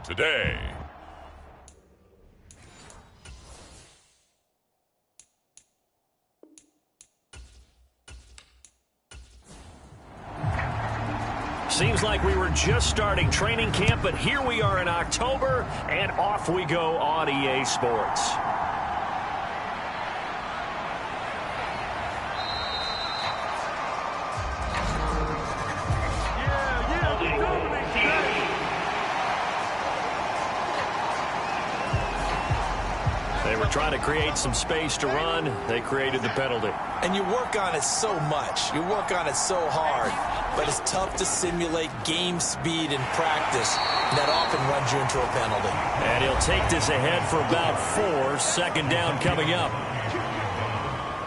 today. Seems like we were just starting training camp, but here we are in October, and off we go on EA Sports. They were trying to create some space to run. They created the penalty. And you work on it so much. You work on it so hard. But it's tough to simulate game speed in practice. That often runs you into a penalty. And he'll take this ahead for about 4. Second down coming up.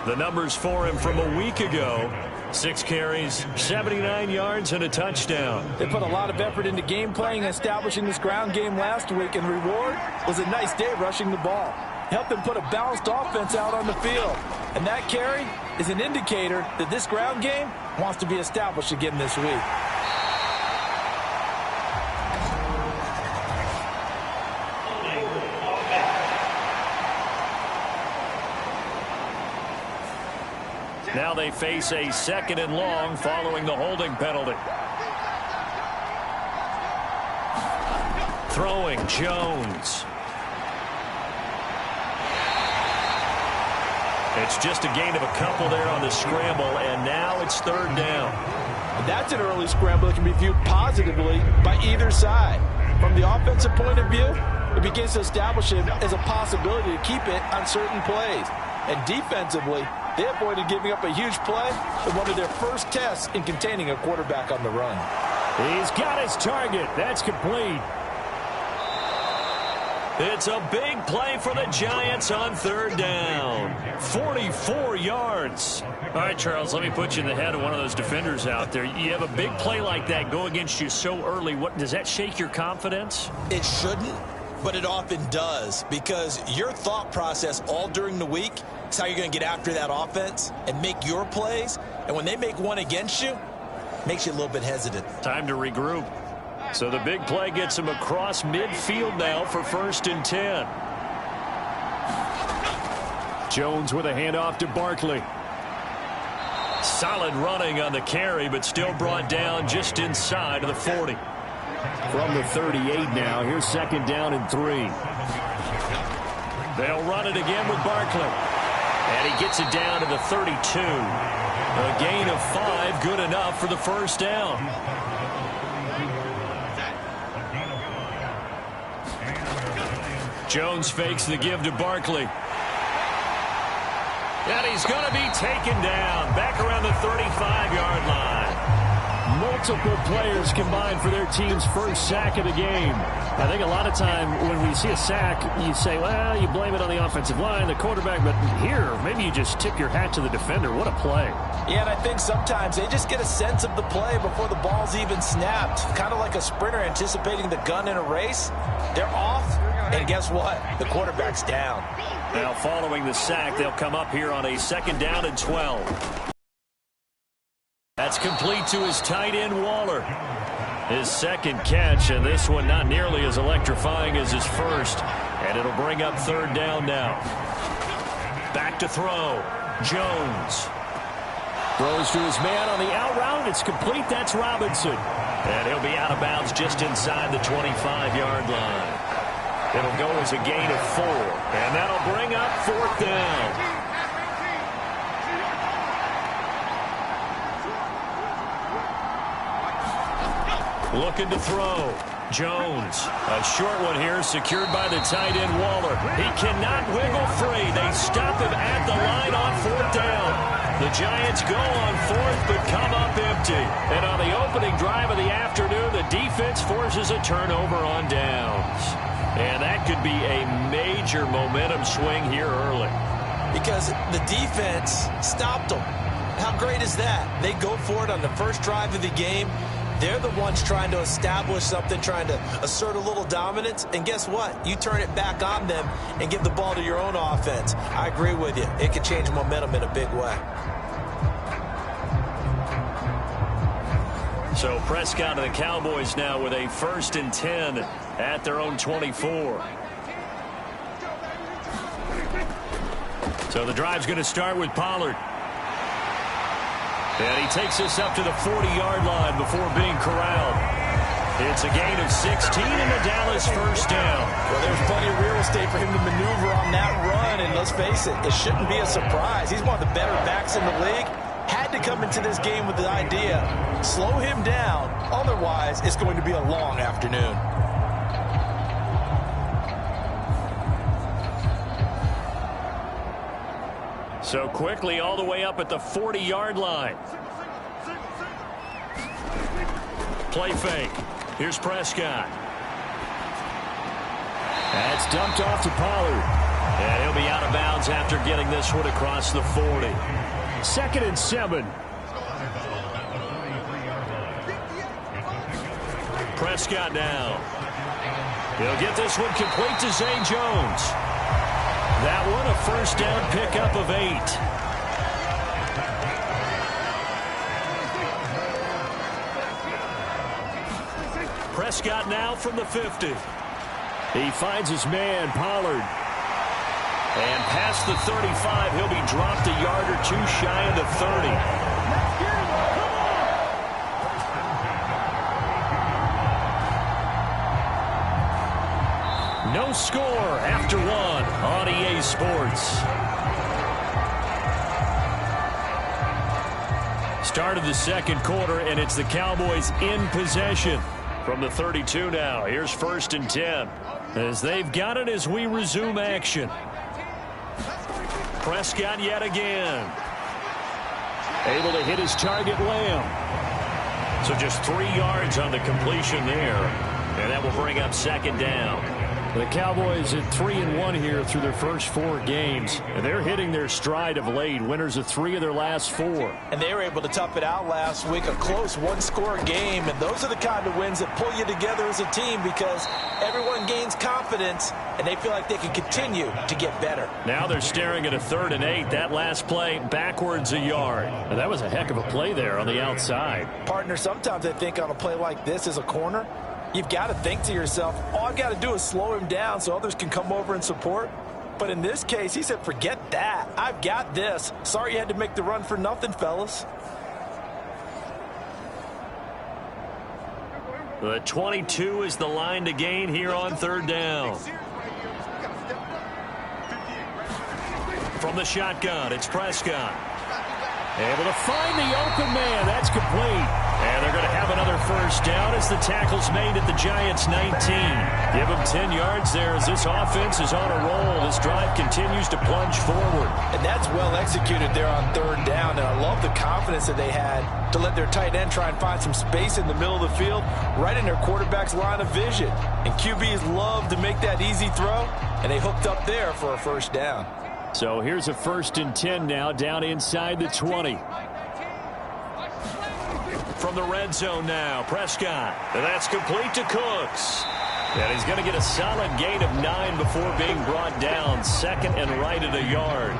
The numbers for him from a week ago. 6 carries, 79 yards, and a touchdown. They put a lot of effort into game playing and establishing this ground game last week, and the reward was a nice day rushing the ball. Helped them put a balanced offense out on the field. And that carry is an indicator that this ground game wants to be established again this week. Now they face a 2nd and long following the holding penalty. Throwing, Jones. It's just a gain of a couple there on the scramble, and now it's 3rd down. That's an early scramble that can be viewed positively by either side. From the offensive point of view, it begins to establish it as a possibility to keep it on certain plays. And defensively, they avoided giving up a huge play in one of their first tests in containing a quarterback on the run. He's got his target. That's complete. It's a big play for the Giants on 3rd down. 44 yards. All right, Charles, let me put you in the head of one of those defenders out there. You have a big play like that go against you so early. What does that shake your confidence? It shouldn't, but it often does, because your thought process all during the week is how you're going to get after that offense and make your plays. And when they make one against you, it makes you a little bit hesitant. Time to regroup. So the big play gets him across midfield now for 1st and 10. Jones with a handoff to Barkley. Solid running on the carry, but still brought down just inside of the 40. From the 38 now, here's 2nd down and 3. They'll run it again with Barkley. And he gets it down to the 32. A gain of 5, good enough for the 1st down. Jones fakes the give to Barkley. And he's going to be taken down back around the 35-yard line. Multiple players combined for their team's first sack of the game. I think a lot of time when we see a sack, you say, well, you blame it on the offensive line, the quarterback, but here, maybe you just tip your hat to the defender. What a play. Yeah, and I think sometimes they just get a sense of the play before the ball's even snapped. Kind of like a sprinter anticipating the gun in a race. They're off, and guess what? The quarterback's down. Now following the sack, they'll come up here on a 2nd down and 12. That's complete to his tight end, Waller. His 2nd catch, and this one not nearly as electrifying as his first. And it'll bring up 3rd down now. Back to throw. Jones. Throws to his man on the out route. It's complete. That's Robinson. And he'll be out of bounds just inside the 25-yard line. It'll go as a gain of 4. And that'll bring up 4th down. Looking to throw. Jones. A short one here secured by the tight end Waller. He cannot wiggle free. They stop him at the line on 4th down. The Giants go on 4th but come up empty. And on the opening drive of the afternoon, the defense forces a turnover on downs. And that could be a major momentum swing here early. Because the defense stopped them. How great is that? They go for it on the first drive of the game. They're the ones trying to establish something, trying to assert a little dominance. And guess what? You turn it back on them and give the ball to your own offense. I agree with you. It can change momentum in a big way. So Prescott and the Cowboys now with a 1st and 10 at their own 24. So the drive's going to start with Pollard. And he takes us up to the 40-yard line before being corralled. It's a gain of 16 and the Dallas 1st down. Well, there's plenty of real estate for him to maneuver on that run, and let's face it, it shouldn't be a surprise. He's one of the better backs in the league. Had to come into this game with the idea, slow him down, otherwise it's going to be a long afternoon. So quickly all the way up at the 40-yard line. Play fake. Here's Prescott. That's dumped off to Pollard. And he'll be out of bounds after getting this one across the 40. 2nd and 7. Prescott now. He'll get this one complete to Zay Jones. That one a 1st down pickup of 8. Prescott now from the 50. He finds his man, Pollard. And past the 35, he'll be dropped a yard or 2 shy of the 30. No score after 1 on EA Sports. Start of the 2nd quarter, and it's the Cowboys in possession. From the 32 now, here's 1st and 10. As they've got it as we resume action. Prescott yet again. Able to hit his target, Lamb. So just 3 yards on the completion there. And that will bring up 2nd down. The Cowboys at 3-1 here through their first 4 games. And they're hitting their stride of late. Winners of 3 of their last 4. And they were able to tough it out last week. A close 1-score game. And those are the kind of wins that pull you together as a team because everyone gains confidence and they feel like they can continue to get better. Now they're staring at a 3rd and 8. That last play backwards a yard. And that was a heck of a play there on the outside. Partner, sometimes I think on a play like this as a corner, you've got to think to yourself, all I've got to do is slow him down so others can come over and support. But in this case, he said, forget that. I've got this. Sorry you had to make the run for nothing, fellas. The 22 is the line to gain here on 3rd down. From the shotgun, it's Prescott. Able to find the open man. That's complete. And they're going to have another 1st down as the tackle's made at the Giants' 19. Give them 10 yards there as this offense is on a roll. This drive continues to plunge forward. And that's well executed there on 3rd down. And I love the confidence that they had to let their tight end try and find some space in the middle of the field, right in their quarterback's line of vision. And QBs love to make that easy throw, and they hooked up there for a 1st down. So here's a 1st and 10 now down inside the 20. From the red zone now, Prescott. And that's complete to Cooks. And he's going to get a solid gain of 9 before being brought down. 2nd and right at a yard.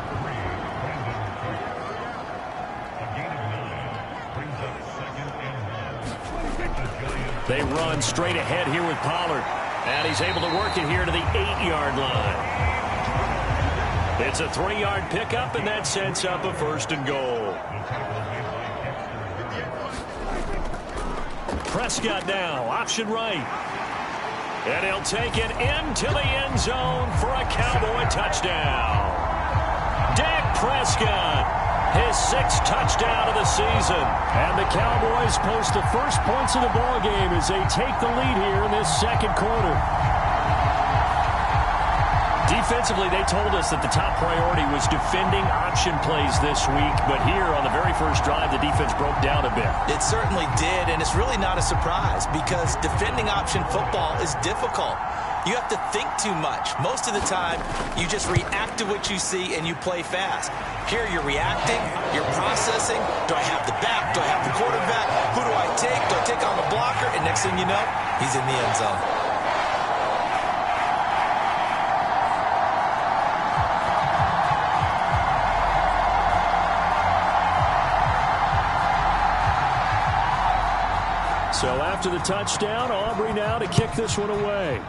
They run straight ahead here with Pollard. And he's able to work it here to the 8-yard line. It's a 3-yard pickup, and that sets up a 1st and goal. Prescott now, option right. And he'll take it into the end zone for a Cowboy touchdown. Dak Prescott, his 6th touchdown of the season. And the Cowboys post the first points of the ballgame as they take the lead here in this 2nd quarter. Defensively, they told us that the top priority was defending option plays this week. But here on the very first drive, the defense broke down a bit. It certainly did, and it's really not a surprise because defending option football is difficult. You have to think too much. Most of the time, you just react to what you see and you play fast. Here, you're reacting, you're processing. Do I have the back? Do I have the quarterback? Who do I take? Do I take on the blocker? And next thing you know, he's in the end zone. So after the touchdown, Aubrey now to kick this one away.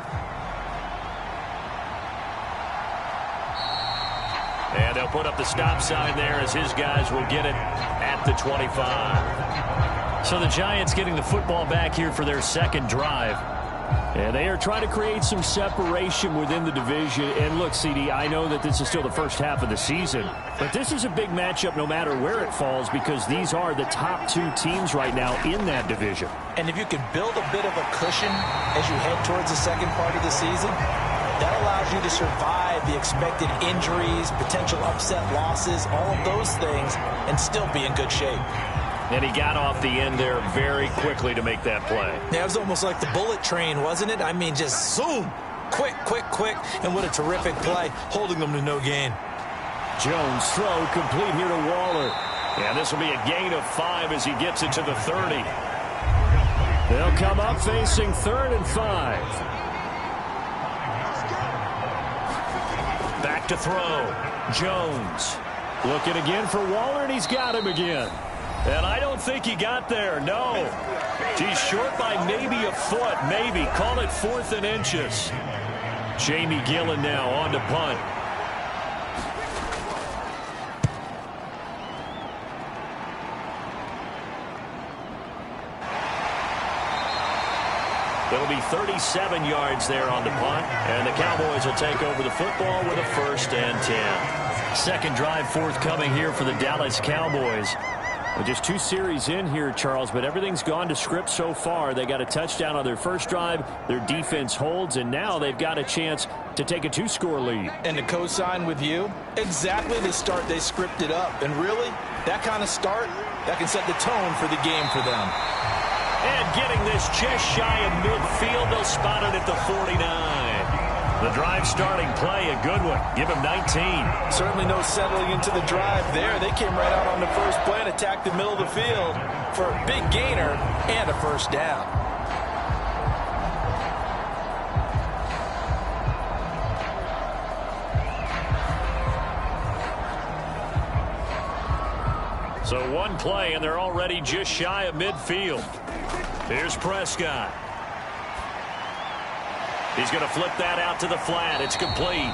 And they'll put up the stop sign there as his guys will get it at the 25. So the Giants getting the football back here for their second drive. And they are trying to create some separation within the division. And look, CD, I know that this is still the first half of the season, but this is a big matchup no matter where it falls because these are the top two teams right now in that division. And if you can build a bit of a cushion as you head towards the second part of the season, that allows you to survive the expected injuries, potential upset losses, all of those things, and still be in good shape. And he got off the end there very quickly to make that play. Yeah, it was almost like the bullet train, wasn't it? I mean, just zoom, quick, and what a terrific play, holding them to no gain. Jones throw complete here to Waller. And this will be a gain of 5 as he gets it to the 30. They'll come up facing 3rd and 5. Back to throw. Jones looking again for Waller, and he's got him again. And I don't think he got there, no. He's short by maybe a foot, maybe. Call it 4th and inches. Jamie Gillen now on to punt. It'll be 37 yards there on the punt. And the Cowboys will take over the football with a 1st and 10. Second drive forthcoming here for the Dallas Cowboys. Well, just 2 series in here, Charles, but everything's gone to script so far. They got a touchdown on their first drive. Their defense holds, and now they've got a chance to take a 2-score lead. And to co-sign with you, exactly the start they scripted up. And really, that kind of start, that can set the tone for the game for them. And getting this just shy of midfield, they'll spot it at the 49. The drive starting play, a good one. Give him 19. Certainly no settling into the drive there. They came right out on the first play and attacked the middle of the field for a big gainer and a 1st down. So one play, and they're already just shy of midfield. Here's Prescott. He's going to flip that out to the flat. It's complete.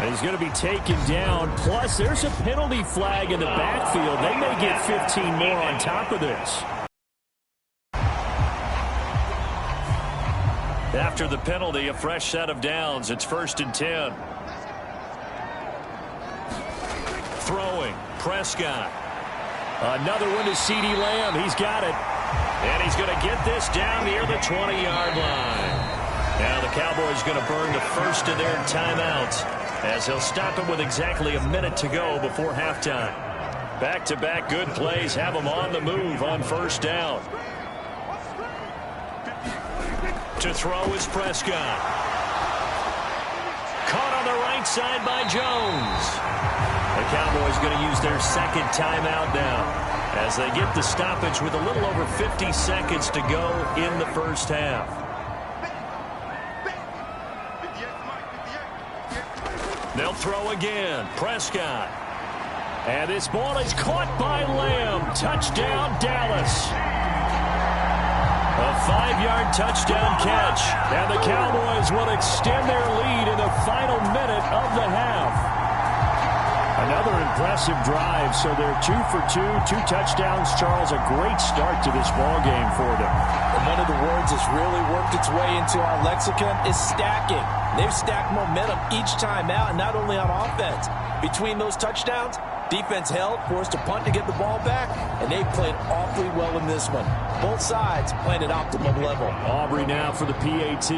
And he's going to be taken down. Plus, there's a penalty flag in the backfield. They may get 15 more on top of this. After the penalty, a fresh set of downs. It's 1st and 10. Throwing. Prescott. Another one to CeeDee Lamb. He's got it. And he's going to get this down near the 20-yard line. Now the Cowboys going to burn the first of their timeouts as he'll stop them with exactly a minute to go before halftime. Back-to-back good plays have them on the move on 1st down. To throw is Prescott. Caught on the right side by Jones. The Cowboys going to use their second timeout now as they get the stoppage with a little over 50 seconds to go in the first half. They'll throw again. Prescott. And this ball is caught by Lamb. Touchdown, Dallas. A 5-yard touchdown catch. And the Cowboys will extend their lead in the final minute of the half. Another impressive drive. So they're 2 for 2, 2 touchdowns. Charles, a great start to this ball game for them. And one of the words that's really worked its way into our lexicon is stacking. They've stacked momentum each time out, and not only on offense. Between those touchdowns, defense held, forced a punt to get the ball back, and they played awfully well in this one. Both sides playing at optimum level. Aubrey now for the PAT.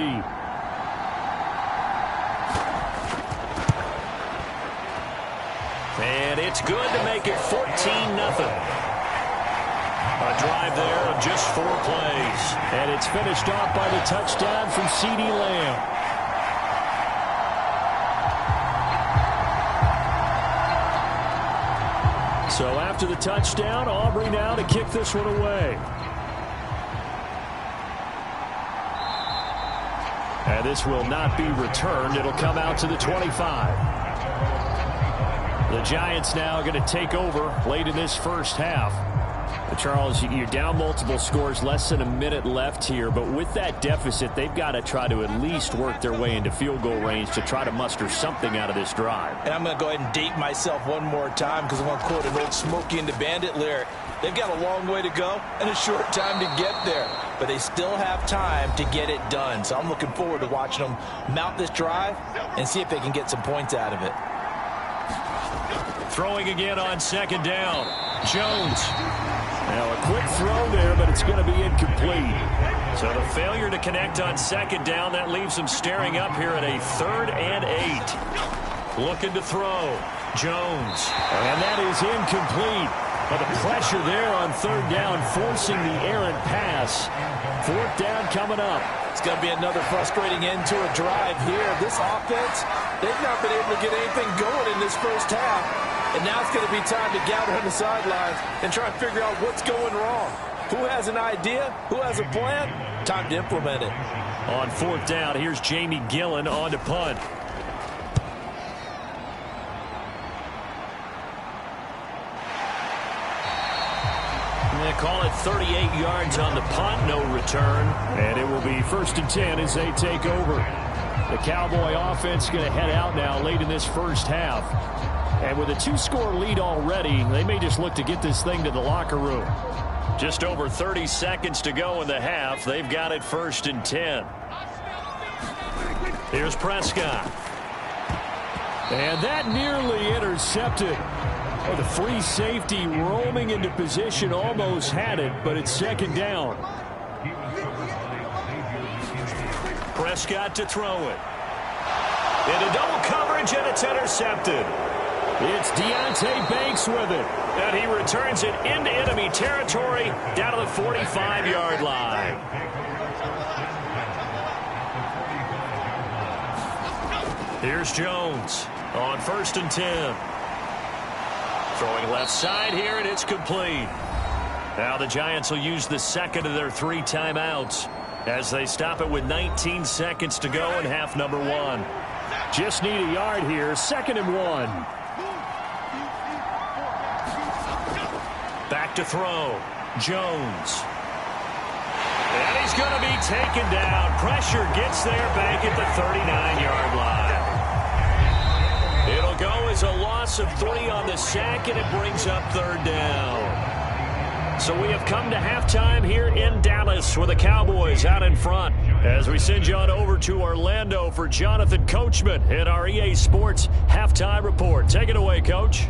And it's good to make it 14-0. A drive there of just 4 plays. And it's finished off by the touchdown from CeeDee Lamb. So after the touchdown, Aubrey now to kick this one away. And this will not be returned. It'll come out to the 25. The Giants now going to take over late in this first half. Charles, you're down multiple scores, less than a minute left here, but with that deficit, they've got to try to at least work their way into field goal range to try to muster something out of this drive. And I'm going to go ahead and date myself one more time because I'm going to quote an old Smokey and the Bandit lyric. They've got a long way to go and a short time to get there, but they still have time to get it done. So I'm looking forward to watching them mount this drive and see if they can get some points out of it. Throwing again on second down. Jones. Now a quick throw there, but it's going to be incomplete. So the failure to connect on second down, that leaves them staring up here at a 3rd and 8. Looking to throw. Jones. And that is incomplete. But the pressure there on 3rd down, forcing the errant pass. 4th down coming up. It's going to be another frustrating end to a drive here. This offense, they've not been able to get anything going in this first half. And now it's going to be time to gather on the sidelines and try and figure out what's going wrong. Who has an idea? Who has a plan? Time to implement it. On 4th down, here's Jamie Gillen on to punt. They call it 38 yards on the punt, no return. And it will be 1st and 10 as they take over. The Cowboy offense going to head out now late in this first half. And with a 2-score lead already, they may just look to get this thing to the locker room. Just over 30 seconds to go in the half. They've got it 1st and 10. Here's Prescott. And that nearly intercepted. Oh, the free safety roaming into position almost had it, but it's 2nd down. Prescott to throw it. Into double coverage, and it's intercepted. It's Deonte Banks with it. And he returns it into enemy territory down to the 45-yard line. Here's Jones on 1st and 10. Throwing left side here, and it's complete. Now the Giants will use the 2nd of their 3 timeouts as they stop it with 19 seconds to go in half number 1. Just need a yard here, 2nd and 1. Back to throw. Jones. And he's going to be taken down. Pressure gets there back at the 39-yard line. It'll go as a loss of 3 on the sack, and it brings up 3rd down. So we have come to halftime here in Dallas with the Cowboys out in front. As we send you on over to Orlando for Jonathan Coachman in our EA Sports Halftime Report. Take it away, Coach.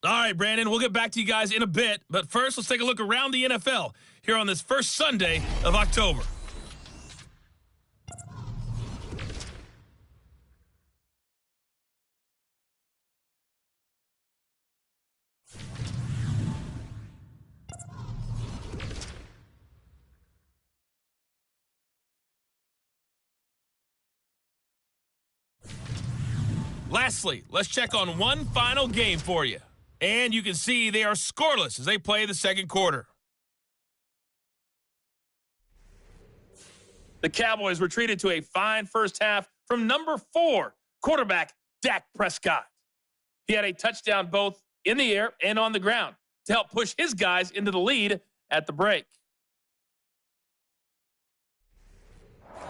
All right, Brandon, we'll get back to you guys in a bit. But first, let's take a look around the NFL here on this first Sunday of October. Lastly, let's check on one final game for you. And you can see they are scoreless as they play the second quarter. The Cowboys were treated to a fine first half from number 4, quarterback Dak Prescott. He had a touchdown both in the air and on the ground to help push his guys into the lead at the break.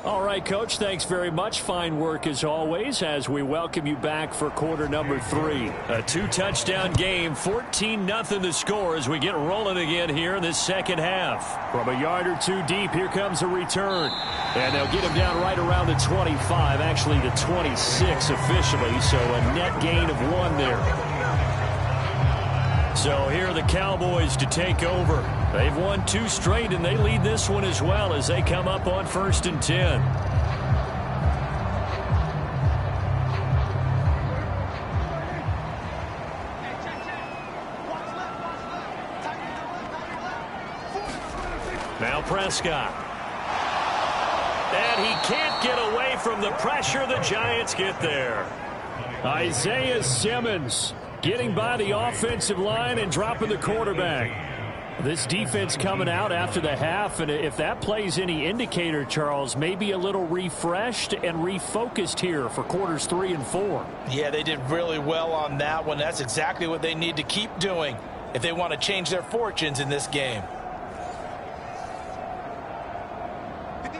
All right, Coach, thanks very much. Fine work as always as we welcome you back for quarter number 3. A 2-touchdown game, 14-0 the score as we get rolling again here in this second half. From a yard or 2 deep, here comes a return. And they'll get him down right around the 25, actually the 26 officially, so a net gain of 1 there. So here are the Cowboys to take over. They've won 2 straight, and they lead this one as well as they come up on 1st and 10. Now Prescott. And he can't get away from the pressure. The Giants get there. Isaiah Simmons getting by the offensive line and dropping the quarterback. This defense coming out after the half, and if that plays any indicator, Charles, maybe a little refreshed and refocused here for quarters 3 and 4. Yeah, they did really well on that one. That's exactly what they need to keep doing if they want to change their fortunes in this game.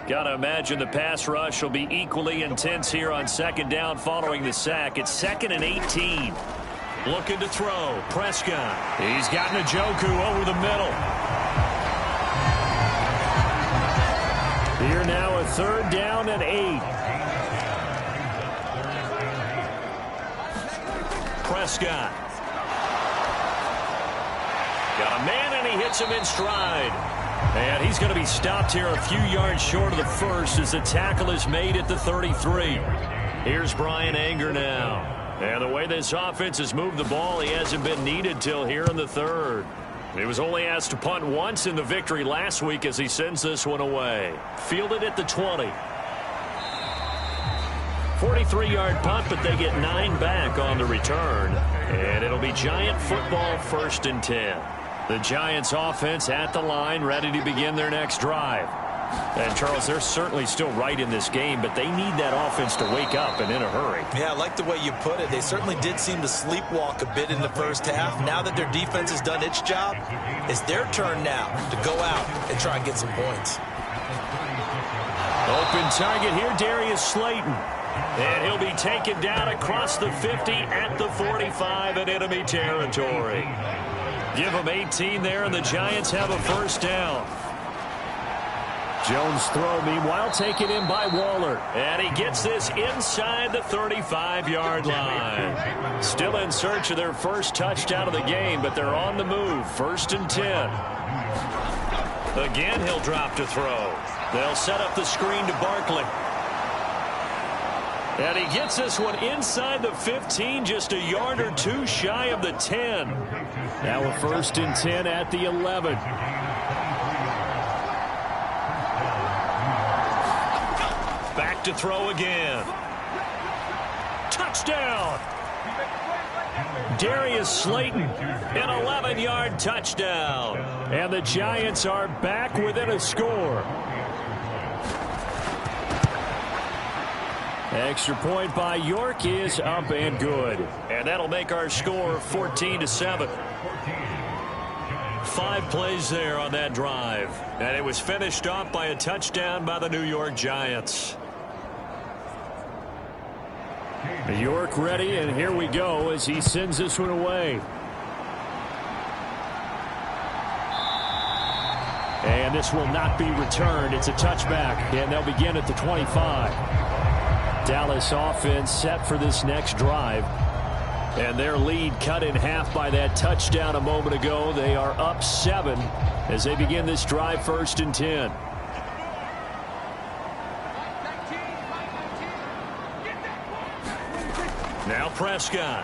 Got to imagine the pass rush will be equally intense here on second down following the sack. It's 2nd and 18. Looking to throw. Prescott. He's got Njoku over the middle. Here now a 3rd down and 8. Prescott. Got a man, and he hits him in stride. And he's going to be stopped here a few yards short of the first as the tackle is made at the 33. Here's Brian Anger now. And the way this offense has moved the ball, he hasn't been needed till here in the 3rd. He was only asked to punt once in the victory last week as he sends this one away. Fielded at the 20. 43-yard punt, but they get 9 back on the return. And it'll be Giant football, 1st and 10. The Giants offense at the line, ready to begin their next drive. And, Charles, they're certainly still right in this game, but they need that offense to wake up and in a hurry. Yeah, I like the way you put it. They certainly did seem to sleepwalk a bit in the first half. Now that their defense has done its job, it's their turn now to go out and try and get some points. Open target here, Darius Slayton. And he'll be taken down across the 50 at the 45 in enemy territory. Give them 18 there, and the Giants have a 1st down. Jones' throw, meanwhile, taken in by Waller. And he gets this inside the 35-yard line. Still in search of their first touchdown of the game, but they're on the move. 1st and 10. Again, he'll drop to throw. They'll set up the screen to Barkley. And he gets this one inside the 15, just a yard or 2 shy of the 10. Now a 1st and 10 at the 11. Back to throw again. Touchdown! Darius Slayton, an 11-yard touchdown. And the Giants are back within a score. Extra point by York is up and good. And that'll make our score 14-7. 5 plays there on that drive. And it was finished off by a touchdown by the New York Giants. York ready, and here we go as he sends this one away. And this will not be returned. It's a touchback, and they'll begin at the 25. Dallas offense set for this next drive. And their lead cut in half by that touchdown a moment ago. They are up 7 as they begin this drive, 1st and 10. Now Prescott.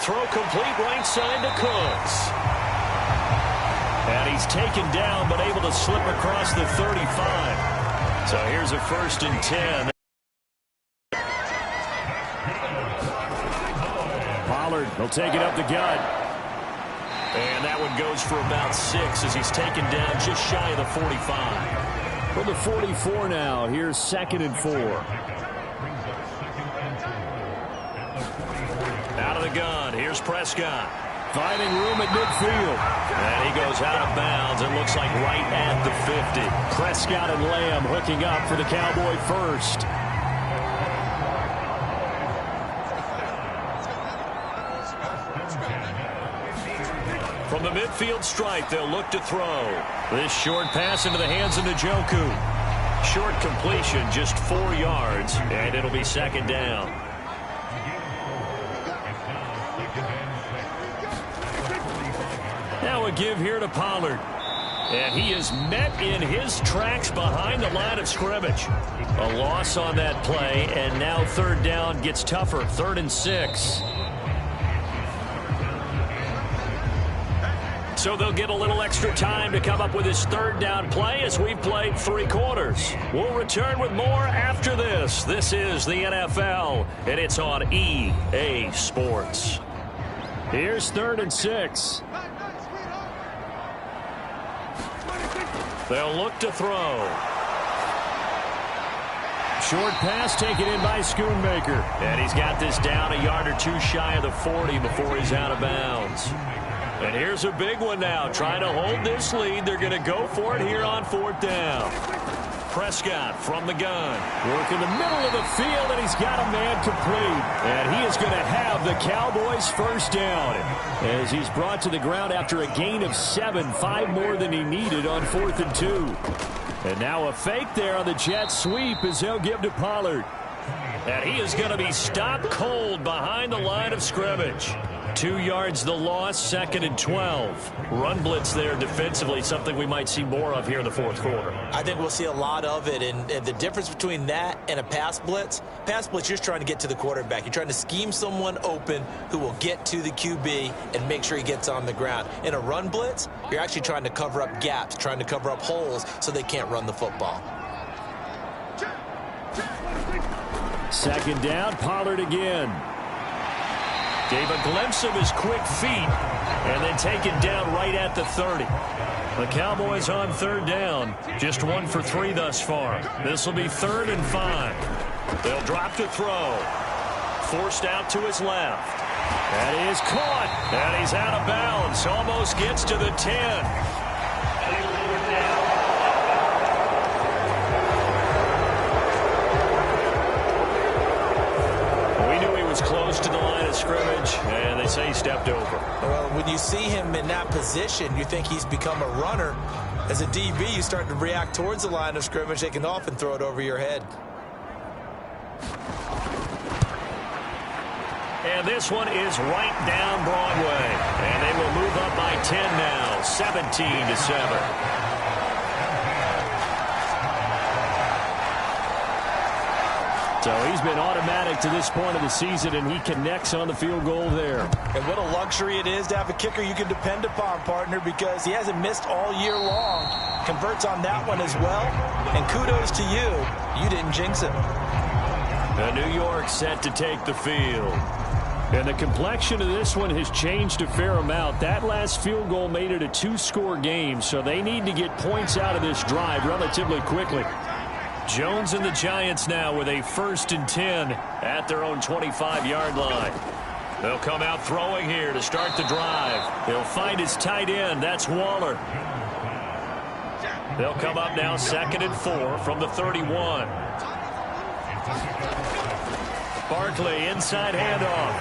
Throw complete right side to Cooks. And he's taken down but able to slip across the 35. So here's a 1st and 10. Pollard will take it up the gut. And that one goes for about 6 as he's taken down just shy of the 45. For the 44 now, here's 2nd and 4. Out of the gun, here's Prescott. Finding room at midfield. And he goes out of bounds and looks like right at the 50. Prescott and Lamb hooking up for the Cowboy first. From the midfield stripe, they'll look to throw. This short pass into the hands of Njoku. Short completion, just 4 yards, and it'll be 2nd down. Now a give here to Pollard. And he is met in his tracks behind the line of scrimmage. A loss on that play, and now 3rd down gets tougher. 3rd and 6. So they'll get a little extra time to come up with his 3rd down play as we've played 3 quarters. We'll return with more after this. This is the NFL, and it's on EA Sports. Here's 3rd and 6. They'll look to throw. Short pass taken in by Schoonmaker. And he's got this down a yard or two shy of the 40 before he's out of bounds. And here's a big one now. Trying to hold this lead. They're going to go for it here on 4th down. Prescott from the gun. Working the middle of the field, and he's got a man complete. And he is going to have the Cowboys' first down as he's brought to the ground after a gain of 7, 5 more than he needed on 4th and 2. And now a fake there on the jet sweep as they'll give to Pollard. And he is going to be stopped cold behind the line of scrimmage. 2 yards the loss, 2nd and 12. Run blitz there defensively, something we might see more of here in the 4th quarter. I think we'll see a lot of it, and the difference between that and a pass blitz, you're just trying to get to the quarterback. You're trying to scheme someone open who will get to the QB and make sure he gets on the ground. In a run blitz, you're actually trying to cover up gaps, trying to cover up holes so they can't run the football. 2nd down, Pollard again. Gave a glimpse of his quick feet and then taken down right at the 30. The Cowboys on 3rd down, just 1 for 3 thus far. This will be 3rd and 5. They'll drop to throw. Forced out to his left. That is caught, and he's out of bounds. Almost gets to the 10. Close to the line of scrimmage, and they say he stepped over. Well, when you see him in that position, you think he's become a runner. As a DB, you start to react towards the line of scrimmage. They can often throw it over your head. And this one is right down Broadway. And they will move up by 10 now, 17-7. So he's been automatic to this point of the season, and he connects on the field goal there. And what a luxury it is to have a kicker you can depend upon, partner, because he hasn't missed all year long. Converts on that one as well. And kudos to you. You didn't jinx it. And New York set to take the field. And the complexion of this one has changed a fair amount. That last field goal made it a 2-score game, so they need to get points out of this drive relatively quickly. Jones and the Giants now with a 1st and 10 at their own 25-yard line. They'll come out throwing here to start the drive. They'll find his tight end. That's Waller. They'll come up now 2nd and 4 from the 31. Barkley inside handoff.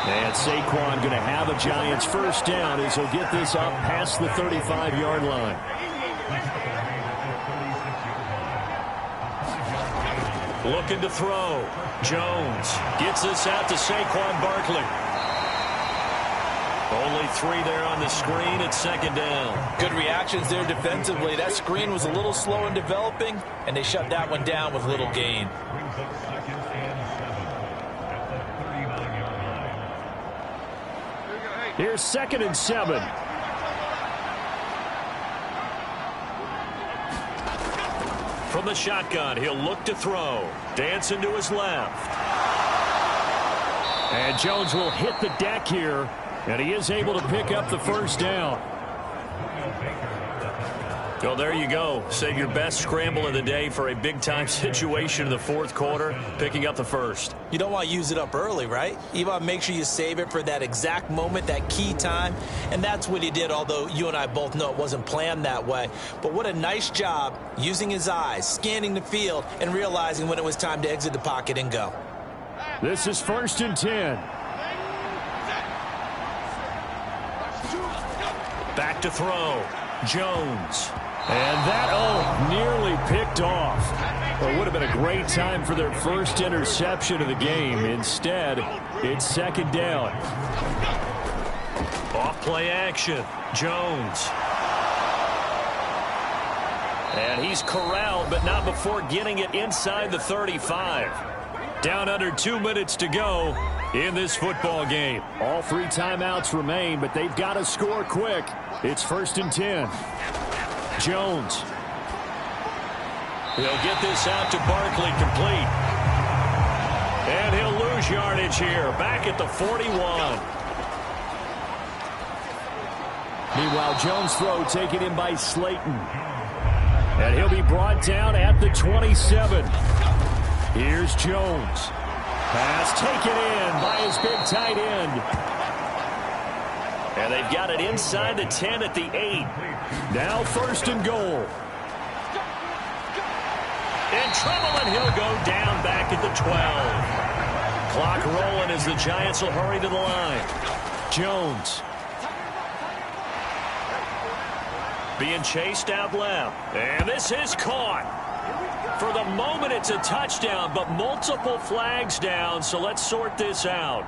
And Saquon going to have a Giants first down as he'll get this up past the 35-yard line. Looking to throw. Jones gets this out to Saquon Barkley. Only 3 there on the screen at 2nd down. Good reactions there defensively. That screen was a little slow in developing, and they shut that one down with little gain. Here's 2nd and 7. From the shotgun, he'll look to throw. Dancing to his left. And Jones will hit the deck here, and he is able to pick up the first down. Well, there you go. Save your best scramble of the day for a big-time situation in the 4th quarter, picking up the first. You don't want to use it up early, right? You want to make sure you save it for that exact moment, that key time. And that's what he did, although you and I both know it wasn't planned that way. But what a nice job using his eyes, scanning the field, and realizing when it was time to exit the pocket and go. This is 1st and 10. Back to throw. Jones. And that, nearly picked off. Well, it would have been a great time for their first interception of the game. Instead, it's 2nd down. Off play action. Jones. And he's corralled, but not before getting it inside the 35. Down under 2 minutes to go in this football game. All 3 timeouts remain, but they've got to score quick. It's 1st and 10. Jones. He'll get this out to Barkley complete. And he'll lose yardage here. Back at the 41. Meanwhile, Jones' throw taken in by Slayton. And he'll be brought down at the 27. Here's Jones. Pass taken in by his big tight end. And they've got it inside the 10 at the 8. Now 1st and goal. In trouble, and he'll go down back at the 12. Clock rolling as the Giants will hurry to the line. Jones. Being chased out left. And this is caught. For the moment, it's a touchdown, but multiple flags down, so let's sort this out.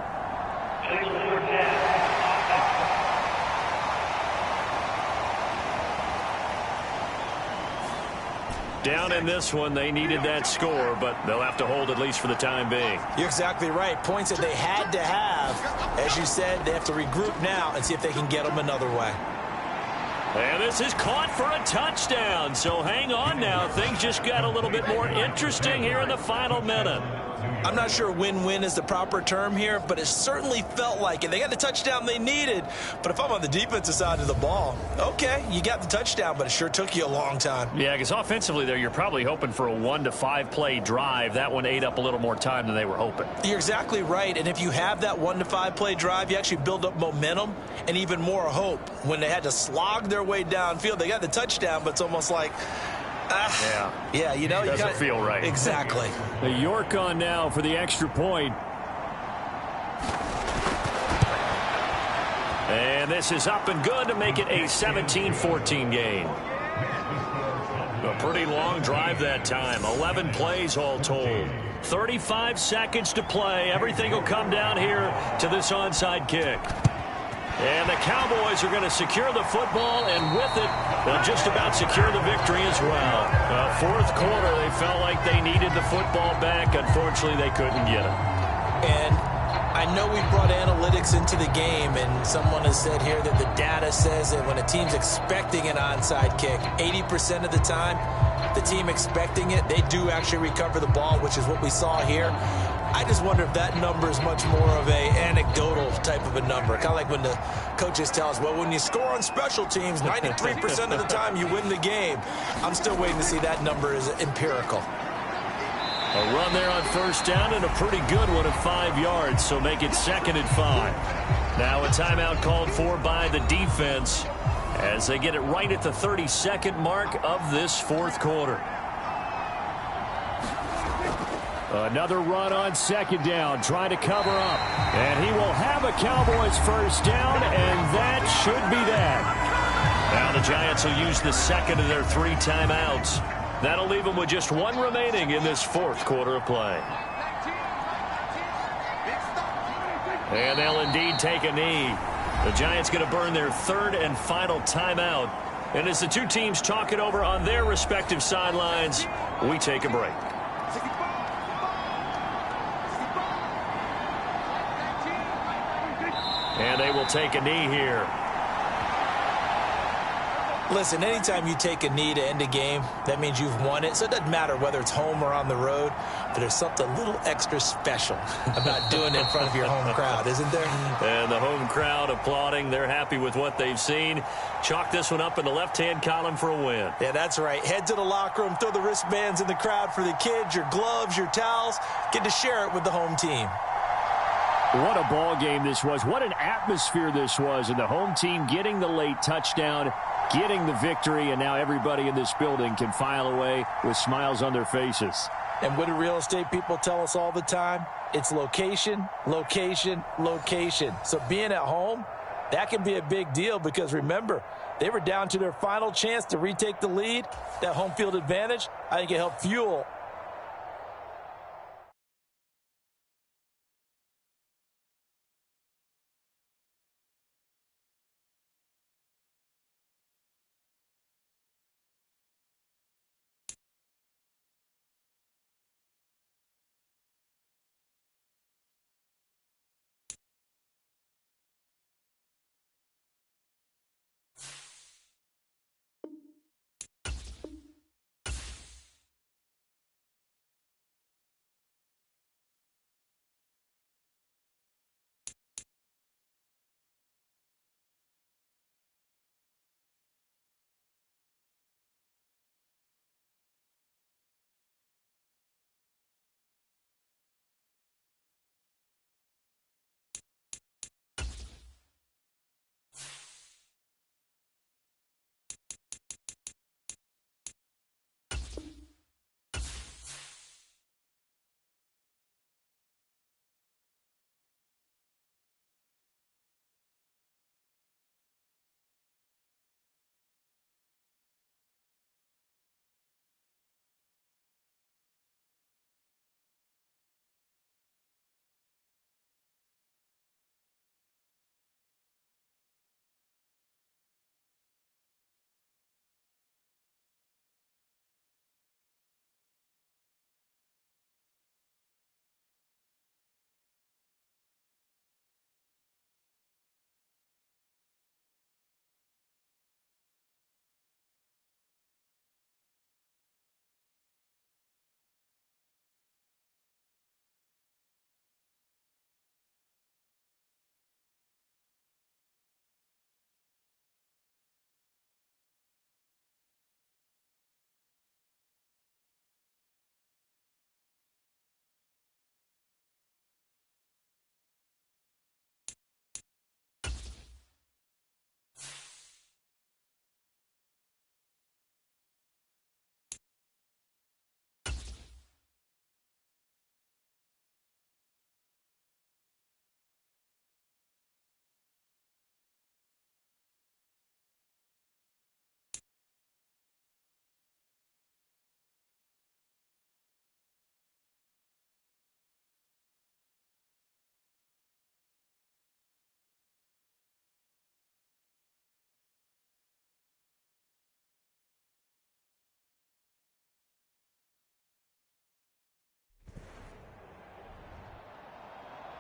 Down in this one, they needed that score, but they'll have to hold at least for the time being. You're exactly right. Points that they had to have. As you said, they have to regroup now and see if they can get them another way. And this is caught for a touchdown. So hang on now. Things just got a little bit more interesting here in the final minute. I'm not sure win-win is the proper term here, but it certainly felt like it. They got the touchdown they needed, but if I'm on the defensive side of the ball, okay, you got the touchdown, but it sure took you a long time. Yeah, because offensively there, you're probably hoping for a 1 to 5 play drive. That one ate up a little more time than they were hoping. You're exactly right, and if you have that 1 to 5 play drive, you actually build up momentum and even more hope. When they had to slog their way downfield, they got the touchdown, but it's almost like, yeah, you know, doesn't feel right. Exactly. The York on now for the extra point. And this is up and good to make it a 17-14 game. A pretty long drive that time. 11 plays all told. 35 seconds to play. Everything will come down here to this onside kick. And the Cowboys are going to secure the football, and with it, they'll just about secure the victory as well. Fourth quarter, they felt like they needed the football back. Unfortunately, they couldn't get it. And I know we brought analytics into the game, and someone has said here that the data says that when a team's expecting an onside kick, 80% of the time, the team expecting it, they do actually recover the ball, which is what we saw here. I just wonder if that number is much more of a anecdotal type of a number. Kind of like when the coaches tell us, well, when you score on special teams, 93% of the time you win the game. I'm still waiting to see that number is empirical. A run there on 1st down and a pretty good one at 5 yards, so make it 2nd and 5. Now a timeout called for by the defense as they get it right at the 32nd mark of this fourth quarter. Another run on 2nd down, trying to cover up. And he will have a Cowboys 1st down, and that should be that. Now the Giants will use the 2nd of their 3 timeouts. That'll leave them with just 1 remaining in this fourth quarter of play. And they'll indeed take a knee. The Giants going to burn their 3rd and final timeout. And as the two teams talk it over on their respective sidelines, we take a break. And they will take a knee here. Listen, anytime you take a knee to end a game, that means you've won it. So it doesn't matter whether it's home or on the road, but there's something a little extra special about doing it in front of your home crowd, isn't there? And the home crowd applauding. They're happy with what they've seen. Chalk this one up in the left-hand column for a win. Yeah, that's right. Head to the locker room, throw the wristbands in the crowd for the kids, your gloves, your towels. Get to share it with the home team. What a ball game this was. What an atmosphere this was. And the home team getting the late touchdown, getting the victory, and now everybody in this building can file away with smiles on their faces. And what do real estate people tell us all the time? It's location, location, location. So being at home, that can be a big deal because, remember, they were down to their final chance to retake the lead. That home field advantage, I think it helped fuel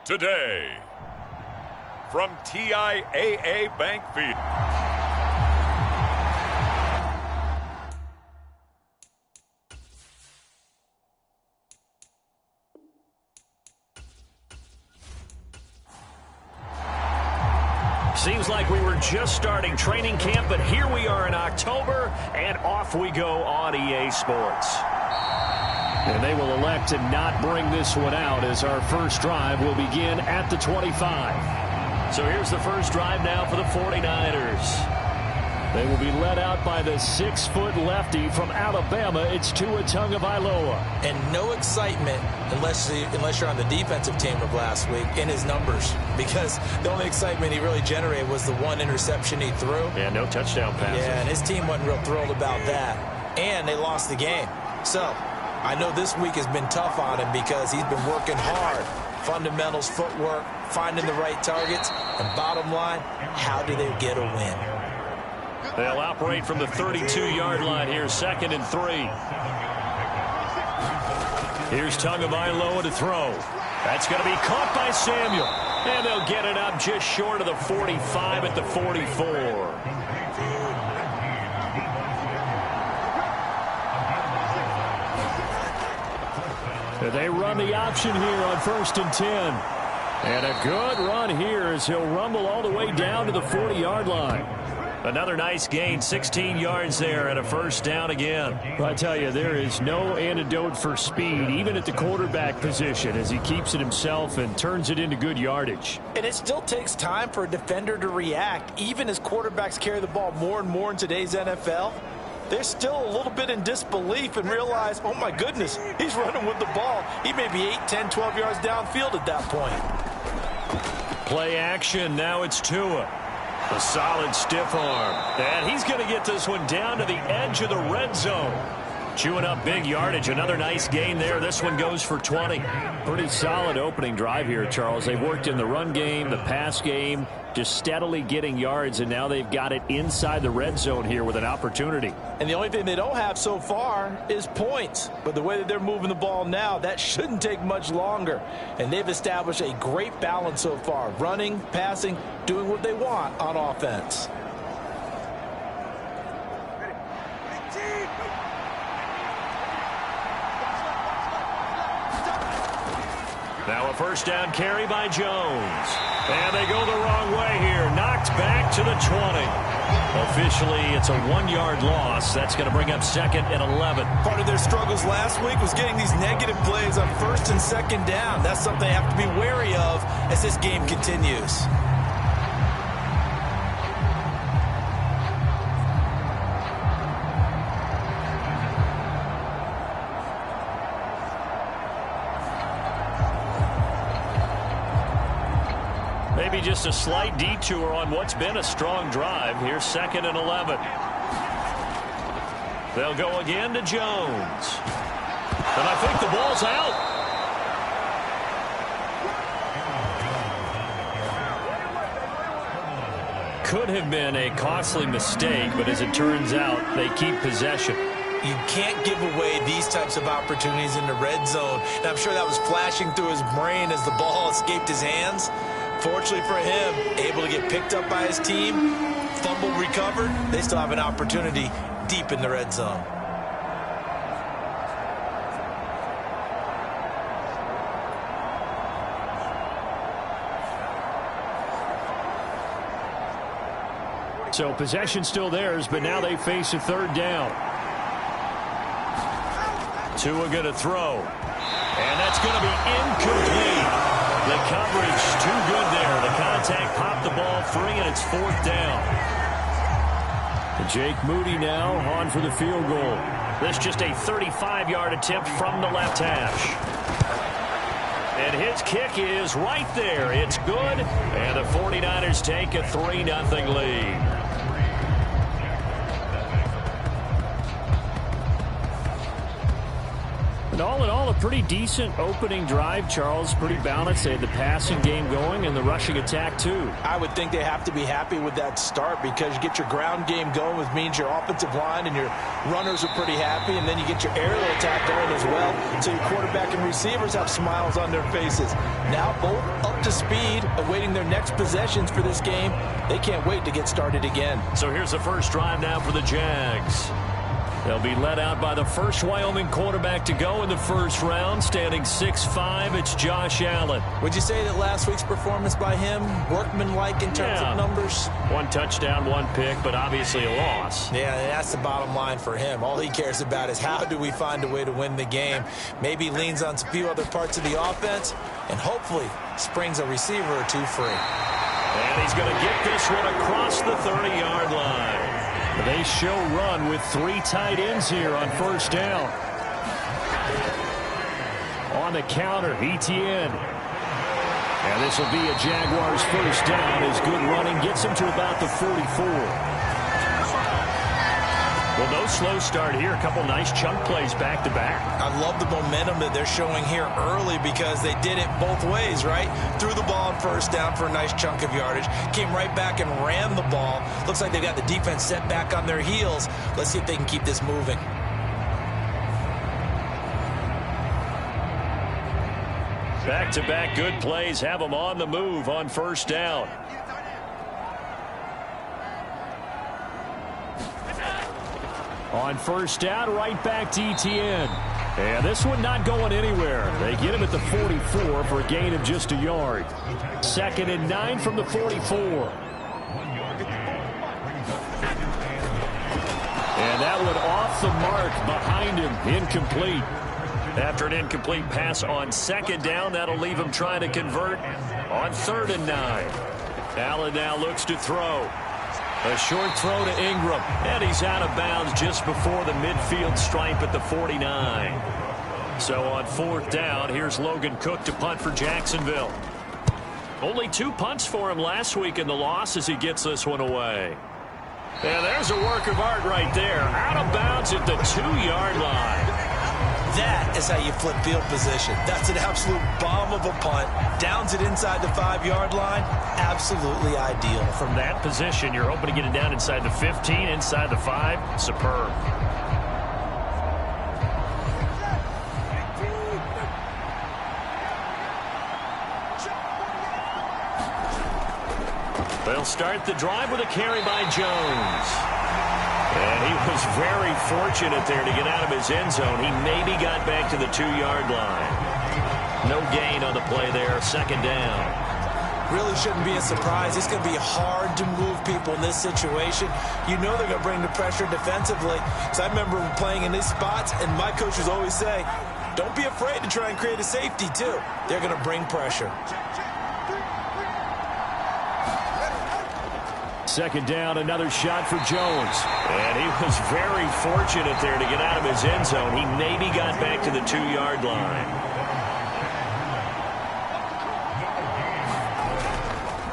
today. From TIAA Bank Field. Seems like we were just starting training camp, but here we are in October, and off we go on EA Sports. And they will elect to not bring this one out as our first drive will begin at the 25. So here's the first drive now for the 49ers. They will be led out by the 6-foot lefty from Alabama. It's Tua Tagovailoa. And no excitement unless you're on the defensive team of last week in his numbers, because the only excitement he really generated was the one interception he threw. Yeah, no touchdown passes. Yeah, and his team wasn't real thrilled about that. And they lost the game. So I know this week has been tough on him because he's been working hard. Fundamentals, footwork, finding the right targets, and bottom line, how do they get a win? They'll operate from the 32-yard line here, 2nd and 3. Here's Tagovailoa to throw. That's going to be caught by Samuel. And they'll get it up just short of the 45 at the 44. They run the option here on 1st and 10. And a good run here as he'll rumble all the way down to the 40-yard line. Another nice gain, 16 yards there, and a first down again. Well, I tell you, there is no antidote for speed, even at the quarterback position, as he keeps it himself and turns it into good yardage. And it still takes time for a defender to react, even as quarterbacks carry the ball more and more in today's NFL. They're still a little bit in disbelief and realize, oh my goodness, he's running with the ball. He may be 8, 10, 12 yards downfield at that point. Play action, now it's Tua. A solid stiff arm. And he's going to get this one down to the edge of the red zone. Chewing up big yardage. Another nice gain there. This one goes for 20. Pretty solid opening drive here, Charles. They've worked in the run game, the pass game, just steadily getting yards, and now they've got it inside the red zone here with an opportunity. And the only thing they don't have so far is points. But the way that they're moving the ball now, that shouldn't take much longer. And they've established a great balance so far. Running, passing, doing what they want on offense. Now a first down carry by Jones. And they go the wrong way here. Knocked back to the 20. Officially, it's a 1-yard loss. That's going to bring up 2nd and 11. Part of their struggles last week was getting these negative plays on 1st and 2nd down. That's something they have to be wary of as this game continues. Maybe just a slight detour on what's been a strong drive. Here's 2nd and 11. They'll go again to Jones. And I think the ball's out. Could have been a costly mistake, but as it turns out, they keep possession. You can't give away these types of opportunities in the red zone. And I'm sure that was flashing through his brain as the ball escaped his hands. Fortunately for him, able to get picked up by his team, fumble recovered. They still have an opportunity deep in the red zone. So possession still theirs, but now they face a 3rd down. Tua going to throw. And that's going to be incomplete. The coverage too good there. The contact popped the ball free, and it's 4th down. Jake Moody now on for the field goal. This just a 35-yard attempt from the left hash. And his kick is right there. It's good, and the 49ers take a 3-0 lead. And all in all, a pretty decent opening drive, Charles. Pretty balanced. They had the passing game going and the rushing attack, too. I would think they have to be happy with that start because you get your ground game going, which means your offensive line and your runners are pretty happy, and then you get your aerial attack going as well, so your quarterback and receivers have smiles on their faces. Now both up to speed, awaiting their next possessions for this game. They can't wait to get started again. So here's the first drive now for the Jags. They'll be led out by the first Wyoming quarterback to go in the first round, standing 6'5". It's Josh Allen. Would you say that last week's performance by him, workmanlike in terms of numbers? 1 touchdown, 1 pick, but obviously a loss. Yeah, that's the bottom line for him. All he cares about is how do we find a way to win the game. Maybe he leans on a few other parts of the offense and hopefully springs a receiver or two free. And he's going to get this one across the 30-yard line. They show run with 3 tight ends here on first down. On the counter, Etienne. And this will be a Jaguars first down as good running gets him to about the 44. Well, no slow start here. A couple nice chunk plays back-to-back. I love the momentum that they're showing here early because they did it both ways, right? Threw the ball on first down for a nice chunk of yardage. Came right back and ran the ball. Looks like they got the defense set back on their heels. Let's see if they can keep this moving. Back-to-back good plays have them on the move on first down. On first down, right back to Etienne. And this one not going anywhere. They get him at the 44 for a gain of just a yard. 2nd and 9 from the 44. And that one off the mark behind him. Incomplete. After an incomplete pass on 2nd down, that'll leave him trying to convert on 3rd and 9. Allen now looks to throw. A short throw to Ingram, and he's out of bounds just before the midfield stripe at the 49. So on 4th down, here's Logan Cook to punt for Jacksonville. Only 2 punts for him last week in the loss as he gets this one away. And there's a work of art right there. Out of bounds at the 2-yard line. That is how you flip field position. That's an absolute bomb of a punt. Downs it inside the 5-yard line. Absolutely ideal. From that position, you're hoping to get it down inside the 15, inside the 5. Superb. They'll start the drive with a carry by Jones. And he was very fortunate there to get out of his end zone. He maybe got back to the 2-yard line. No gain on the play there. 2nd down. Really shouldn't be a surprise. It's going to be hard to move people in this situation. You know they're going to bring the pressure defensively. So I remember playing in these spots, and my coaches always say, don't be afraid to try and create a safety, too. They're going to bring pressure. 2nd down, another shot for Jones. And he was very fortunate there to get out of his end zone. He maybe got back to the 2-yard line.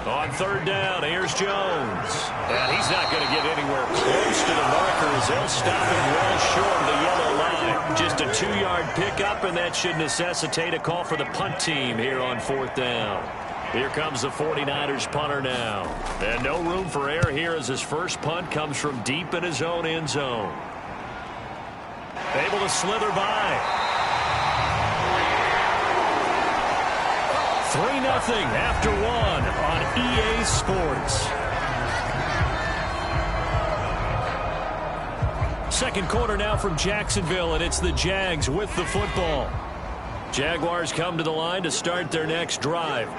On 3rd down, here's Jones. And he's not going to get anywhere close to the markers. They'll stop him well short of the yellow line. Just a 2-yard pickup, and that should necessitate a call for the punt team here on 4th down. Here comes the 49ers punter now. And no room for error here as his first punt comes from deep in his own end zone. Able to slither by. 3-0 after 1 on EA Sports. 2nd quarter now from Jacksonville, and it's the Jags with the football. Jaguars come to the line to start their next drive.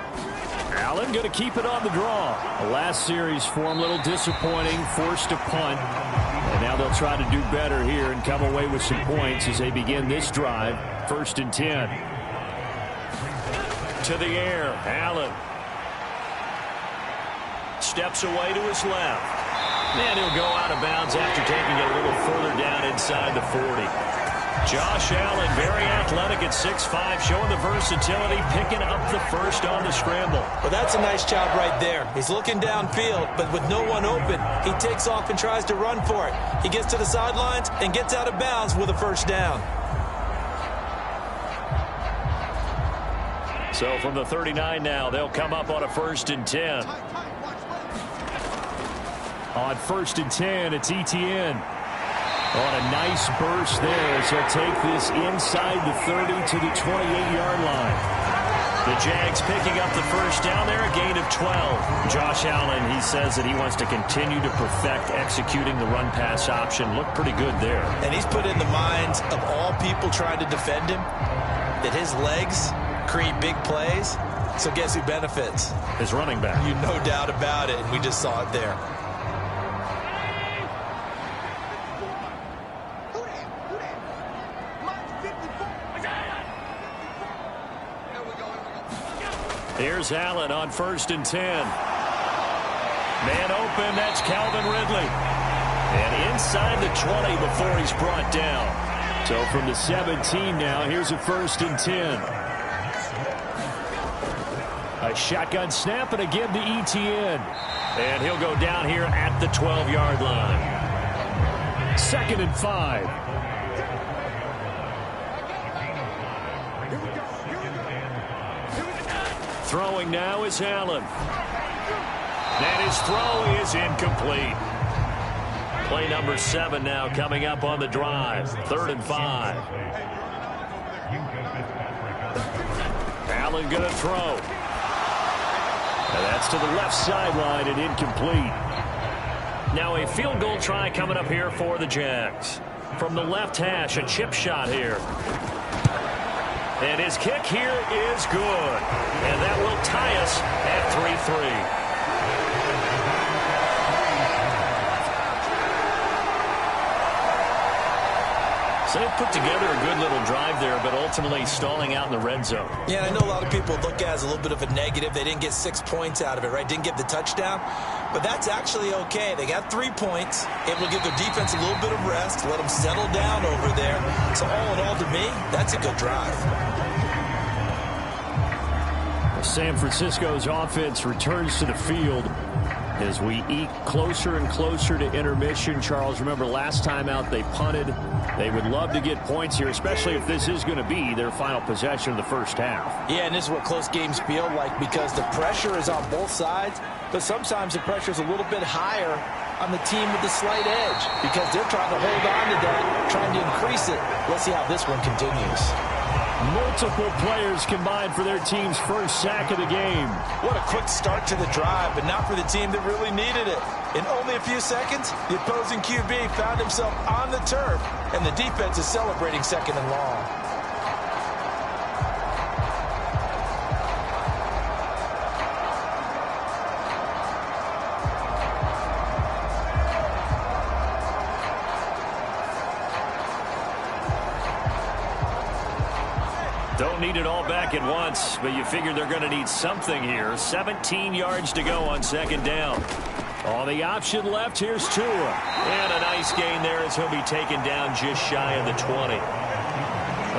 Allen going to keep it on the draw. The last series for him a little disappointing, forced a punt. And now they'll try to do better here and come away with some points as they begin this drive. 1st and 10. To the air, Allen. Steps away to his left. And he'll go out of bounds after taking it a little further down inside the 40. Josh Allen, very athletic at 6'5", showing the versatility, picking up the first on the scramble. Well, that's a nice job right there. He's looking downfield, but with no one open, he takes off and tries to run for it. He gets to the sidelines and gets out of bounds with a first down. So from the 39 now, they'll come up on a 1st and 10. On 1st and 10, it's Etienne. On a nice burst there as he'll take this inside the 30 to the 28-yard line. The Jags picking up the first down there, a gain of 12. Josh Allen, he says that he wants to continue to perfect executing the run-pass option. Looked pretty good there. And he's put in the minds of all people trying to defend him that his legs create big plays. So guess who benefits? His running back. You no doubt about it, and we just saw it there. Here's Allen on 1st and 10. Man open, that's Calvin Ridley. And inside the 20 before he's brought down. So from the 17 now, here's a 1st and 10. A shotgun snap and a give to Etienne. And he'll go down here at the 12-yard line. 2nd and 5. Throwing now is Allen. And his throw is incomplete. Play number 7 now coming up on the drive. 3rd and 5. Allen going to throw. And that's to the left sideline and incomplete. Now a field goal try coming up here for the Jags. From the left hash, a chip shot here. And his kick here is good. And that will tie us at 3-3. So they put together a good little drive there, but ultimately stalling out in the red zone. Yeah, I know a lot of people look at it as a little bit of a negative. They didn't get 6 points out of it, right? Didn't get the touchdown. But that's actually okay. They got 3 points, able to give their defense a little bit of rest, let them settle down over there. So all in all, to me, that's a good drive. San Francisco's offense returns to the field as we eke closer and closer to intermission. Charles, remember last time out they punted. They would love to get points here, especially if this is going to be their final possession of the first half. Yeah, and this is what close games feel like because the pressure is on both sides, but sometimes the pressure is a little bit higher on the team with the slight edge because they're trying to hold on to that, trying to increase it. Let's see how this one continues. Multiple players combined for their team's first sack of the game. What a quick start to the drive, but not for the team that really needed it. In only a few seconds, the opposing QB found himself on the turf, and the defense is celebrating 2nd and long. Don't need it all back at once, but you figure they're going to need something here. 17 yards to go on 2nd down. On the option left, here's Tua. And a nice gain there as he'll be taken down just shy of the 20.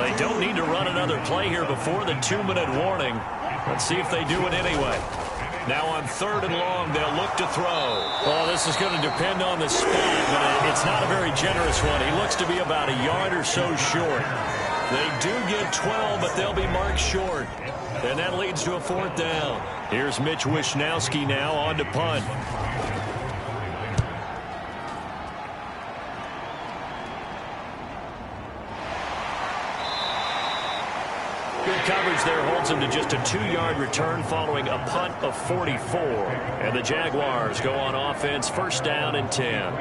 They don't need to run another play here before the 2-minute warning. Let's see if they do it anyway. Now on 3rd and long, they'll look to throw. Oh, this is going to depend on the spot, but it's not a very generous one. He looks to be about a yard or so short. They do get 12, but they'll be marked short. And that leads to a 4th down. Here's Mitch Wishnowski now on to punt. Good coverage there holds him to just a 2-yard return following a punt of 44. And the Jaguars go on offense, 1st down and 10.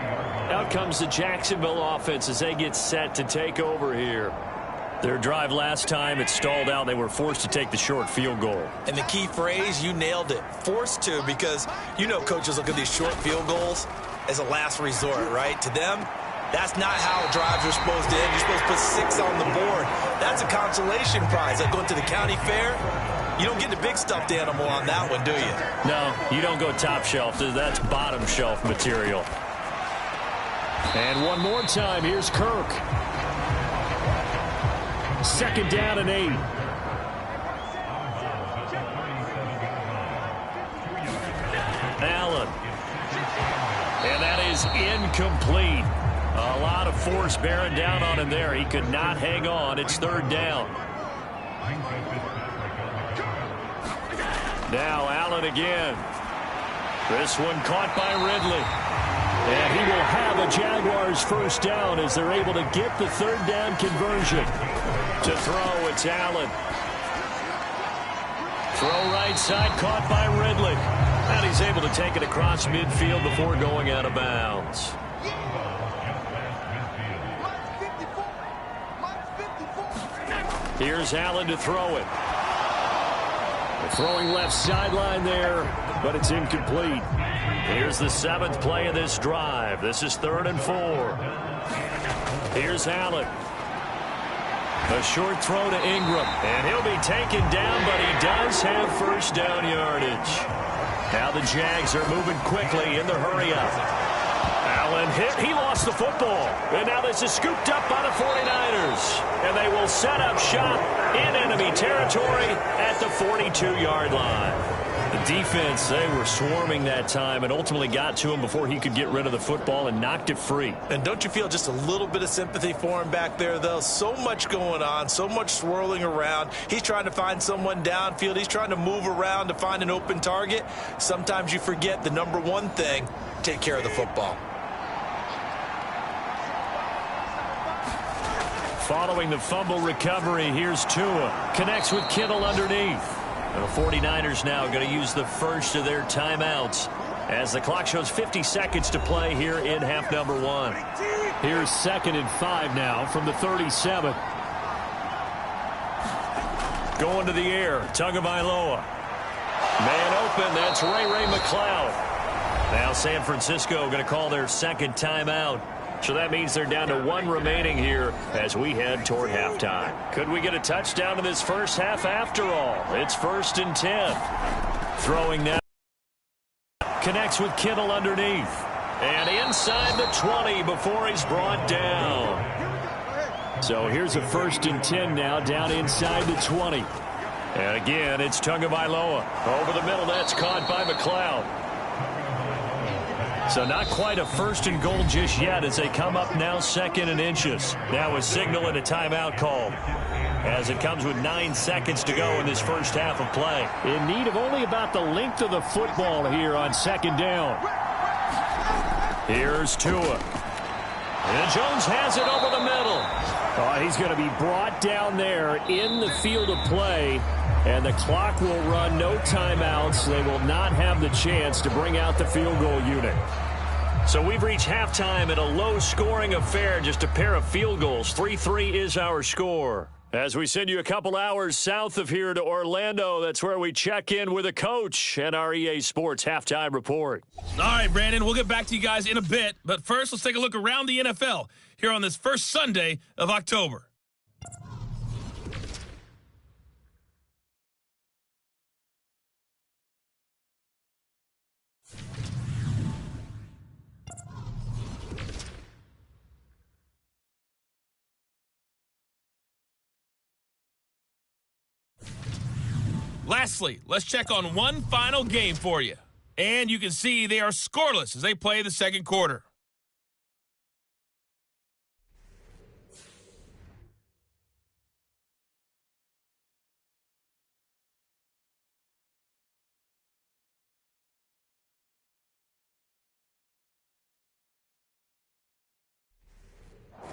Out comes the Jacksonville offense as they get set to take over here. Their drive last time, it stalled out. They were forced to take the short field goal. And the key phrase, you nailed it. Forced to, because you know coaches look at these short field goals as a last resort, right? To them, that's not how drives are supposed to end. You're supposed to put 6 on the board. That's a consolation prize. Like going to the county fair, you don't get the big stuffed animal on that one, do you? No, you don't go top shelf. That's bottom shelf material. And one more time, here's Kirk. 2nd down and 8. Allen. And that is incomplete. A lot of force bearing down on him there. He could not hang on. It's 3rd down. Now Allen again. This one caught by Ridley. And he will have a Jaguars first down as they're able to get the third down conversion. To throw, it's Allen. Throw right side, caught by Ridley. And he's able to take it across midfield before going out of bounds. Here's Allen to throw it. Throwing left sideline there, but it's incomplete. Here's the 7th play of this drive. This is 3rd and 4. Here's Allen. A short throw to Ingram, and he'll be taken down, but he does have first down yardage. Now the Jags are moving quickly in the hurry-up. Allen hit. He lost the football. And now this is scooped up by the 49ers. And they will set up shop in enemy territory at the 42-yard line. The defense, they were swarming that time and ultimately got to him before he could get rid of the football and knocked it free. And don't you feel just a little bit of sympathy for him back there, though? So much going on, so much swirling around. He's trying to find someone downfield. He's trying to move around to find an open target. Sometimes you forget the number one thing, take care of the football. Following the fumble recovery, here's Tua. Connects with Kittle underneath. And the 49ers now going to use the first of their timeouts as the clock shows 50 seconds to play here in half number 1. Here's 2nd and 5 now from the 37. Going to the air, Tagovailoa. Man open, that's Ray McCloud. Now San Francisco going to call their 2nd timeout. So that means they're down to 1 remaining here as we head toward halftime. Could we get a touchdown in this first half after all? It's 1st and 10. Throwing now. Connects with Kittle underneath. And inside the 20 before he's brought down. So here's a 1st and 10 now down inside the 20. And again, it's Tagovailoa. Over the middle, that's caught by McCloud. So not quite a 1st and goal just yet as they come up now 2nd and inches. Now a signal and a timeout called as it comes with 9 seconds to go in this first half of play. In need of only about the length of the football here on 2nd down. Here's Tua. And Jones has it over the middle. He's going to be brought down there in the field of play. And the clock will run, no timeouts. They will not have the chance to bring out the field goal unit. So we've reached halftime in a low-scoring affair, just a pair of field goals. 3-3 is our score. As we send you a couple hours south of here to Orlando, that's where we check in with a coach and our EA Sports halftime report. All right, Brandon, we'll get back to you guys in a bit. But first, let's take a look around the NFL here on this first Sunday of October. Lastly, let's check on one final game for you. And you can see they are scoreless as they play the second quarter.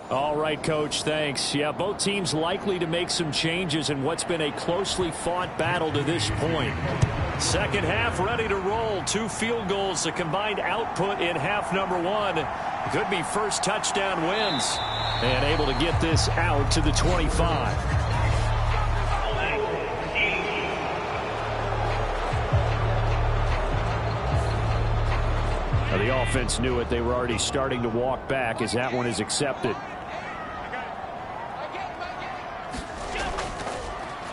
All right, Coach, thanks. Yeah, both teams likely to make some changes in what's been a closely fought battle to this point. Second half ready to roll. 2 field goals, the combined output in half number 1. Could be first touchdown wins. And able to get this out to the 25. Now, the offense knew it. They were already starting to walk back as that one is accepted.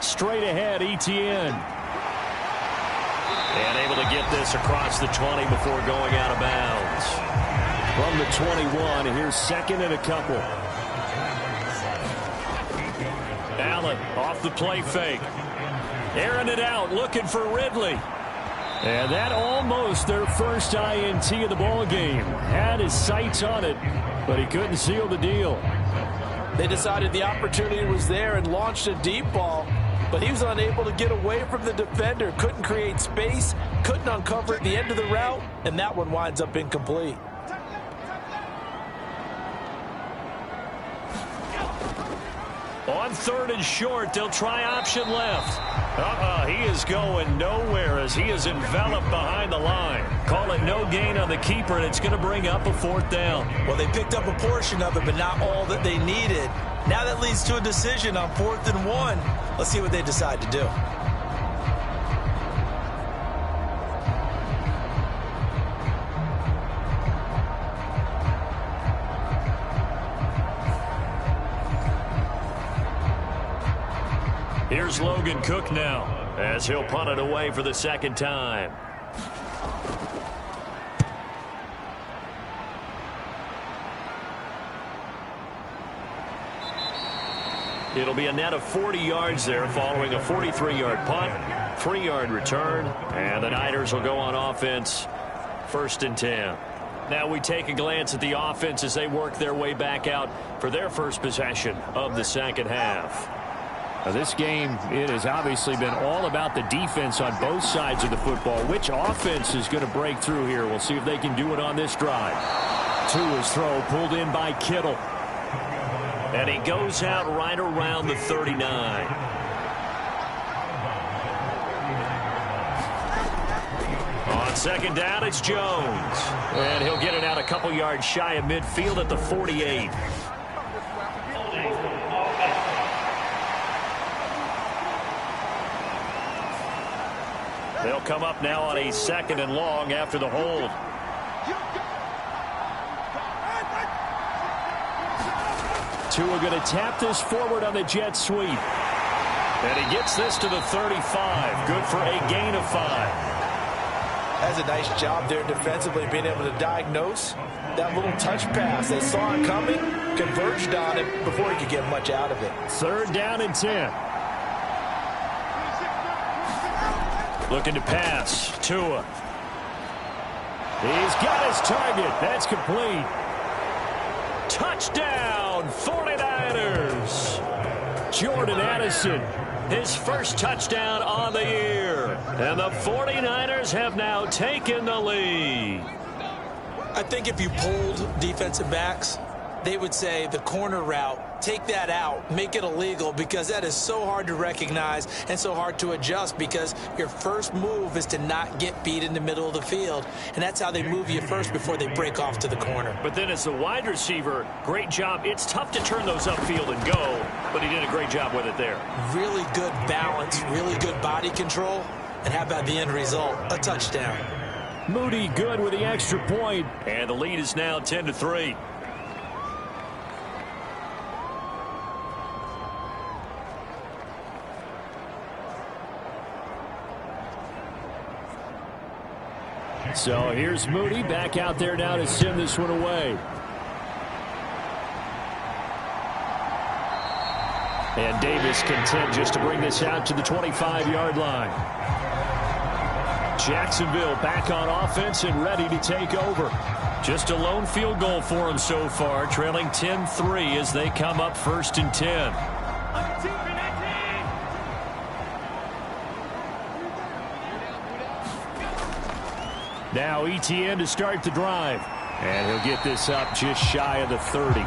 Straight ahead, Etienne. And able to get this across the 20 before going out of bounds. From the 21, here's 2nd and a couple. Allen off the play fake. Airing it out, looking for Ridley. And that almost their first INT of the ball game. Had his sights on it, but he couldn't seal the deal. They decided the opportunity was there and launched a deep ball. but he was unable to get away from the defender, couldn't create space, couldn't uncover at the end of the route, and that one winds up incomplete. On 3rd and short, they'll try option left. He is going nowhere as he is enveloped behind the line. Call it no gain on the keeper, and it's going to bring up a 4th down. Well, they picked up a portion of it, but not all that they needed. Now that leads to a decision on 4th and 1. Let's see what they decide to do. Here's Logan Cook now as he'll punt it away for the 2nd time. It'll be a net of 40 yards there following a 43-yard punt, 3-yard return, and the Niners will go on offense 1st and 10. Now we take a glance at the offense as they work their way back out for their first possession of the 2nd half. Now this game, it has obviously been all about the defense on both sides of the football. Which offense is going to break through here? We'll see if they can do it on this drive. Tua's throw pulled in by Kittle. And he goes out right around the 39. On 2nd down, it's Jones. And he'll get it out a couple yards shy of midfield at the 48. They'll come up now on a 2nd and long after the hold. Tua going to tap this forward on the jet sweep. And he gets this to the 35. Good for a gain of 5. That's a nice job there defensively, being able to diagnose that little touch pass. They saw it coming, converged on it before he could get much out of it. 3rd down and 10. Looking to pass. Tua. He's got his target. That's complete. Touchdown, 49ers. Jordan Addison. His first touchdown on the year. And the 49ers have now taken the lead. I think if you polled defensive backs, they would say the corner route, take that out, make it illegal, because that is so hard to recognize and so hard to adjust, because your first move is to not get beat in the middle of the field, and that's how they move you first before they break off to the corner. But then as the wide receiver, great job. It's tough to turn those upfield and go, but he did a great job with it there. Really good balance, really good body control, and how about the end result? A touchdown. Moody good with the extra point. And the lead is now 10-3. So here's Moody back out there now to send this one away. And Davis content just to bring this out to the 25-yard line. Jacksonville back on offense and ready to take over. Just a lone field goal for them so far, trailing 10-3 as they come up 1st and 10. Now ETN to start the drive. And he'll get this up just shy of the 30.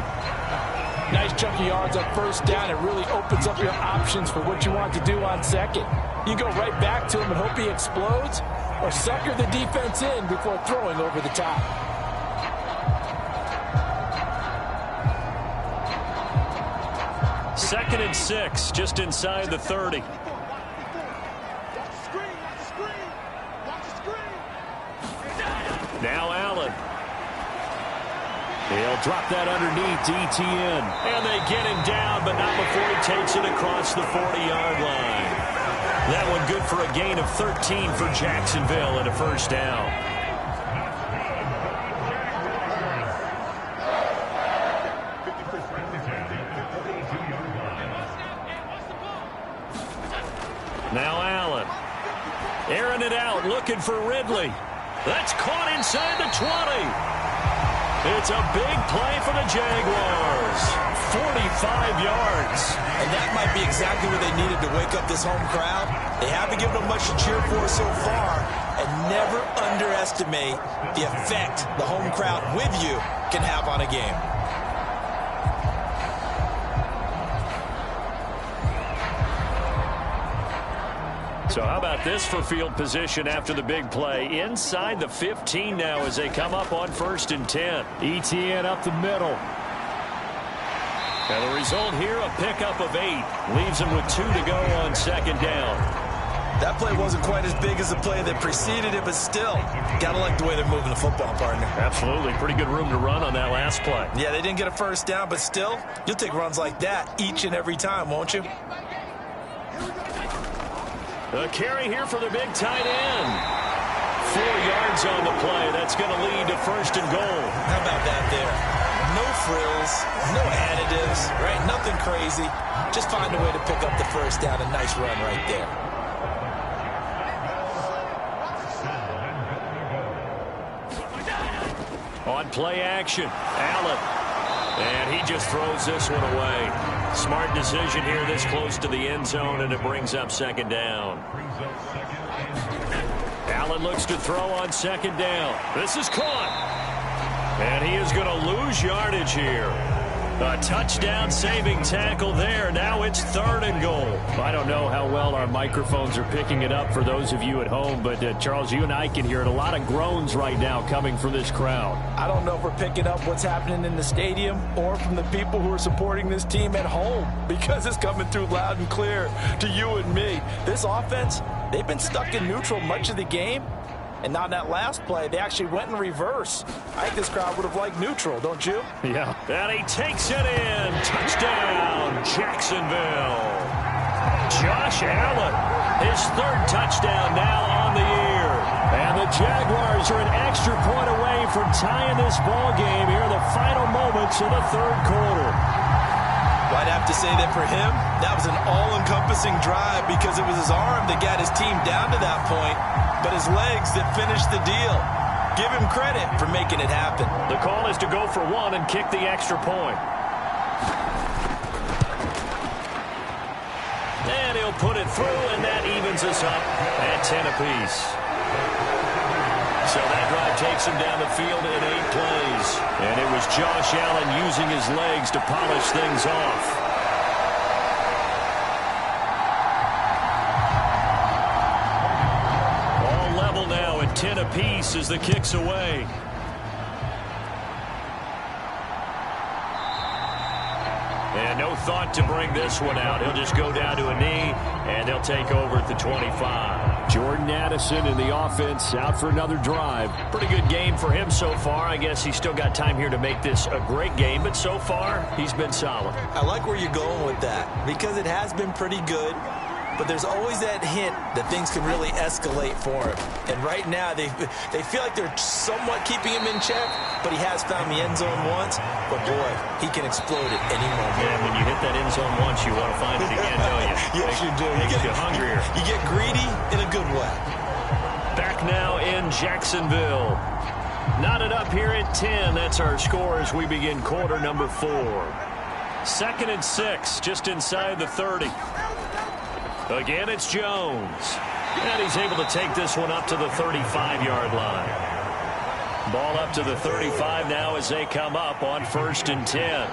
Nice chunk of yards on 1st down. It really opens up your options for what you want to do on 2nd. You go right back to him and hope he explodes, or sucker the defense in before throwing over the top. Second and 6, just inside the 30. Now Allen. He'll drop that underneath to ETN. And they get him down, but not before he takes it across the 40-yard line. That one good for a gain of 13 for Jacksonville and a 1st down. Now Allen. Airing it out, looking for Ridley. That's caught inside the 20. It's a big play for the Jaguars. 45 yards. And that might be exactly what they needed to wake up this home crowd. They haven't given them much to cheer for so far. And never underestimate the effect the home crowd with you can have on a game. So how about this for field position after the big play? Inside the 15 now as they come up on 1st and 10. ETN up the middle. And the result here, a pickup of 8. Leaves them with 2 to go on 2nd down. That play wasn't quite as big as the play that preceded it, but still, gotta like the way they're moving the football, partner. Absolutely. Pretty good room to run on that last play. Yeah, they didn't get a first down, but still, you'll take runs like that each and every time, won't you? A carry here for the big tight end. 4 yards on the play. That's going to lead to 1st and goal. How about that there? No frills, no additives, right? Nothing crazy. Just find a way to pick up the first down. A nice run right there. On play action, Allen. And he just throws this one away. Smart decision here this close to the end zone, and it brings up 2nd down. Allen looks to throw on 2nd down. This is caught. And he is going to lose yardage here. A touchdown-saving tackle there. Now it's 3rd and goal. I don't know how well our microphones are picking it up for those of you at home, but Charles, you and I can hear it. A lot of groans right now coming from this crowd. I don't know if we're picking up what's happening in the stadium or from the people who are supporting this team at home, because it's coming through loud and clear to you and me. This offense, they've been stuck in neutral much of the game. And on that last play, they actually went in reverse. I think this crowd would have liked neutral, don't you? Yeah. And he takes it in. Touchdown, Jacksonville. Josh Allen, his 3rd touchdown now on the year. And the Jaguars are an extra point away from tying this ball game here in the final moments of the 3rd quarter. Well, I'd have to say that for him, that was an all-encompassing drive because it was his arm that got his team down to that point, but his legs that finished the deal. Give him credit for making it happen. The call is to go for 1 and kick the extra point. And he'll put it through, and that evens us up at 10 apiece. So that drive takes him down the field in 8 plays. And it was Josh Allen using his legs to polish things off. All level now at 10 apiece as the kick's away. And no thought to bring this one out. He'll just go down to a knee, and they'll take over at the 25. Jordan Addison in the offense out for another drive. Pretty good game for him so far. I guess he's still got time here to make this a great game, but so far, he's been solid. I like where you're going with that because it has been pretty good, but there's always that hint that things can really escalate for him. And right now, they feel like they're somewhat keeping him in check, but he has found the end zone once. But, boy, he can explode at any moment. Yeah, when you hit that end zone once, you want to find it again, don't you? Yes, you do. Makes you hungrier. You get greedy in a good way. Back now in Jacksonville. Knotted up here at 10. That's our score as we begin quarter number 4. 2nd and 6, just inside the 30. Again, it's Jones. And he's able to take this one up to the 35-yard line. Ball up to the 35 now as they come up on 1st and 10.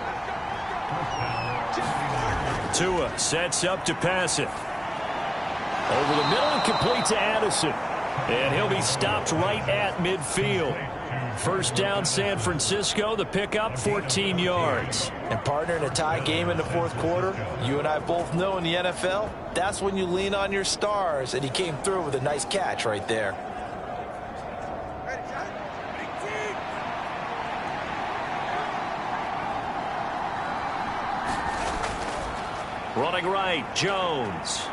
Tua sets up to pass it. Over the middle and complete to Addison. And he'll be stopped right at midfield. 1st down, San Francisco. The pickup, 14 yards. And partner, in a tie game in the 4th quarter, you and I both know in the NFL, that's when you lean on your stars. And he came through with a nice catch right there. Running right, Jones.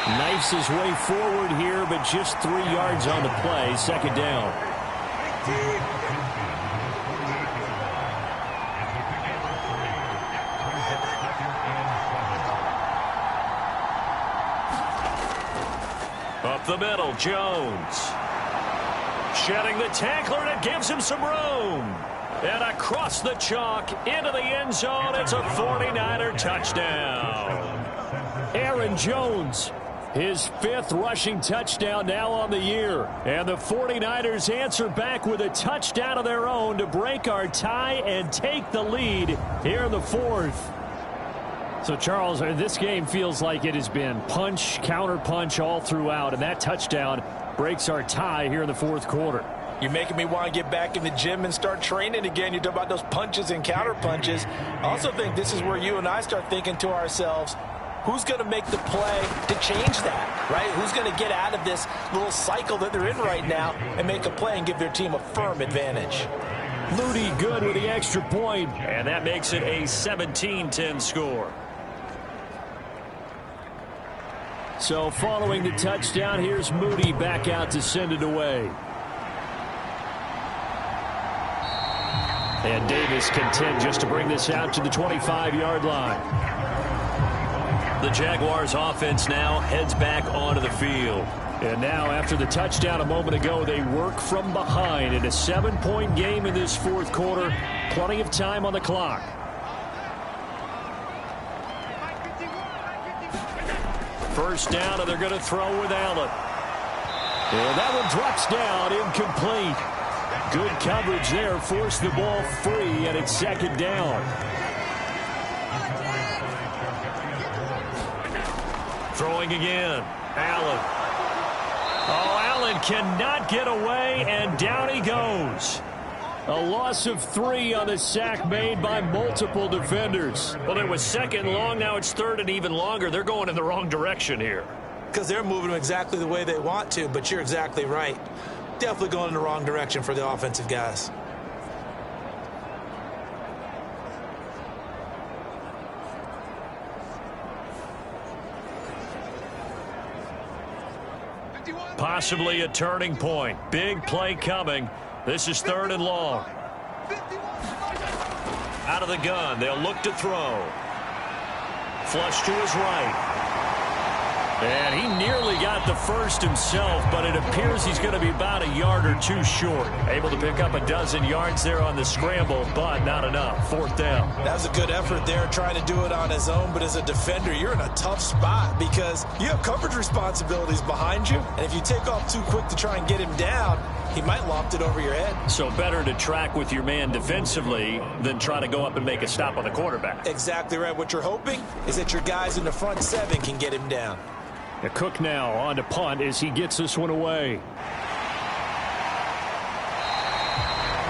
Knifes his way forward here, but just 3 yards on the play. 2nd down. Up the middle, Jones. Shedding the tackler, and it gives him some room. And across the chalk into the end zone, it's a 49er touchdown. Aaron Jones, his 5th rushing touchdown now on the year. And the 49ers answer back with a touchdown of their own to break our tie and take the lead here in the 4th. So, Charles, this game feels like it has been punch, counter-punch all throughout, and that touchdown breaks our tie here in the 4th quarter. You're making me want to get back in the gym and start training again. You talk about those punches and counter punches. I also think this is where you and I start thinking to ourselves, who's going to make the play to change that, right? Who's going to get out of this little cycle that they're in right now and make a play and give their team a firm advantage? Moody good with the extra point. And that makes it a 17-10 score. So following the touchdown, here's Moody back out to send it away. And Davis content just to bring this out to the 25-yard line. The Jaguars offense now heads back onto the field. And now after the touchdown a moment ago, they work from behind in a 7-point game in this 4th quarter. Plenty of time on the clock. First down, and they're going to throw with Allen. And that one drops down, incomplete. Good coverage there, forced the ball free, and it's 2nd down. Throwing again, Allen. Oh, Allen cannot get away, and down he goes. A loss of 3 on the sack made by multiple defenders. Well, it was 2nd and long, now it's 3rd and even longer. They're going in the wrong direction here. Because they're moving them exactly the way they want to, but you're exactly right. Definitely going in the wrong direction for the offensive guys. Possibly a turning point. Big play coming. This is 3rd and long. Out of the gun. They'll look to throw. Flush to his right. And he nearly got the first himself, but it appears he's going to be about a yard or 2 short. Able to pick up a dozen yards there on the scramble, but not enough. 4th down. That was a good effort there, trying to do it on his own, but as a defender, you're in a tough spot because you have coverage responsibilities behind you, and if you take off too quick to try and get him down, he might loft it over your head. So better to track with your man defensively than try to go up and make a stop on the quarterback. Exactly right. What you're hoping is that your guys in the front 7 can get him down. Cook now on to punt as he gets this one away.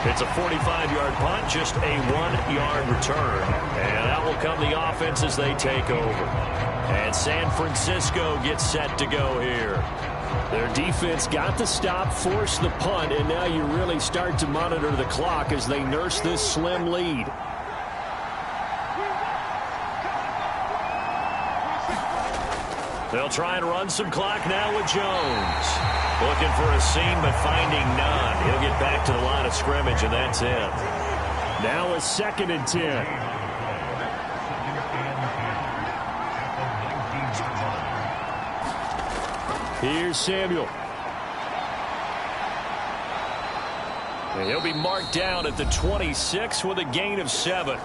It's a 45-yard punt, just a 1-yard return. And out will come the offense as they take over. And San Francisco gets set to go here. Their defense got the stop, forced the punt, and now you really start to monitor the clock as they nurse this slim lead. They'll try and run some clock now with Jones. Looking for a seam, but finding none. He'll get back to the line of scrimmage, and that's it. Now a 2nd and 10. Here's Samuel. And he'll be marked down at the 26 with a gain of 7.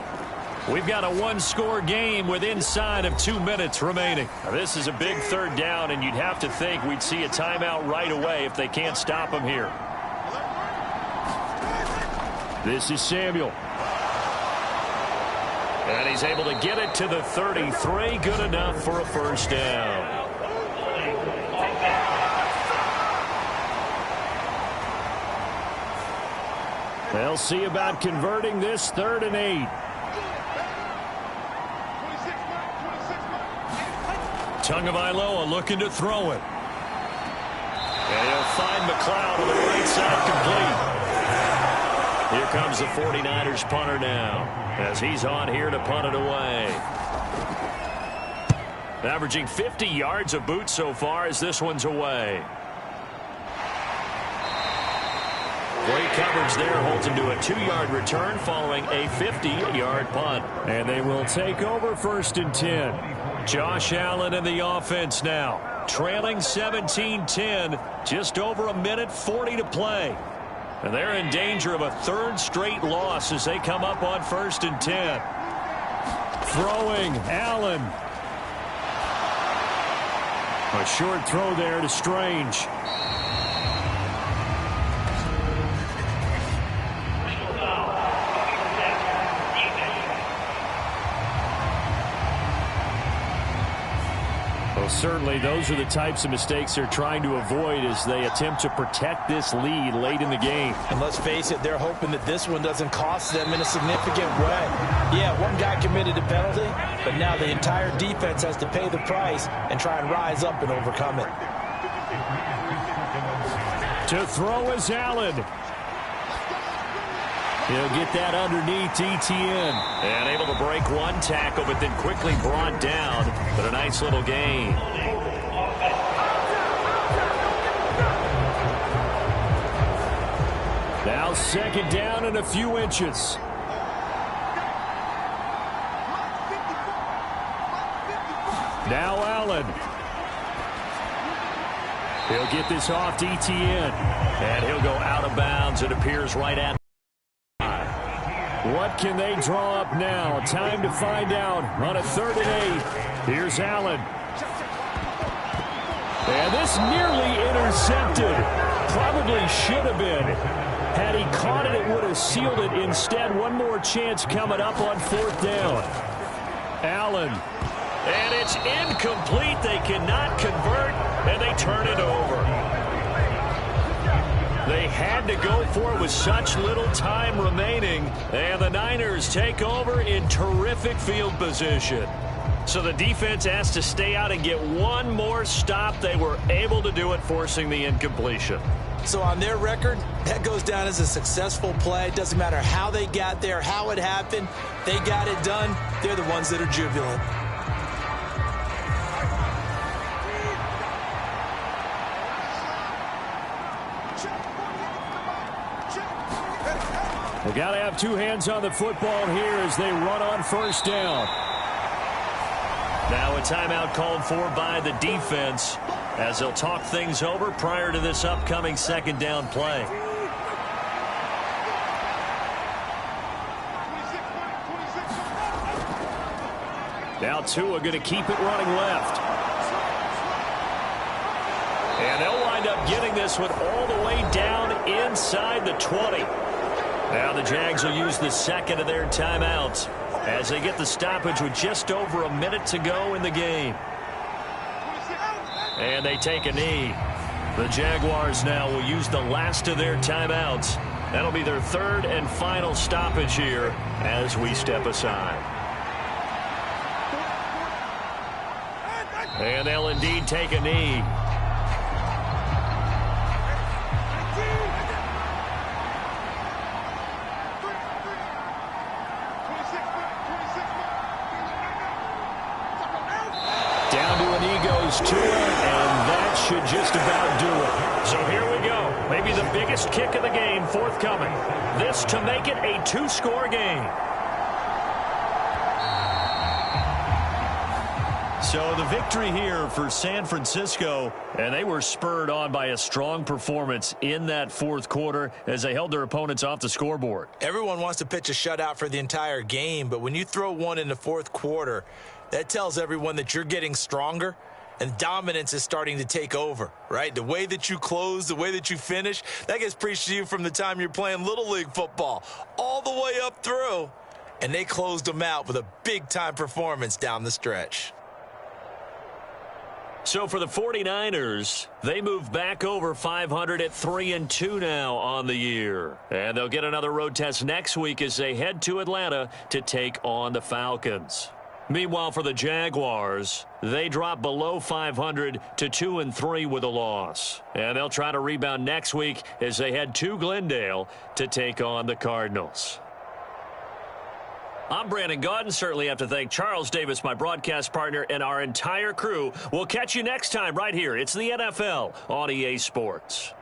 We've got a 1-score game with inside of 2 minutes remaining. Now, this is a big 3rd down, and you'd have to think we'd see a timeout right away if they can't stop him here. This is Samuel. And he's able to get it to the 33. Good enough for a 1st down. They'll see about converting this 3rd and 8. Tagovailoa looking to throw it. And he'll find McLeod on the right side complete. Here comes the 49ers punter now as he's on here to punt it away. Averaging 50 yards a boot so far as this one's away. Great coverage there, holds him to a 2-yard return following a 50-yard punt. And they will take over 1st and 10. Josh Allen in the offense now. Trailing 17-10. Just over a minute 40 to play. And they're in danger of a third straight loss as they come up on 1st and 10. Throwing, Allen. A short throw there to Strange. Well, certainly those are the types of mistakes they're trying to avoid as they attempt to protect this lead late in the game. And let's face it, they're hoping that this one doesn't cost them in a significant way. Yeah, one guy committed a penalty, but now the entire defense has to pay the price and try and rise up and overcome it. To throw is Allen. He'll get that underneath ETN. And able to break one tackle, but then quickly brought down. But a nice little gain. Now 2nd down and a few inches. Now Allen. He'll get this off to ETN. And he'll go out of bounds. It appears right at. What can they draw up now? Time to find out on a 3rd and 8. Here's Allen. And this nearly intercepted. Probably should have been. Had he caught it, it would have sealed it. Instead, one more chance coming up on 4th down. Allen. And it's incomplete. They cannot convert, and they turn it over. They had to go for it with such little time remaining, and the Niners take over in terrific field position. So the defense has to stay out and get one more stop. They were able to do it, forcing the incompletion. So on their record, that goes down as a successful play. Doesn't matter how they got there, how it happened. They got it done. They're the ones that are jubilant. They got to have two hands on the football here as they run on 1st down. Now a timeout called for by the defense as they'll talk things over prior to this upcoming 2nd down play. Now Tua going to keep it running left. And they'll wind up getting this one all the way down inside the 20. Now the Jags will use the 2nd of their timeouts as they get the stoppage with just over a minute to go in the game. And they take a knee. The Jaguars now will use the last of their timeouts. That'll be their 3rd and final stoppage here as we step aside. And they'll indeed take a knee. Down to a knee goes Tua, and that should just about do it. So here we go. Maybe the biggest kick of the game forthcoming. This to make it a 2-score game. So the victory here for San Francisco, and they were spurred on by a strong performance in that 4th quarter as they held their opponents off the scoreboard. Everyone wants to pitch a shutout for the entire game, but when you throw one in the 4th quarter, that tells everyone that you're getting stronger and dominance is starting to take over, right? The way that you close, the way that you finish, that gets preached to you from the time you're playing Little League football all the way up through. And they closed them out with a big-time performance down the stretch. So for the 49ers, they move back over 500 at 3-2 now on the year. And they'll get another road test next week as they head to Atlanta to take on the Falcons. Meanwhile, for the Jaguars, they drop below 500 to 2-3 with a loss. And they'll try to rebound next week as they head to Glendale to take on the Cardinals. I'm Brandon Gaudin. Certainly have to thank Charles Davis, my broadcast partner, and our entire crew. We'll catch you next time right here. It's the NFL on EA Sports.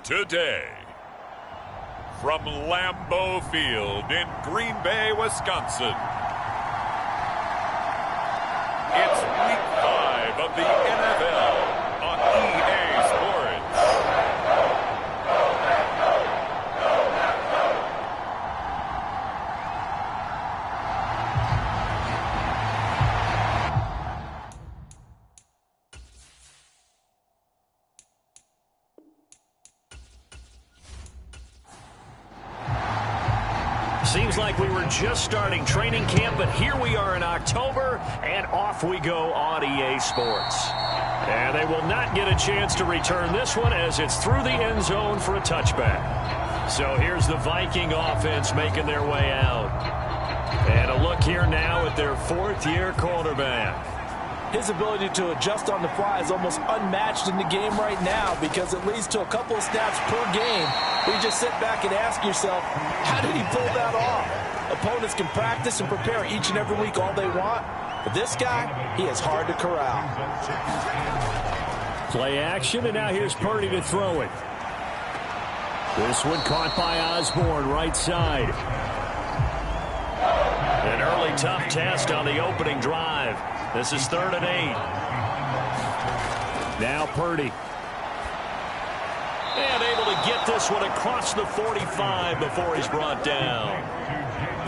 today. From Lambeau Field in Green Bay, Wisconsin, it's Week 5 of the NFL on EA Sports. Seems like we were just starting training camp, but here we are in October, and off we go on EA Sports. And they will not get a chance to return this one as it's through the end zone for a touchback. So here's the Viking offense making their way out. And a look here now at their fourth-year quarterback. His ability to adjust on the fly is almost unmatched in the game right now because it leads to a couple of snaps per game. You just sit back and ask yourself, how did he pull that off? Opponents can practice and prepare each and every week all they want, but this guy, he is hard to corral. Play action, and now here's Purdy to throw it. This one caught by Osborne, right side. An early tough test on the opening drive. This is 3rd and 8. Now Purdy. And able to get this one across the 45 before he's brought down.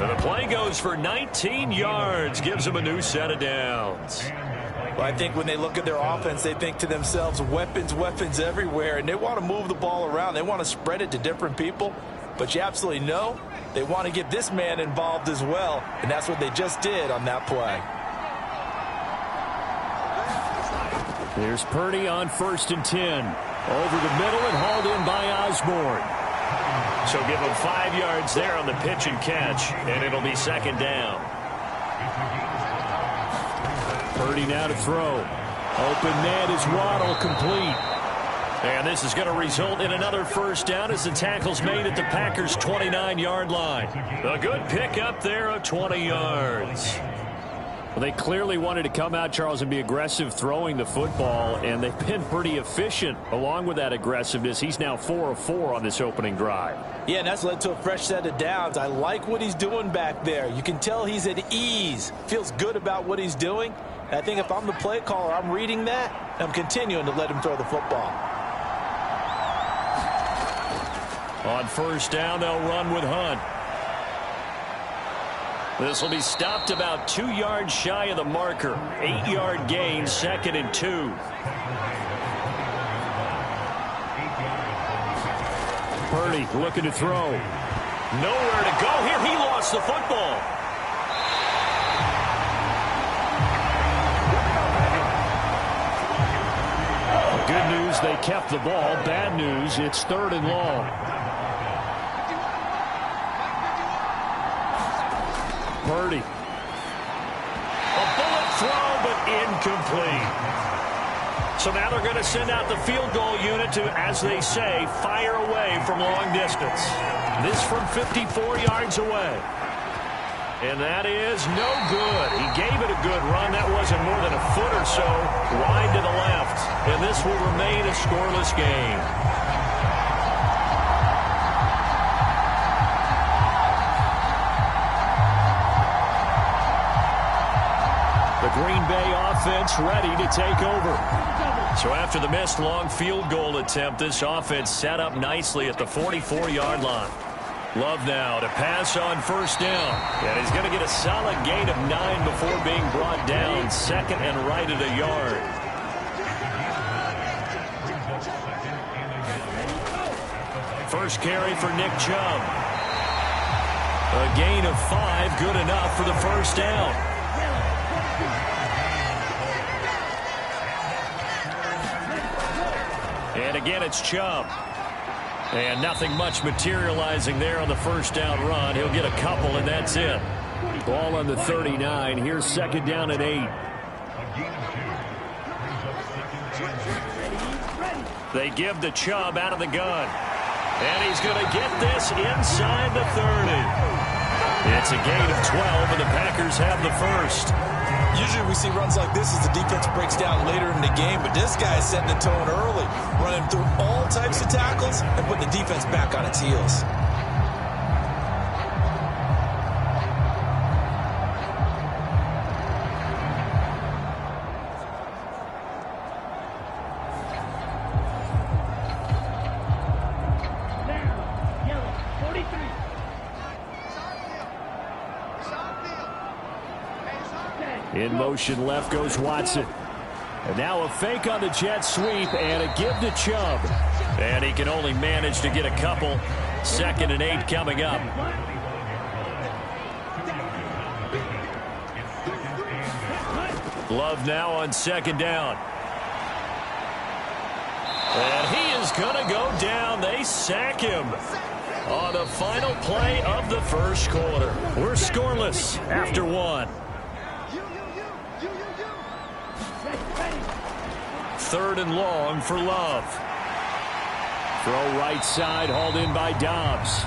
And the play goes for 19 yards. Gives him a new set of downs. Well, I think when they look at their offense, they think to themselves, weapons, weapons everywhere. And they want to move the ball around. They want to spread it to different people. But you absolutely know they want to get this man involved as well. And that's what they just did on that play. There's Purdy on 1st and 10. Over the middle and hauled in by Osborne. So give him 5 yards there on the pitch and catch, and it'll be 2nd down. Purdy now to throw. Open net is Waddle, complete. And this is going to result in another 1st down as the tackle's made at the Packers' 29-yard line. A good pickup there of 20 yards. Well, they clearly wanted to come out, Charles, and be aggressive throwing the football, and they've been pretty efficient along with that aggressiveness. He's now 4 of 4 on this opening drive. Yeah, and that's led to a fresh set of downs. I like what he's doing back there. You can tell he's at ease, feels good about what he's doing. And I think if I'm the play caller, I'm reading that, and I'm continuing to let him throw the football. On 1st down, they'll run with Hunt. This will be stopped about 2 yards shy of the marker. 8-yard gain, 2nd and 2. Purdy looking to throw. Nowhere to go here. He lost the football. Good news, they kept the ball. Bad news, it's 3rd and long. Purdy. A bullet throw, but incomplete. So now they're going to send out the field goal unit to, as they say, fire away from long distance. This from 54 yards away. And that is no good. He gave it a good run. That wasn't more than a foot or so wide to the left. And this will remain a scoreless game. The Green Bay offense ready to take over. So after the missed long field goal attempt, this offense set up nicely at the 44-yard line. Love now to pass on 1st down. And he's going to get a solid gain of 9 before being brought down. 2nd and right at a yard. First carry for Nick Chubb. A gain of 5, good enough for the 1st down. And again, it's Chubb. And nothing much materializing there on the 1st down run. He'll get a couple, and that's it. Ball on the 39. Here's 2nd down and 8. They give the Chubb out of the gun. And he's going to get this inside the 30. It's a gain of 12, and the Packers have the 1st. Usually we see runs like this as the defense breaks down later in the game, but this guy is setting the tone early, running through all types of tackles and putting the defense back on its heels. In motion left goes Watson. And now a fake on the jet sweep and a give to Chubb. And he can only manage to get a couple. 2nd and 8 coming up. Love now on 2nd down. And he is going to go down. They sack him on the final play of the first quarter. We're scoreless after 1. 3rd and long for Love. Throw right side, hauled in by Dobbs.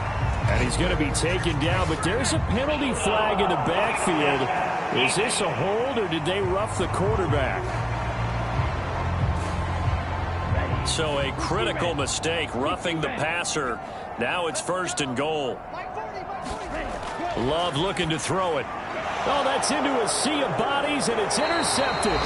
And he's going to be taken down, but there's a penalty flag in the backfield. Is this a hold, or did they rough the quarterback? So a critical mistake, roughing the passer. Now it's 1st and goal. Love looking to throw it. Oh, that's into a sea of bodies, and it's intercepted.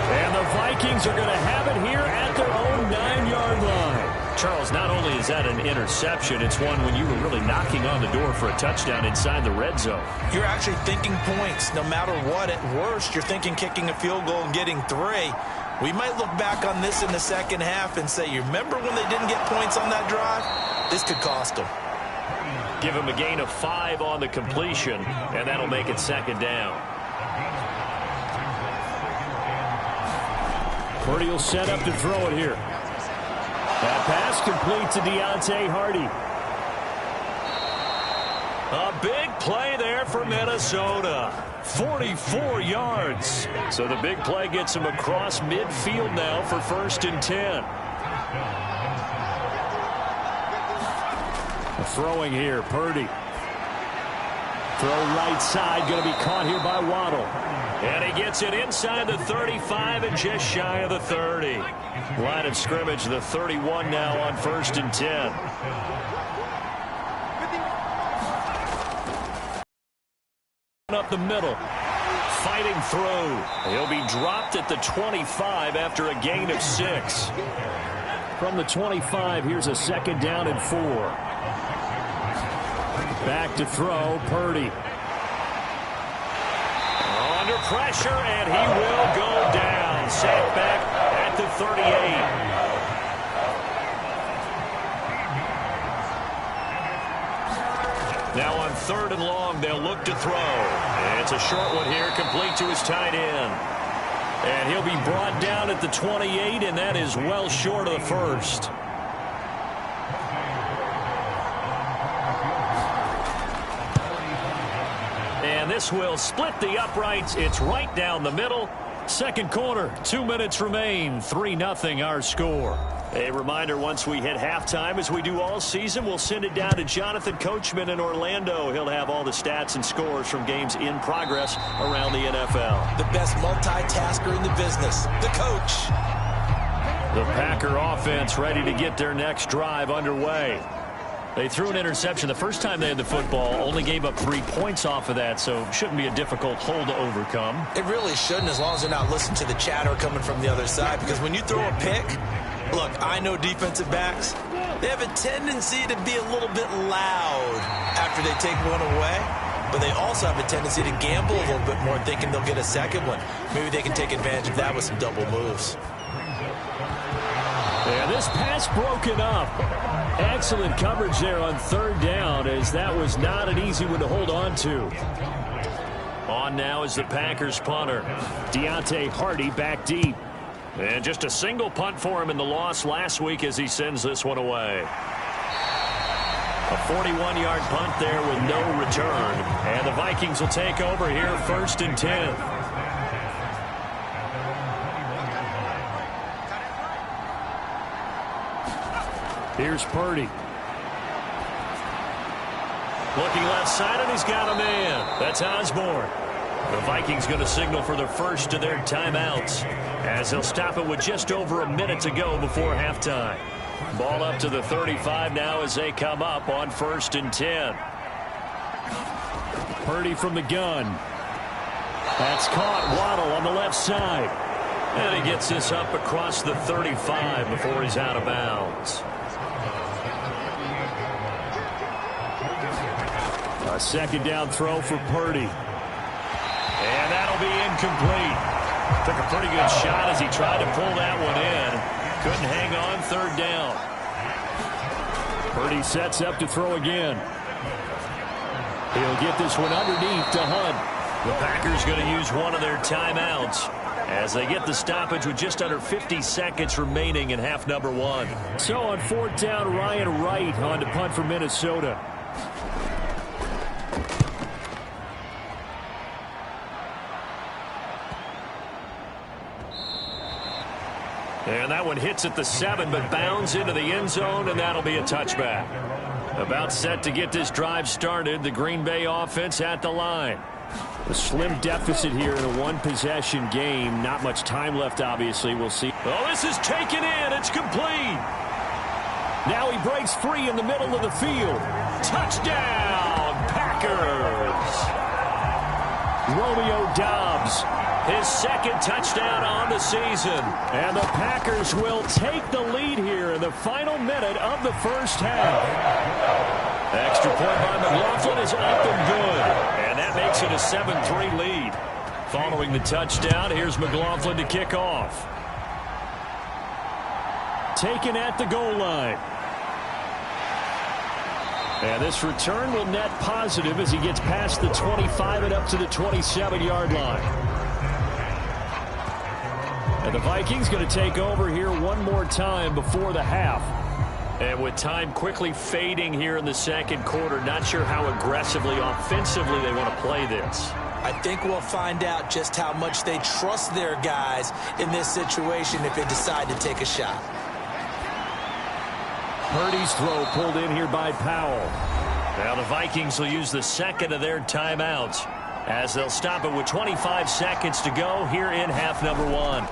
And the Vikings are going to have it here at their own 9-yard line. Charles, not only is that an interception, it's one when you were really knocking on the door for a touchdown inside the red zone. You're actually thinking points. No matter what, at worst, you're thinking kicking a field goal and getting 3. We might look back on this in the second half and say, you remember when they didn't get points on that drive? This could cost them. Give him a gain of 5 on the completion, and that'll make it 2nd down. Purdy will set up to throw it here. That pass complete to Deontay Hardy. A big play there for Minnesota. 44 yards. So the big play gets him across midfield now for 1st and 10. Throwing here, Purdy. Throw right side, going to be caught here by Waddle. And he gets it inside the 35 and just shy of the 30. Line of scrimmage, the 31 now on 1st and 10. Up the middle. Fighting through. He'll be dropped at the 25 after a gain of 6. From the 25, here's a 2nd down and 4. Back to throw, Purdy. Under pressure, and he will go down. Sacked back at the 38. Now on 3rd and long, they'll look to throw. And it's a short one here, complete to his tight end. And he'll be brought down at the 28, and that is well short of the 1st. And this will split the uprights. It's right down the middle. 2nd quarter, 2 minutes remain. 3-0 our score. A reminder, once we hit halftime, as we do all season, we'll send it down to Jonathan Coachman in Orlando. He'll have all the stats and scores from games in progress around the NFL. The best multitasker in the business, the coach. The Packer offense ready to get their next drive underway. They threw an interception the first time they had the football, only gave up 3 points off of that, so shouldn't be a difficult hole to overcome. It really shouldn't, as long as they're not listening to the chatter coming from the other side, because when you throw a pick, look, I know defensive backs, they have a tendency to be a little bit loud after they take one away, but they also have a tendency to gamble a little bit more, thinking they'll get a second one. Maybe they can take advantage of that with some double moves. Yeah, this pass broken up. Excellent coverage there on 3rd down, as that was not an easy one to hold on to. On now is the Packers punter. Deontay Hardy back deep. And just a single punt for him in the loss last week as he sends this one away. A 41-yard punt there with no return. And the Vikings will take over here 1st and 10. Here's Purdy. Looking left side, and he's got a man. That's Osborne. The Vikings going to signal for the first of their timeouts as they'll stop it with just over a minute to go before halftime. Ball up to the 35 now as they come up on 1st and 10. Purdy from the gun. That's caught. Waddle on the left side. And he gets this up across the 35 before he's out of bounds. A second down throw for Purdy. And that'll be incomplete. Took a pretty good shot as he tried to pull that one in. Couldn't hang on 3rd down. Purdy sets up to throw again. He'll get this one underneath to Hunt. The Packers going to use one of their timeouts as they get the stoppage with just under 50 seconds remaining in half number 1. So on 4th down, Ryan Wright on to punt for Minnesota. And that one hits at the 7, but bounds into the end zone, and that'll be a touchback. About set to get this drive started, the Green Bay offense at the line. A slim deficit here in a one-possession game. Not much time left, obviously. We'll see. Oh, this is taken in. It's complete. Now he breaks free in the middle of the field. Touchdown, Packers. Romeo Doubs. His 2nd touchdown on the season. And the Packers will take the lead here in the final minute of the first half. Extra point by McLaughlin is up and good. And that makes it a 7-3 lead. Following the touchdown, here's McLaughlin to kick off. Taken at the goal line. And this return will net positive as he gets past the 25 and up to the 27-yard line. And the Vikings going to take over here one more time before the half. And with time quickly fading here in the 2nd quarter, not sure how aggressively, offensively they want to play this. I think we'll find out just how much they trust their guys in this situation if they decide to take a shot. Purdy's throw pulled in here by Powell. Now the Vikings will use the 2nd of their timeouts as they'll stop it with 25 seconds to go here in half number 1.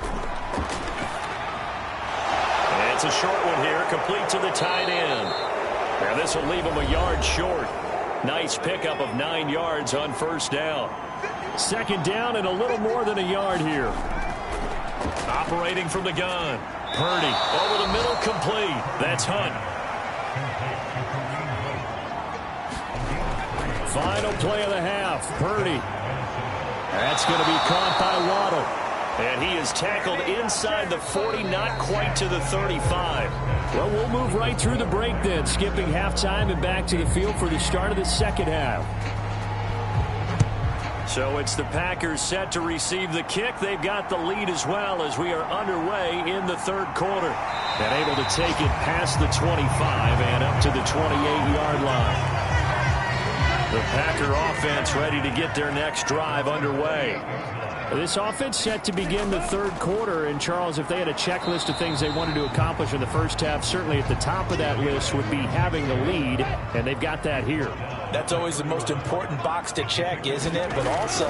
It's a short one here, complete to the tight end. Now this will leave him a yard short. Nice pickup of 9 yards on 1st down. 2nd down and a little more than a yard here. Operating from the gun. Purdy over the middle, complete. That's Hunt. Final play of the half. Purdy. That's going to be caught by Waddle. And he is tackled inside the 40, not quite to the 35. Well, we'll move right through the break then, skipping halftime and back to the field for the start of the 2nd half. So it's the Packers set to receive the kick. They've got the lead as well as we are underway in the 3rd quarter. And able to take it past the 25 and up to the 28-yard line. The Packer offense ready to get their next drive underway. This offense set to begin the 3rd quarter. And, Charles, if they had a checklist of things they wanted to accomplish in the first half, certainly at the top of that list would be having the lead, and they've got that here. That's always the most important box to check, isn't it? But also,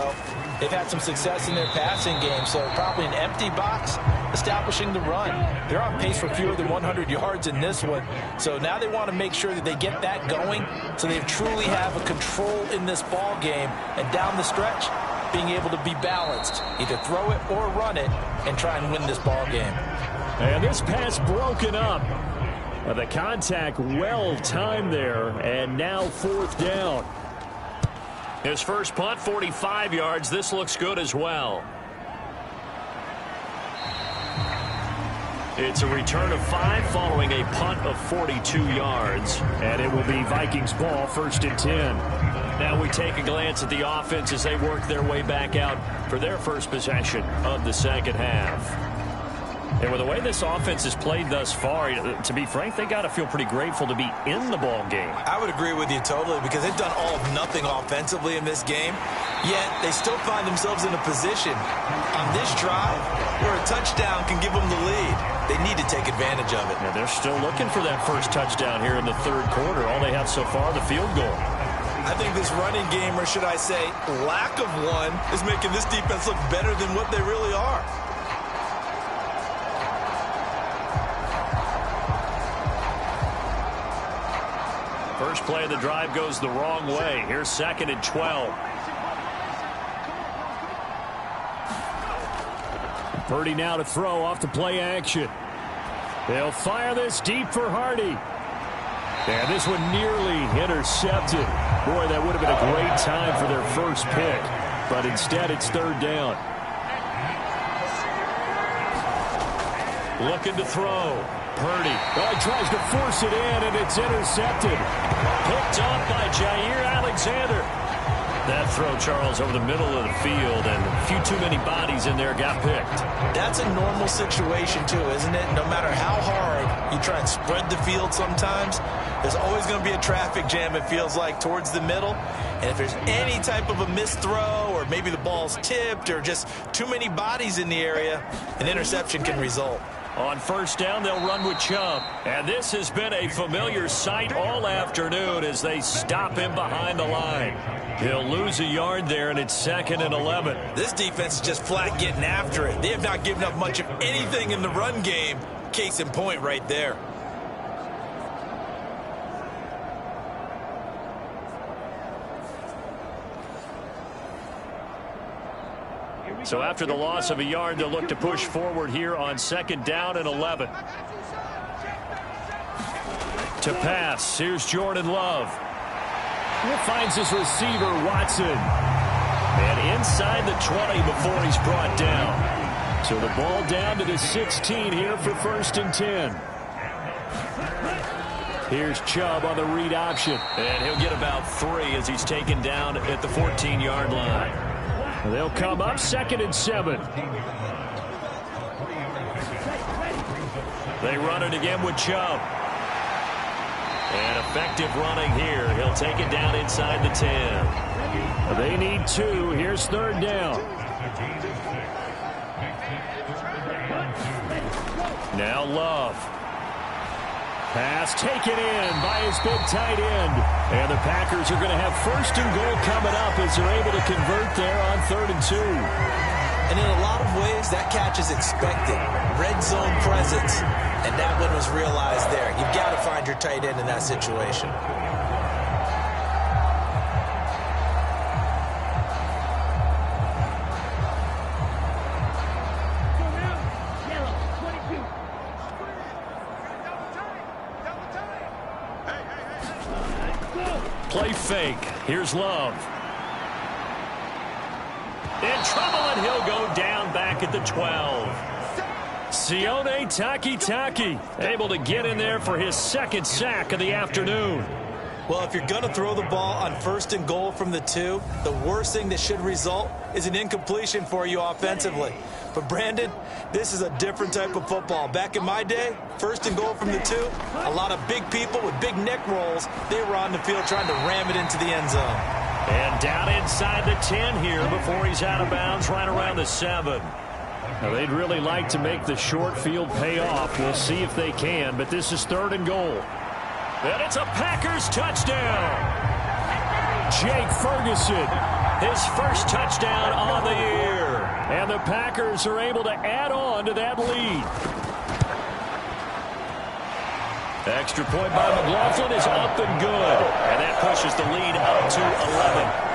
they've had some success in their passing game, so probably an empty box, establishing the run. They're on pace for fewer than 100 yards in this one, so now they want to make sure that they get that going so they truly have a control in this ball game, and down the stretch, being able to be balanced, either throw it or run it, and try and win this ball game. And this pass broken up. The contact well timed there, and now 4th down. His first punt, 45 yards. This looks good as well. It's a return of 5 following a punt of 42 yards. And it will be Vikings ball, 1st and 10. Now we take a glance at the offense as they work their way back out for their first possession of the 2nd half. And with the way this offense has played thus far, to be frank, they got to feel pretty grateful to be in the ball game. I would agree with you totally because they've done all of nothing offensively in this game, yet they still find themselves in a position on this drive where a touchdown can give them the lead. They need to take advantage of it. And they're still looking for that first touchdown here in the 3rd quarter. All they have so far, the field goal. I I think this running game, or should I say lack of one, is making this defense look better than what they really are. First play of the drive goes the wrong way. Here's 2nd and 12. Purdy now to throw off the play action. They'll fire this deep for Hardy. And this one nearly intercepted. Boy, that would have been a great time for their first pick. But instead, it's 3rd down. Looking to throw. Purdy. Oh, he tries to force it in, and it's intercepted. Picked off by Jair Alexander. That throw, Charles, over the middle of the field, and a few too many bodies in there got picked. That's a normal situation, too, isn't it? No matter how hard you try and spread the field sometimes, there's always going to be a traffic jam, it feels like, towards the middle. And if there's any type of a missed throw, or maybe the ball's tipped, or just too many bodies in the area, an interception can result. On 1st down, they'll run with Chubb. And this has been a familiar sight all afternoon as they stop him behind the line. He'll lose a yard there, and it's 2nd and 11. This defense is just flat getting after it. They have not given up much of anything in the run game. Case in point right there. So after the loss of a yard, they'll look to push forward here on 2nd down and 11. To pass, here's Jordan Love. Finds his receiver, Watson. And inside the 20 before he's brought down. So the ball down to the 16 here for 1st and 10. Here's Chubb on the read option. And he'll get about 3 as he's taken down at the 14-yard line. They'll come up 2nd and 7. They run it again with Chubb. And effective running here. He'll take it down inside the 10. They need 2. Here's 3rd down. Now Love. Pass taken in by his big tight end. And the Packers are going to have 1st and goal coming up as they're able to convert there on 3rd and 2. And in a lot of ways, that catch is expected. Red zone presence. And that one was realized there. You've got to find your tight end in that situation. Play fake. Here's Love. In trouble, and he'll go down back at the 12. Sione Takitaki able to get in there for his 2nd sack of the afternoon. Well, if you're going to throw the ball on 1st and goal from the 2, the worst thing that should result is an incompletion for you offensively. But, Brandon, this is a different type of football. Back in my day, 1st and goal from the 2, a lot of big people with big neck rolls, they were on the field trying to ram it into the end zone. And down inside the 10 here before he's out of bounds, right around the 7. Now, they'd really like to make the short field pay off. We'll see if they can, but this is 3rd and goal. And it's a Packers touchdown. Jake Ferguson. His 1st touchdown on the year. And the Packers are able to add on to that lead. Extra point by McLaughlin is up and good. And that pushes the lead up to 11.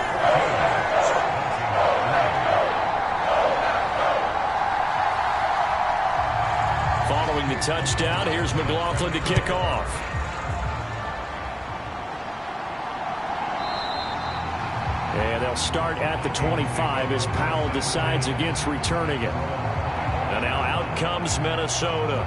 Following the touchdown, here's McLaughlin to kick off. And they'll start at the 25 as Powell decides against returning it. And now out comes Minnesota.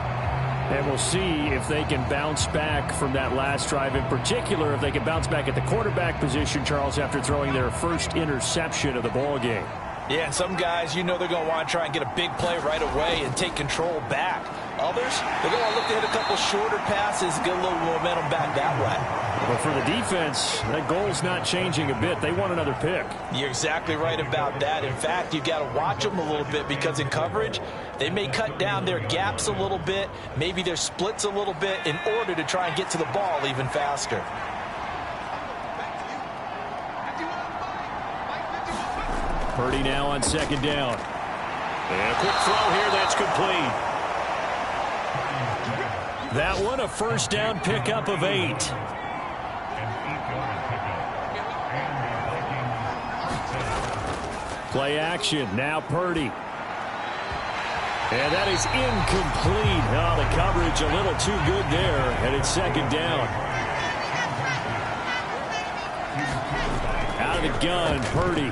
And we'll see if they can bounce back from that last drive. In particular, if they can bounce back at the quarterback position, Charles, after throwing their first interception of the ball game. Yeah, and some guys, you know they're going to want to try and get a big play right away and take control back. Others, they're going to look to hit a couple shorter passes, get a little momentum back that way. But for the defense, that goal's not changing a bit. They want another pick. You're exactly right about that. In fact, you've got to watch them a little bit because in coverage, they may cut down their gaps a little bit, maybe their splits a little bit in order to try and get to the ball even faster. Purdy now on second down. And a quick throw here that's complete. That one a first down pickup of 8. Play action. Now Purdy. And that is incomplete. Oh, the coverage a little too good there, and it's second down. Out of the gun, Purdy.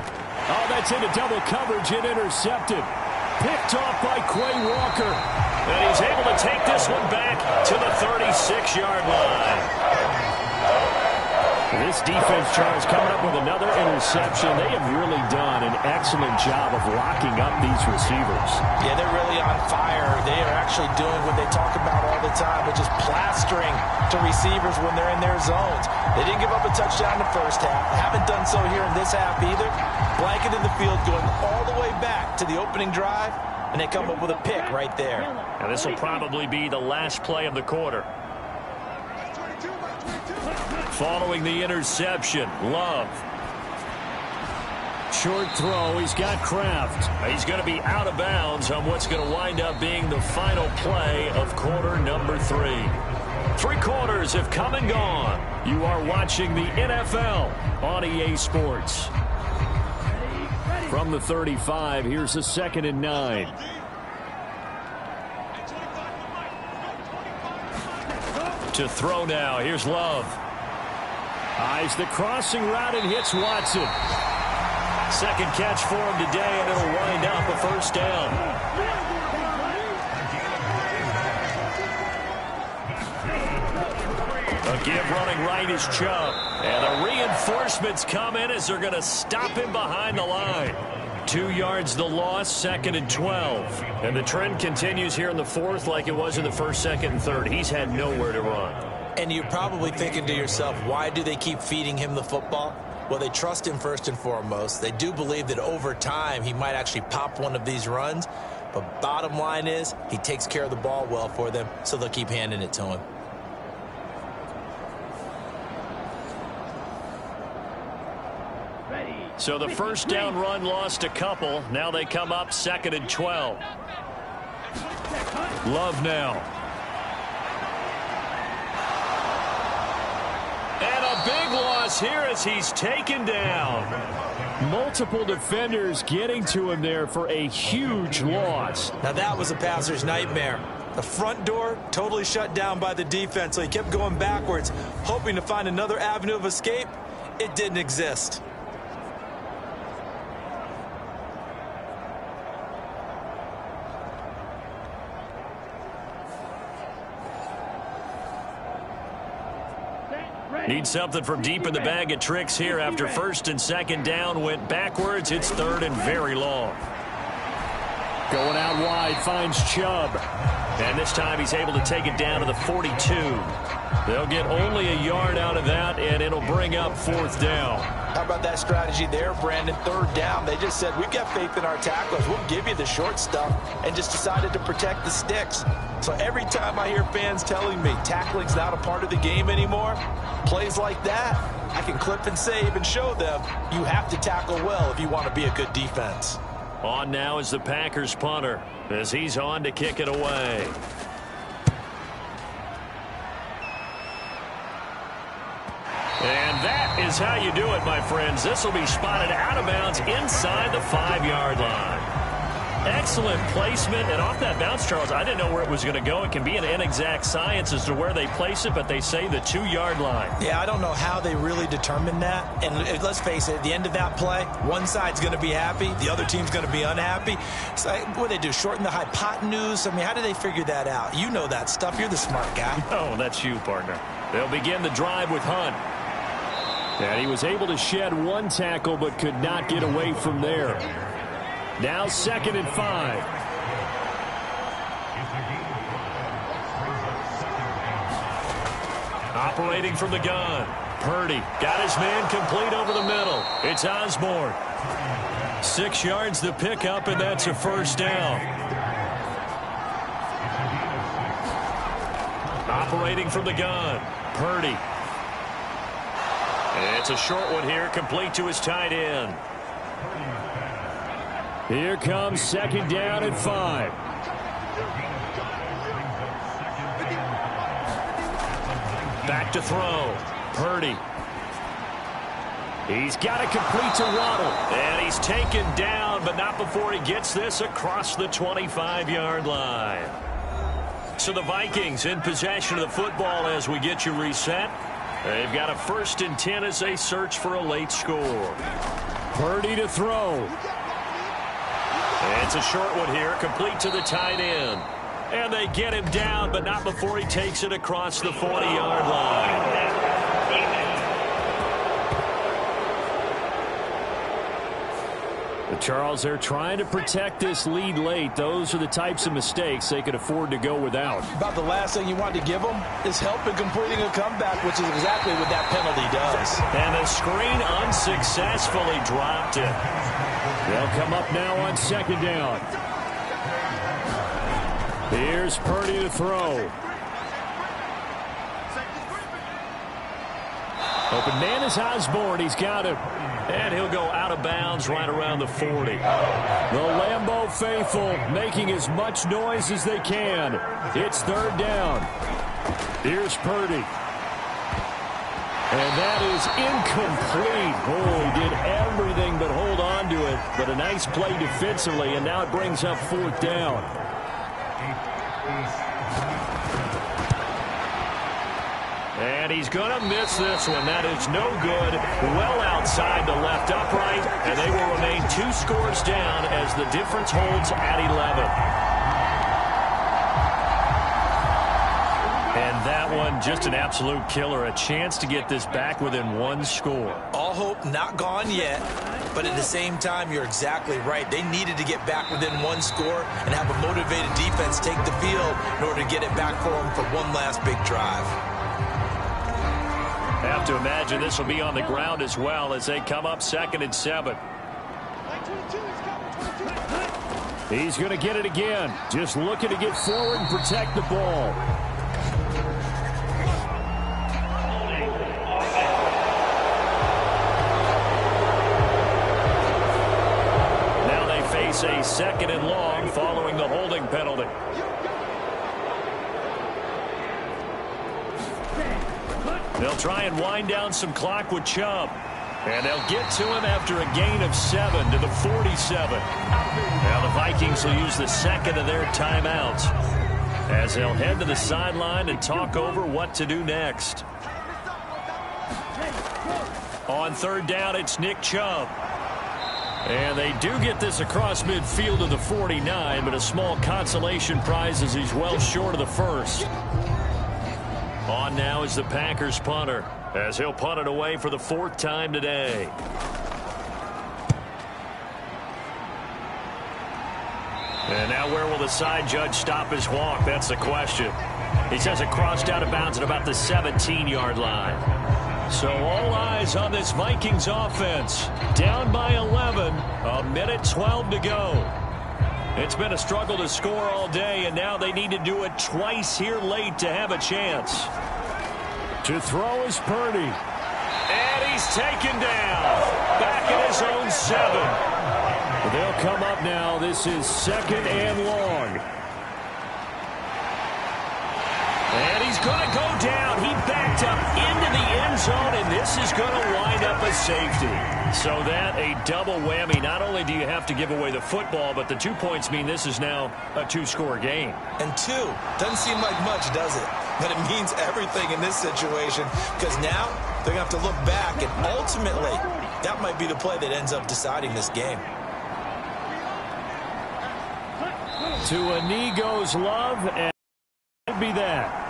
Oh, that's into double coverage and intercepted. Picked off by Quay Walker. And he's able to take this one back to the 36-yard line. This defense, Charles, coming up with another interception. They have really done an excellent job of locking up these receivers. Yeah, they're really on fire. They are actually doing what they talk about all the time, which is plastering to receivers when they're in their zones. They didn't give up a touchdown in the first half. They haven't done so here in this half either. Blanketed the field, going all the way back to the opening drive, and they come up with a pick right there. And this will probably be the last play of the quarter. Following the interception, Love. Short throw, he's got Kraft. He's going to be out of bounds on what's going to wind up being the final play of quarter number 3. 3 quarters have come and gone. You are watching the NFL on EA Sports. From the 35, here's a 2nd and 9. To throw now, here's Love. Eyes the crossing route and hits Watson. Second catch for him today, and it'll wind up a first down. A give running right is Chubb. And the reinforcements come in as they're going to stop him behind the line. 2 yards the loss, 2nd and 12. And the trend continues here in the 4th like it was in the 1st, 2nd, and 3rd. He's had nowhere to run. And you're probably thinking to yourself, why do they keep feeding him the football? Well, they trust him first and foremost. They do believe that over time he might actually pop one of these runs. But bottom line is he takes care of the ball well for them, so they'll keep handing it to him. So the first down run lost a couple. Now they come up 2nd and 12. Love now. And a big loss here as he's taken down. Multiple defenders getting to him there for a huge loss. Now that was a passer's nightmare. The front door totally shut down by the defense, so he kept going backwards, hoping to find another avenue of escape. It didn't exist. Need something from deep in the bag of tricks here after 1st and 2nd down. Went backwards. It's 3rd and very long. Going out wide, finds Chubb. And this time he's able to take it down to the 42. They'll get only a yard out of that, and it'll bring up 4th down. How about that strategy there, Brandon? 3rd down. They just said, we've got faith in our tacklers. We'll give you the short stuff, and just decided to protect the sticks. So every time I hear fans telling me tackling's not a part of the game anymore, plays like that, I can clip and save and show them you have to tackle well if you want to be a good defense. On now is the Packers punter as he's on to kick it away. And that is how you do it, my friends. This will be spotted out of bounds inside the 5-yard line. Excellent placement, and off that bounce, Charles, I didn't know where it was going to go. It can be an inexact science as to where they place it, but they say the 2-yard line. Yeah, I don't know how they really determine that. And let's face it, at the end of that play, one side's going to be happy, the other team's going to be unhappy. So what do they do, shorten the hypotenuse? I mean, how do they figure that out? You know that stuff. You're the smart guy. Oh, that's you, partner. They'll begin the drive with Hunt. And he was able to shed one tackle but could not get away from there. Now 2nd and 5. Operating from the gun. Purdy got his man complete over the middle. It's Osborne. 6 yards the pickup, and that's a first down. Operating from the gun. Purdy. It's a short one here, complete to his tight end. Here comes second down and 5. Back to throw. Purdy. He's got it complete to Waddle. And he's taken down, but not before he gets this across the 25-yard line. So the Vikings in possession of the football as we get you reset. They've got a 1st and 10 as they search for a late score. Purdy to throw. It's a short one here, complete to the tight end. And they get him down, but not before he takes it across the 40-yard line. Charles, they're trying to protect this lead late. Those are the types of mistakes they could afford to go without. About the last thing you want to give them is help in completing a comeback, which is exactly what that penalty does. And the screen unsuccessfully dropped it. They'll come up now on second down. Here's Purdy to throw. Open man is Osborne. He's got him. And he'll go out of bounds right around the 40. The Lambeau faithful making as much noise as they can. It's third down. Here's Purdy. And that is incomplete. Oh, he did everything but hold on to it. But a nice play defensively, and now it brings up fourth down. And he's going to miss this one. That is no good. Well outside the left upright. And they will remain 2 scores down as the difference holds at 11. And that one, just an absolute killer. A chance to get this back within 1 score. All hope not gone yet. But at the same time, you're exactly right. They needed to get back within 1 score and have a motivated defense take the field in order to get it back for them for one last big drive. Have to imagine this will be on the ground as well as they come up 2nd and 7. He's going to get it again. Just looking to get forward and protect the ball. Now they face a 2nd and long following the holding penalty. They'll try and wind down some clock with Chubb. And they'll get to him after a gain of 7 to the 47. Now the Vikings will use the 2nd of their timeouts as they'll head to the sideline and talk over what to do next. On 3rd down, it's Nick Chubb. And they do get this across midfield of the 49, but a small consolation prize as he's well short of the 1st. On now is the Packers punter as he'll punt it away for the 4th time today. And now where will the side judge stop his walk? That's the question. He says it crossed out of bounds at about the 17-yard line. So all eyes on this Vikings offense. Down by 11, a minute 12 to go. It's been a struggle to score all day, and now they need to do it twice here late to have a chance. To throw is Purdy. And he's taken down. Back at his own 7. They'll come up now. This is 2nd and long. And he's going to go down. He backed up into the end zone, and this is going to wind up a safety. So that a double whammy. Not only do you have to give away the football, but the 2 points mean this is now a 2-score game. And 2 doesn't seem like much, does it? But it means everything in this situation because now they're going to have to look back, and ultimately that might be the play that ends up deciding this game. To a knee goes Love, and it'll be that.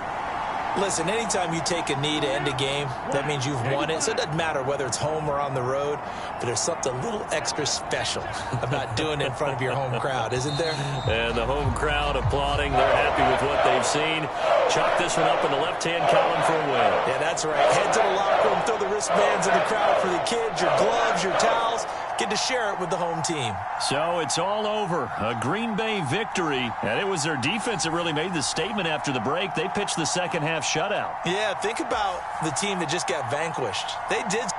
Listen, anytime you take a knee to end a game, that means you've won it. So it doesn't matter whether it's home or on the road, but there's something a little extra special about doing it in front of your home crowd, isn't there? And the home crowd applauding. They're happy with what they've seen. Chalk this one up in the left-hand column for a win. Yeah, that's right. Head to the locker room, throw the wristbands in the crowd for the kids, your gloves, your towels. Get to share it with the home team. So it's all over. A Green Bay victory. And it was their defense that really made the statement after the break. They pitched the second half shutout. Yeah, think about the team that just got vanquished. They did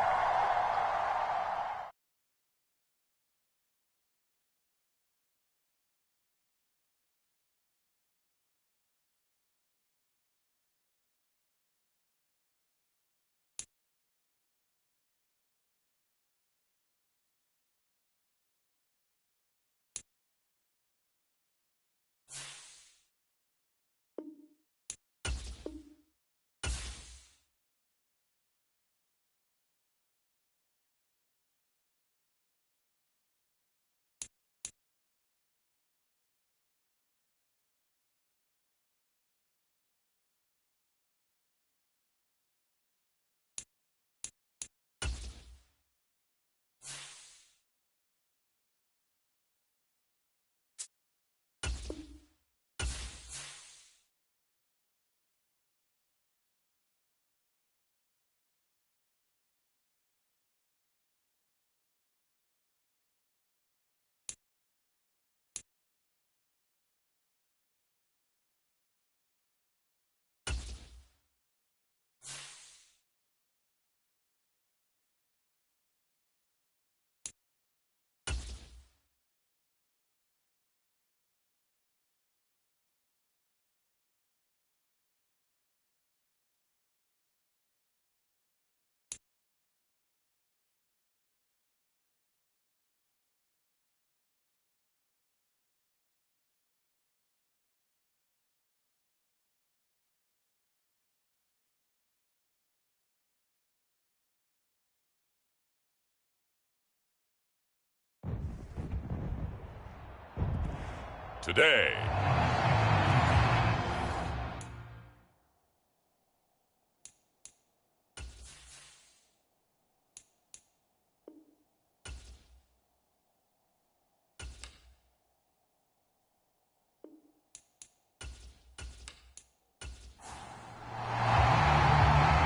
today.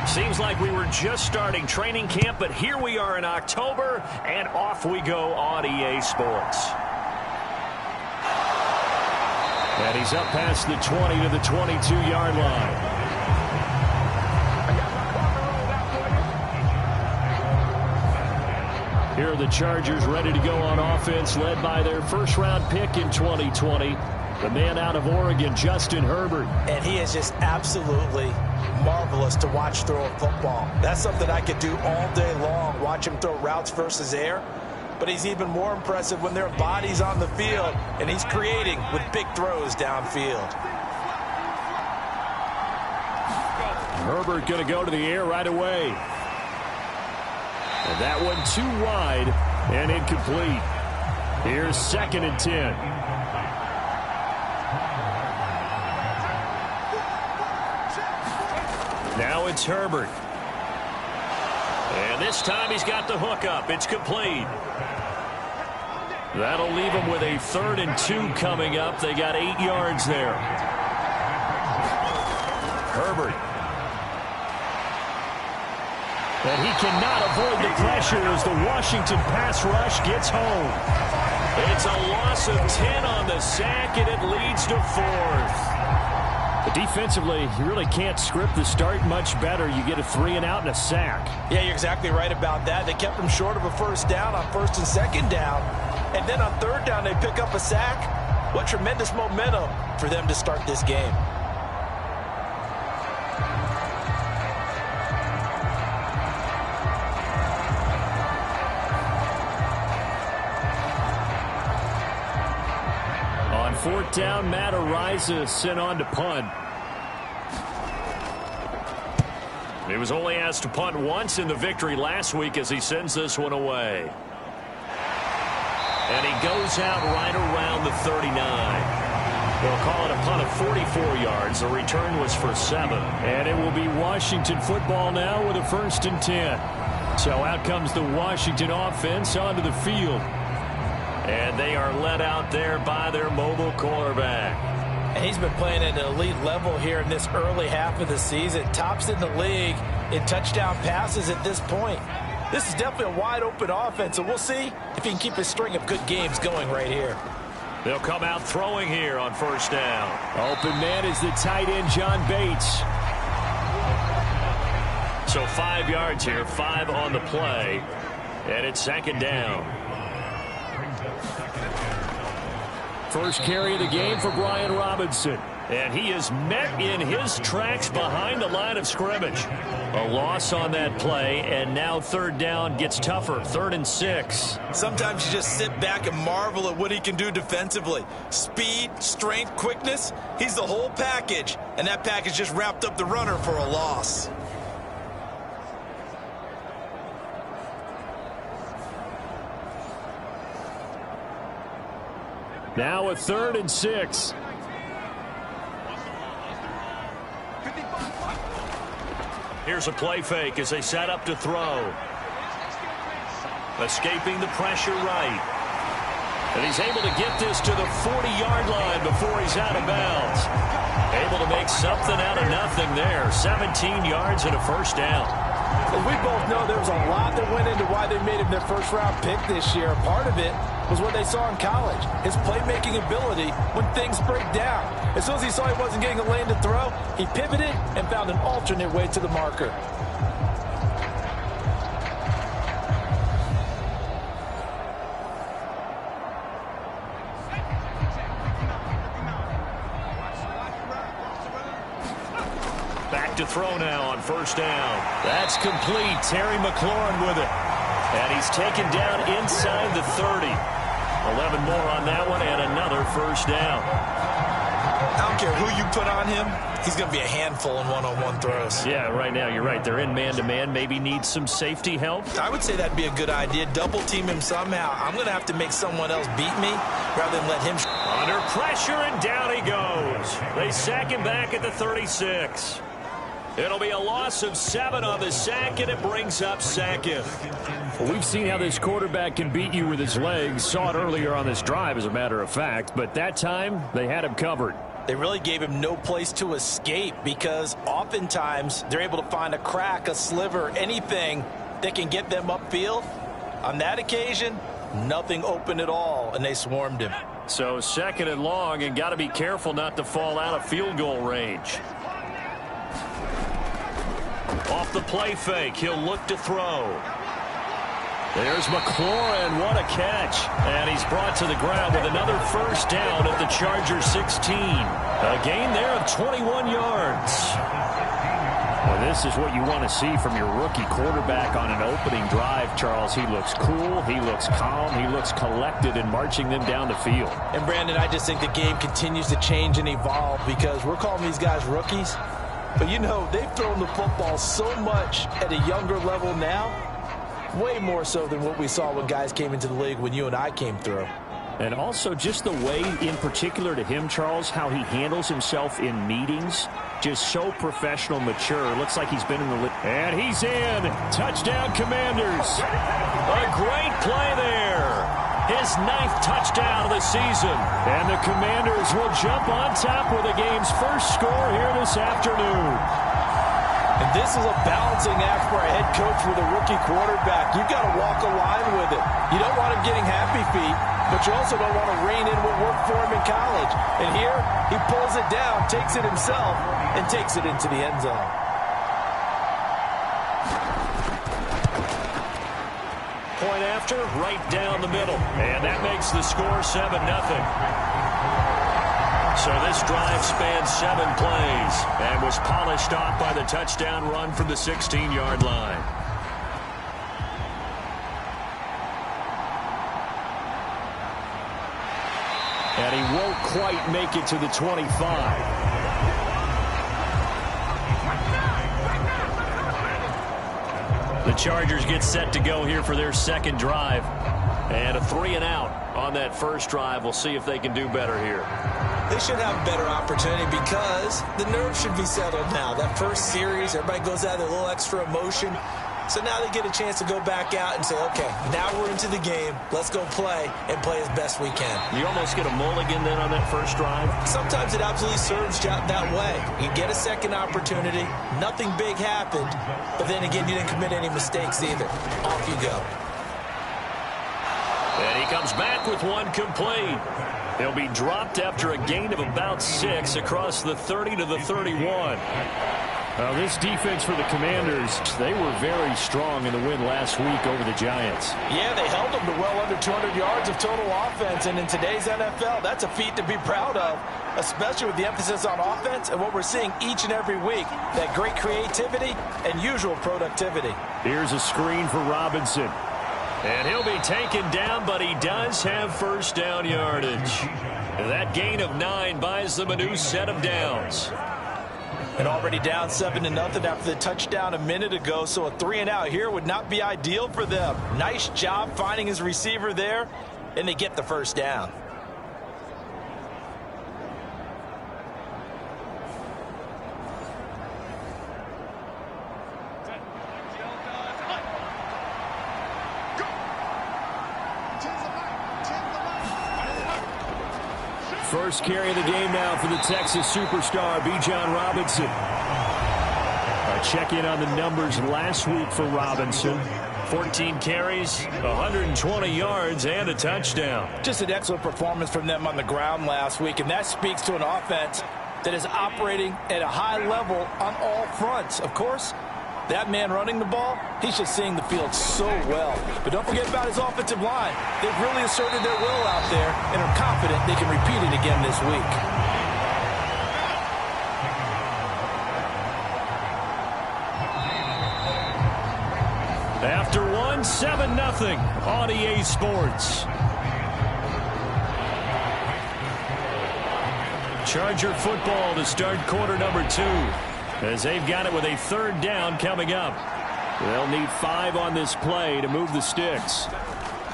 Seems like we were just starting training camp, but here we are in October, and off we go on EA Sports. And he's up past the 20 to the 22-yard line. Here are the Chargers ready to go on offense, led by their first-round pick in 2020, the man out of Oregon, Justin Herbert. And he is just absolutely marvelous to watch throw a football. That's something I could do all day long, watch him throw routes versus air. But he's even more impressive when their body's on the field, and he's creating with big throws downfield. Herbert going to go to the air right away. And that one too wide and incomplete. Here's 2nd and 10. Now it's Herbert. And this time he's got the hook up. It's complete. That'll leave him with a 3rd and 2 coming up. They got 8 yards there. Herbert. And he cannot avoid the pressure as the Washington pass rush gets home. It's a loss of 10 on the sack, and it leads to 4th. But defensively, you really can't script the start much better. You get a 3 and out and a sack. Yeah, you're exactly right about that. They kept him short of a 1st down on 1st and 2nd down. And then on 3rd down, they pick up a sack. What tremendous momentum for them to start this game. On 4th down, Matt Ariza sent on to punt. He was only asked to punt once in the victory last week as he sends this one away. And he goes out right around the 39. They'll call it a punt of 44 yards. The return was for 7. And it will be Washington football now with a 1st and 10. So out comes the Washington offense onto the field. And they are led out there by their mobile quarterback. And he's been playing at an elite level here in this early half of the season. Tops in the league in touchdown passes at this point. This is definitely a wide-open offense, so we'll see if he can keep his string of good games going right here. They'll come out throwing here on 1st down. Open man is the tight end, John Bates. So 5 yards here, 5 on the play, and it's 2nd down. First carry of the game for Brian Robinson. And he is met in his tracks behind the line of scrimmage. A loss on that play, and now 3rd down gets tougher. 3rd and 6. Sometimes you just sit back and marvel at what he can do defensively. Speed, strength, quickness, he's the whole package. And that package just wrapped up the runner for a loss. Now a 3rd and 6. Here's a play fake as they set up to throw. Escaping the pressure right. And he's able to get this to the 40-yard line before he's out of bounds. Able to make something out of nothing there. 17 yards and a 1st down. As we both know, there was a lot that went into why they made him their first-round pick this year. Part of it was what they saw in college, his playmaking ability when things break down. As soon as he saw he wasn't getting a lane to throw, he pivoted and found an alternate way to the marker. Back to throw now on 1st down. That's complete. Terry McLaurin with it. And he's taken down inside the 30. 11 more on that one and another 1st down. I don't care who you put on him, he's going to be a handful in one-on-one throws. Yeah, right now you're right. They're in man-to-man. Maybe needs some safety help. I would say that'd be a good idea. Double team him somehow. I'm going to have to make someone else beat me rather than let him. On Under pressure, and down he goes. They sack him back at the 36. It'll be a loss of 7 on the sack, and it brings up second. Well, we've seen how this quarterback can beat you with his legs. Saw it earlier on this drive, as a matter of fact. But that time, they had him covered. They really gave him no place to escape because oftentimes they're able to find a crack, a sliver, anything that can get them upfield. On that occasion, nothing open at all, and they swarmed him. So 2nd and long, and got to be careful not to fall out of field goal range. Off the play fake, he'll look to throw. There's McLaurin, what a catch. And he's brought to the ground with another first down at the Chargers 16. A gain there of 21 yards. Well, this is what you want to see from your rookie quarterback on an opening drive, Charles. He looks cool, he looks calm, he looks collected in marching them down the field. And, Brandon, I just think the game continues to change and evolve because we're calling these guys rookies. But, you know, they've thrown the football so much at a younger level now, way more so than what we saw when guys came into the league when you and I came through. And also just the way, in particular to him, Charles, how he handles himself in meetings. Just so professional, mature. Looks like he's been in the league. And he's in. Touchdown, Commanders. A great play there. His 9th touchdown of the season. And the Commanders will jump on top with the game's first score here this afternoon. And this is a balancing act for a head coach with a rookie quarterback. You've got to walk a line with it. You don't want him getting happy feet, but you also don't want to rein in what worked for him in college. And here, he pulls it down, takes it himself, and takes it into the end zone. Point after, right down the middle. And that makes the score 7-0. So this drive spans 7 plays and was polished off by the touchdown run from the 16-yard line. And he won't quite make it to the 25. The Chargers get set to go here for their 2nd drive. And a 3-and-out on that first drive. We'll see if they can do better here. They should have a better opportunity because the nerves should be settled now. That first series, everybody goes out with a little extra emotion. So now they get a chance to go back out and say, okay, now we're into the game. Let's go play and play as best we can. You almost get a mulligan then on that first drive? Sometimes it absolutely serves that way. You get a second opportunity. Nothing big happened. But then again, you didn't commit any mistakes either. Off you go. And he comes back with one complete. He'll be dropped after a gain of about 6 across the 30 to the 31. Well, this defense for the Commanders, they were very strong in the win last week over the Giants. Yeah, they held them to well under 200 yards of total offense, and in today's NFL, that's a feat to be proud of, especially with the emphasis on offense and what we're seeing each and every week, that great creativity and usual productivity. Here's a screen for Robinson. And he'll be taken down, but he does have first down yardage. That gain of 9 buys them a new set of downs. And already down 7-0 after the touchdown a minute ago, so a 3-and-out here would not be ideal for them. Nice job finding his receiver there, and they get the first down. First carry of the game now for the Texas superstar, Bijan Robinson. A check-in on the numbers last week for Robinson. 14 carries, 120 yards, and a touchdown. Just an excellent performance from them on the ground last week, and that speaks to an offense that is operating at a high level on all fronts. Of course, that man running the ball, he's just seeing the field so well. But don't forget about his offensive line. They've really asserted their will out there and are confident they can repeat it again this week. After 7-0 on EA Sports. Charger football to start quarter number 2. As they've got it with a 3rd down coming up. They'll need 5 on this play to move the sticks.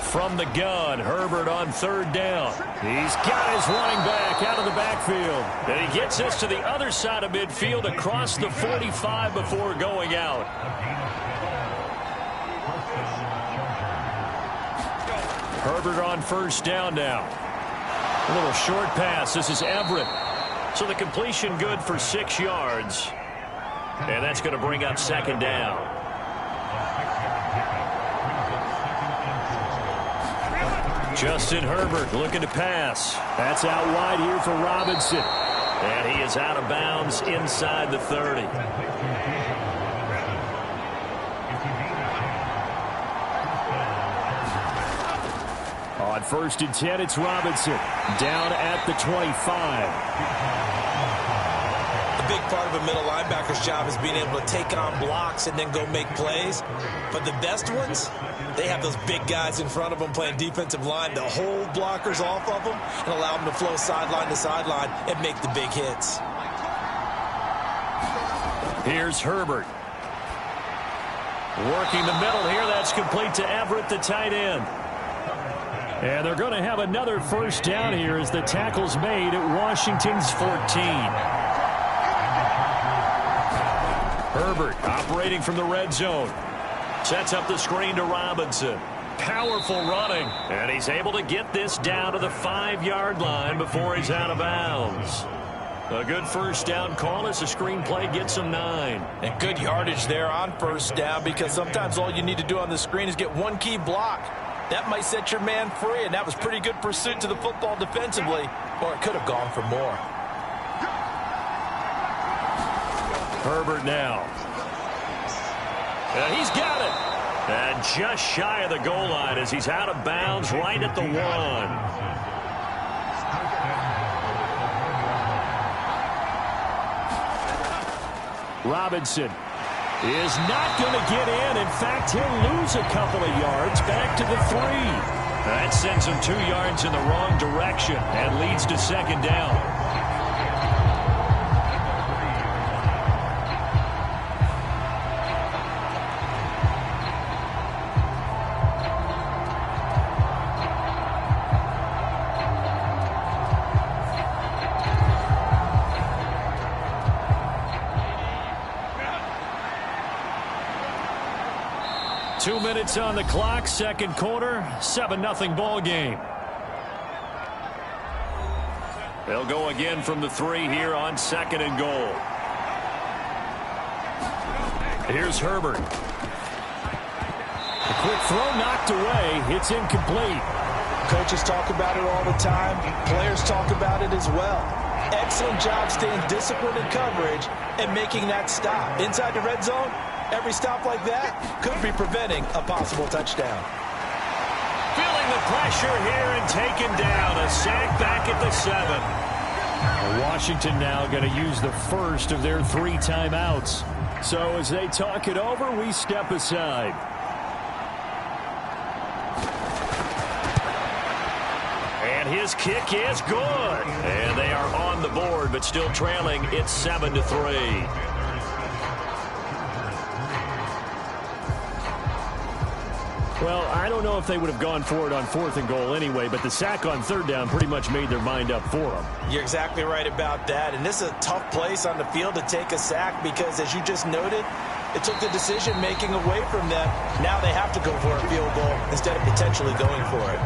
From the gun, Herbert on third down. He's got his running back out of the backfield. And he gets this to the other side of midfield across the 45 before going out. Herbert on first down now. A little short pass. This is Everett. So the completion good for 6 yards. And that's going to bring up second down. Justin Herbert looking to pass. That's out wide here for Robinson. And he is out of bounds inside the 30. On first and 10, it's Robinson. Down at the 25. A big part of a middle linebacker's job is being able to take on blocks and then go make plays. But the best ones, they have those big guys in front of them playing defensive line to hold blockers off of them and allow them to flow sideline to sideline and make the big hits. Here's Herbert. Working the middle here. That's complete to Everett, the tight end. And they're going to have another first down here as the tackle's made at Washington's 14. Herbert operating from the red zone. Sets up the screen to Robinson. Powerful running. And he's able to get this down to the 5-yard line before he's out of bounds. A good first down call as the screenplay gets him 9. And good yardage there on first down, because sometimes all you need to do on the screen is get one key block. That might set your man free, and that was pretty good pursuit to the football defensively, or it could have gone for more. Herbert now. And he's got it. And just shy of the goal line as he's out of bounds right at the 1. Robinson is not going to get in. In fact, he'll lose a couple of yards back to the 3. That sends him 2 yards in the wrong direction and leads to second down. Minutes on the clock, second quarter, 7-0 ball game. They'll go again from the 3 here on second and goal. Here's Herbert. A quick throw knocked away. It's incomplete. Coaches talk about it all the time. Players talk about it as well. Excellent job staying disciplined in coverage and making that stop. Inside the red zone, every stop like that could be preventing a possible touchdown. Feeling the pressure here and taken down. A sack back at the 7. Washington now going to use the first of their 3 timeouts. So as they talk it over, we step aside. And his kick is good. And they are on the board, but still trailing. It's 7-3. Well, I don't know if they would have gone for it on 4th and goal anyway, but the sack on 3rd down pretty much made their mind up for them. You're exactly right about that. And this is a tough place on the field to take a sack because, as you just noted, it took the decision-making away from them. Now they have to go for a field goal instead of potentially going for it.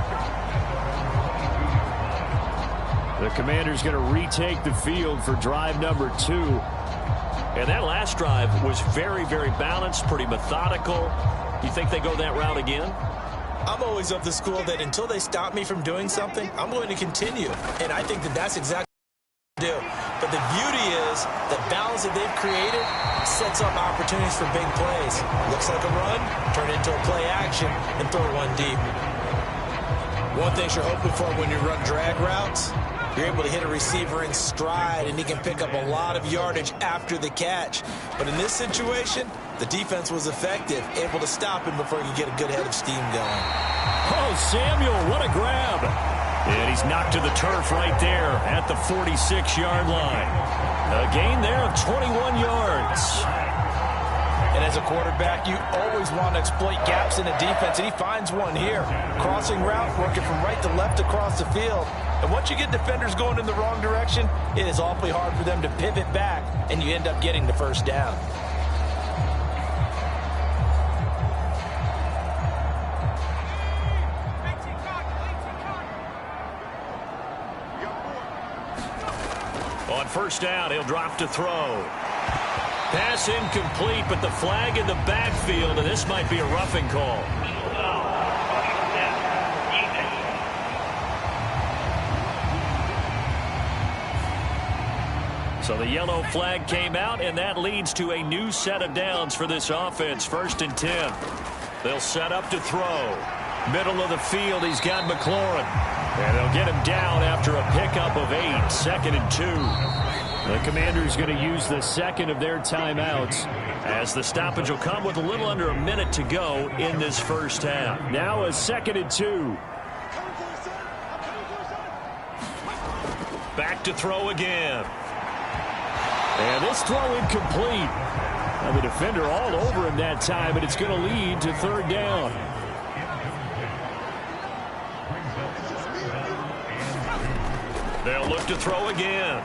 The Commanders going to retake the field for drive number 2. And that last drive was very, very balanced, pretty methodical. You think they go that route again? I'm always of the school that until they stop me from doing something, I'm going to continue. And I think that that's exactly what they do. But the beauty is the balance that they've created sets up opportunities for big plays. Looks like a run, turn it into a play action, and throw one deep. One thing you're hoping for when you run drag routes, you're able to hit a receiver in stride, and he can pick up a lot of yardage after the catch. But in this situation, the defense was effective, able to stop him before he could get a good head of steam going. Oh, Samuel, what a grab. And he's knocked to the turf right there at the 46-yard line. A gain there of 21 yards. And as As a quarterback, you always want to exploit gaps in the defense, and he finds one here. Crossing route, working from right to left across the field. And once you get defenders going in the wrong direction, it is awfully hard for them to pivot back, and you end up getting the first down. On first down, he'll drop to throw. Pass incomplete, but the flag in the backfield, and this might be a roughing call. So the yellow flag came out, and that leads to a new set of downs for this offense. 1st and 10. They'll set up to throw. Middle of the field, he's got McLaurin. And they'll get him down after a pickup of 8. 2nd and 2. The Commanders going to use the second of their timeouts as the stoppage will come with a little under a minute to go in this first half. Now a 2nd and 2. Back to throw again. And this throw incomplete. Now the defender all over him that time, and it's going to lead to 3rd down. They'll look to throw again.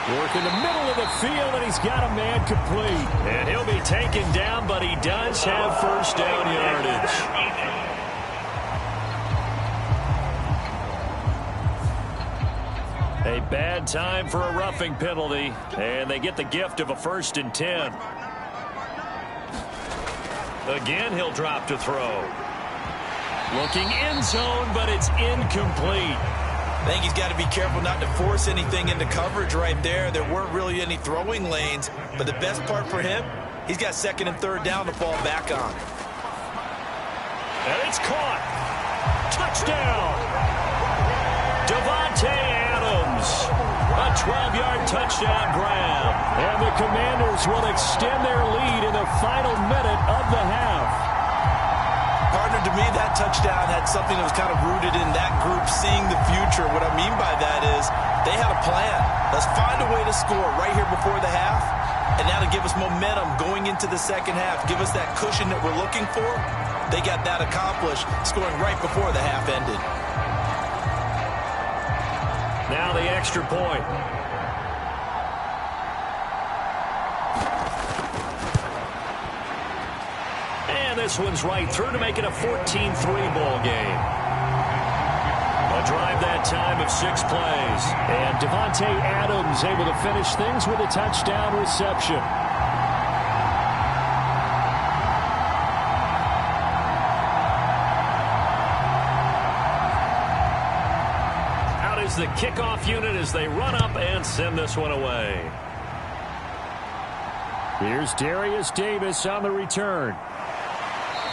Work in the middle of the field, and he's got a man complete. And he'll be taken down, but he does have first down yardage. A bad time for a roughing penalty, and they get the gift of a 1st and 10. Again, he'll drop to throw. Looking end zone, but it's incomplete. I think he's got to be careful not to force anything into coverage right there. There weren't really any throwing lanes, but the best part for him, he's got 2nd and 3rd down to fall back on. And it's caught. Touchdown. Davante Adams. A 12-yard touchdown grab. And the Commanders will extend their lead in the final minute of the half. Partner, to me, that touchdown had something that was kind of rooted in that group seeing the future. What I mean by that is they had a plan. Let's find a way to score right here before the half, and now to give us momentum going into the second half, give us that cushion that we're looking for. They got that accomplished, scoring right before the half ended. Now the extra point. This one's right through to make it a 14-3 ball game. A drive that time of 6 plays. And Davante Adams able to finish things with a touchdown reception. Out is the kickoff unit as they run up and send this one away. Here's Darius Davis on the return.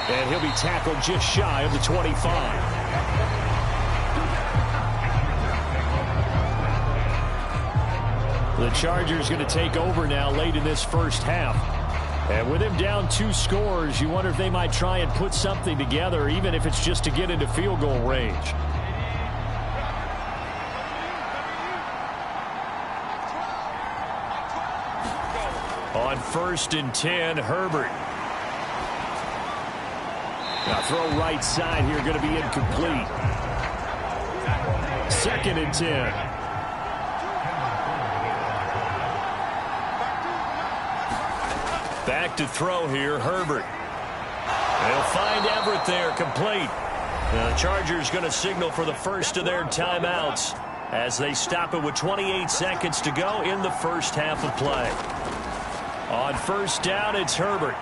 And he'll be tackled just shy of the 25. The Chargers going to take over now late in this first half. And with him down 2 scores, you wonder if they might try and put something together, even if it's just to get into field goal range. On 1st and 10, Herbert. Now throw right side here, going to be incomplete. 2nd and 10. Back to throw here, Herbert. They'll find Everett there, complete. The Chargers going to signal for the first of their timeouts as they stop it with 28 seconds to go in the first half of play. On first down, it's Herbert.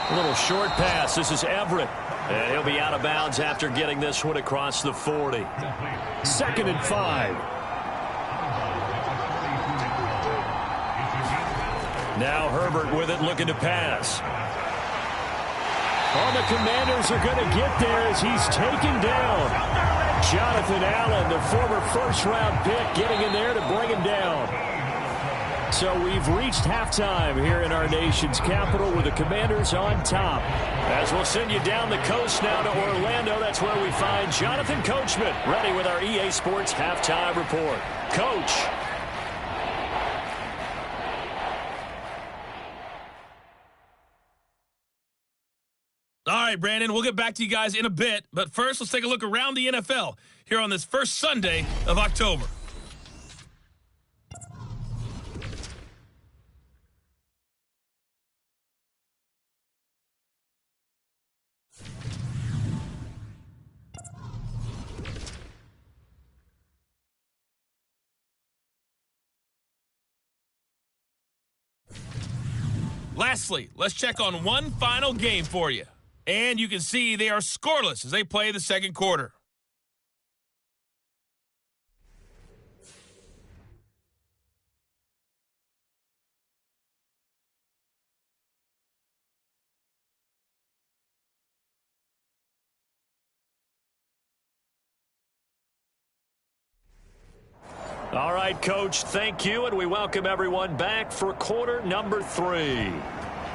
A little short pass. This is Everett. And he'll be out of bounds after getting this one across the 40. 2nd and 5. Now Herbert with it, looking to pass. Oh, the Commanders are going to get there as he's taken down. Jonathan Allen, the former first-round pick, getting in there to bring him down. So we've reached halftime here in our nation's capital with the Commanders on top. As we'll send you down the coast now to Orlando, that's where we find Jonathan Coachman ready with our EA Sports Halftime Report. Coach. All right, Brandon, we'll get back to you guys in a bit. But first, let's take a look around the NFL here on this first Sunday of October. Lastly, let's check on one final game for you. And you can see they are scoreless as they play the second quarter. All right, Coach, thank you, and we welcome everyone back for quarter number 3.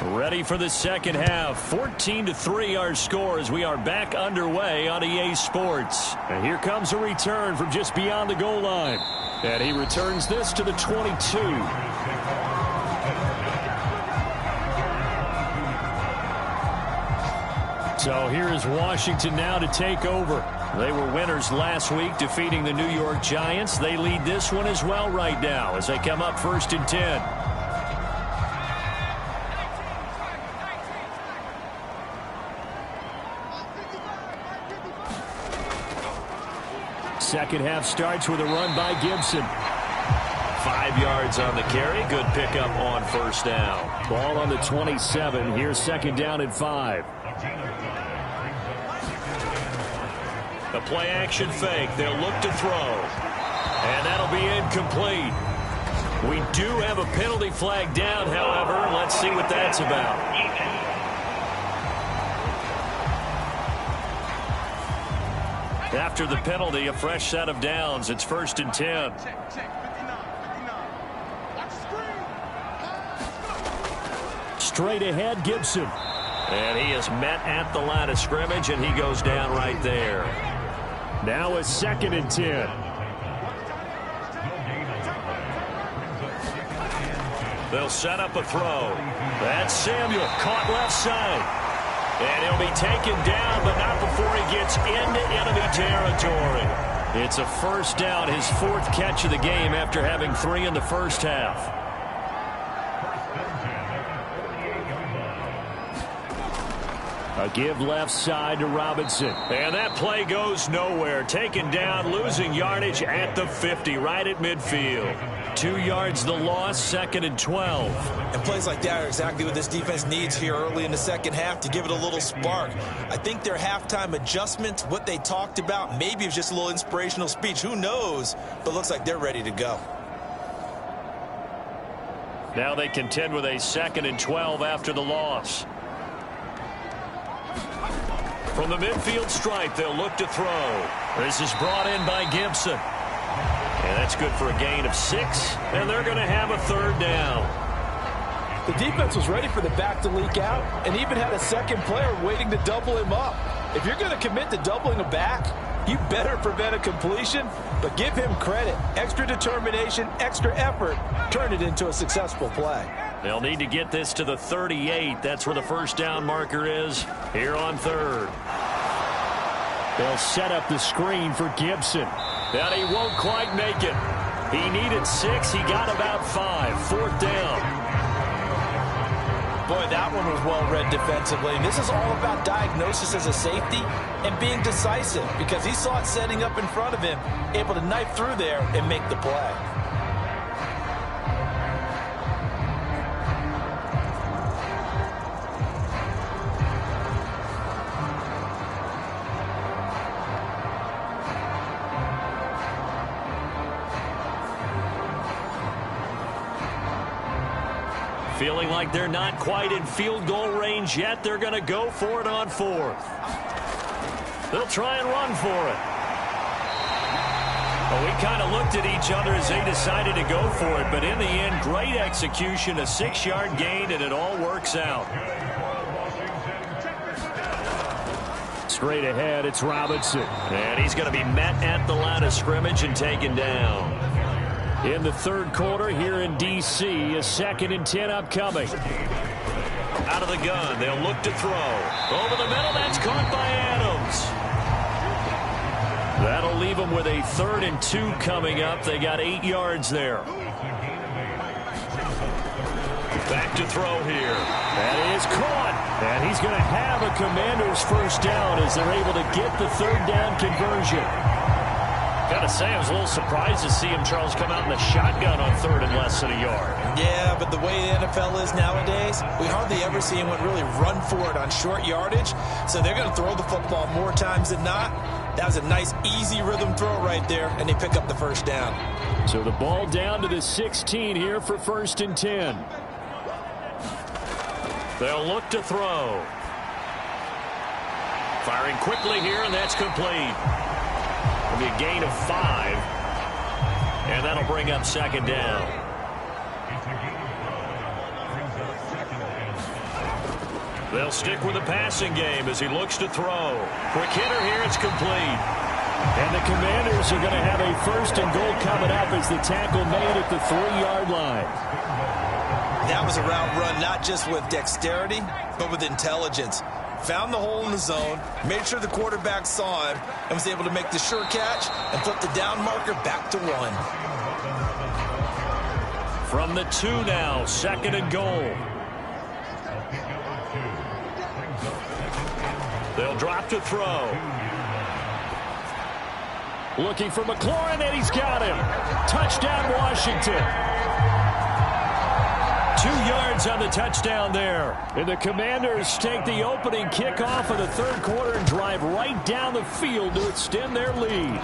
Ready for the second half. 14-3 our score as we are back underway on EA Sports. And here comes a return from just beyond the goal line. And he returns this to the 22. So here is Washington now to take over. They were winners last week, defeating the New York Giants. They lead this one as well right now as they come up 1st and 10. Second half starts with a run by Gibson. 5 yards on the carry. Good pickup on first down. Ball on the 27. Here's second down and 5. A play-action fake. They'll look to throw. And that'll be incomplete. We do have a penalty flag down, however. Let's see what that's about. After the penalty, a fresh set of downs. It's 1st and 10. Straight ahead, Gibson. And he is met at the line of scrimmage, and he goes down right there. Now a 2nd and 10. They'll set up a throw. That's Samuel, caught left side. And he'll be taken down, but not before he gets into enemy territory. It's a first down, his 4th catch of the game after having 3 in the first half. A give left side to Robinson. And that play goes nowhere. Taken down, losing yardage at the 50, right at midfield. 2 yards the loss, 2nd and 12. And plays like that are exactly what this defense needs here early in the second half to give it a little spark. I think their halftime adjustment, what they talked about, maybe it was just a little inspirational speech. Who knows? But looks like they're ready to go. Now they contend with a 2nd and 12 after the loss. From the midfield stripe, they'll look to throw. This is brought in by Gibson. And that's good for a gain of 6. And they're going to have a 3rd down. The defense was ready for the back to leak out and even had a second player waiting to double him up. If you're going to commit to doubling a back, you better prevent a completion, but give him credit. Extra determination, extra effort, turn it into a successful play. They'll need to get this to the 38. That's where the first down marker is here on 3rd. They'll set up the screen for Gibson. And he won't quite make it. He needed 6. He got about 5. 4th down. Boy, that one was well-read defensively. And this is all about diagnosis as a safety and being decisive because he saw it setting up in front of him, able to knife through there and make the play. Feeling like they're not quite in field goal range yet. They're going to go for it on 4th. They'll try and run for it. Well, we kind of looked at each other as they decided to go for it, but in the end, great execution, a 6-yard gain, and it all works out. Straight ahead, it's Robinson. And he's going to be met at the line of scrimmage and taken down. In the 3rd quarter here in D.C., a 2nd and 10 upcoming. Out of the gun, they'll look to throw. Over the middle, that's caught by Adams. That'll leave them with a 3rd and 2 coming up. They got 8 yards there. Back to throw here. That is caught. And he's going to have a Commanders first down as they're able to get the 3rd down conversion. Gotta say, I was a little surprised to see him, Charles, come out in the shotgun on 3rd and less than a yard. Yeah, but the way the NFL is nowadays, we hardly ever see anyone really run for it on short yardage. So they're going to throw the football more times than not. That was a nice, easy rhythm throw right there, and they pick up the first down. So the ball down to the 16 here for 1st and 10. They'll look to throw. Firing quickly here, and that's complete. It'll be a gain of 5. And that'll bring up 2nd down. They'll stick with the passing game as he looks to throw. Quick hitter here, it's complete. And the Commanders are going to have a 1st and goal coming up as the tackle made at the 3-yard line. That was a route run not just with dexterity, but with intelligence. Found the hole in the zone, made sure the quarterback saw him, and was able to make the sure catch and flip the down marker back to 1. From the 2 now, 2nd and goal. They'll drop to throw. Looking for McLaurin, and he's got him. Touchdown, Washington. 2 yards on the touchdown there. And the Commanders take the opening kickoff of the 3rd quarter and drive right down the field to extend their lead.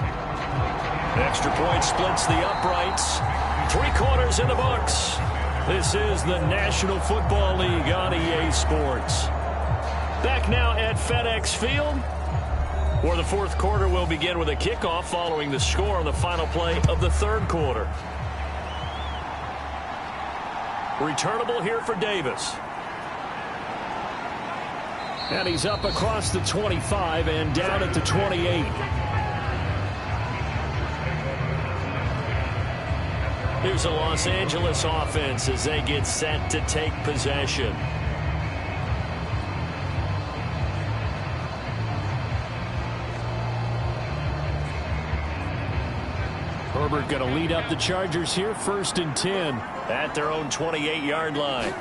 Extra point splits the uprights. 3 quarters in the books. This is the National Football League on EA Sports. Back now at FedEx Field, where the 4th quarter will begin with a kickoff following the score on the final play of the 3rd quarter. Returnable here for Davis. And he's up across the 25 and down at the 28. Here's the Los Angeles offense as they get set to take possession. Herbert going to lead up the Chargers here, 1st and 10. At their own 28-yard line.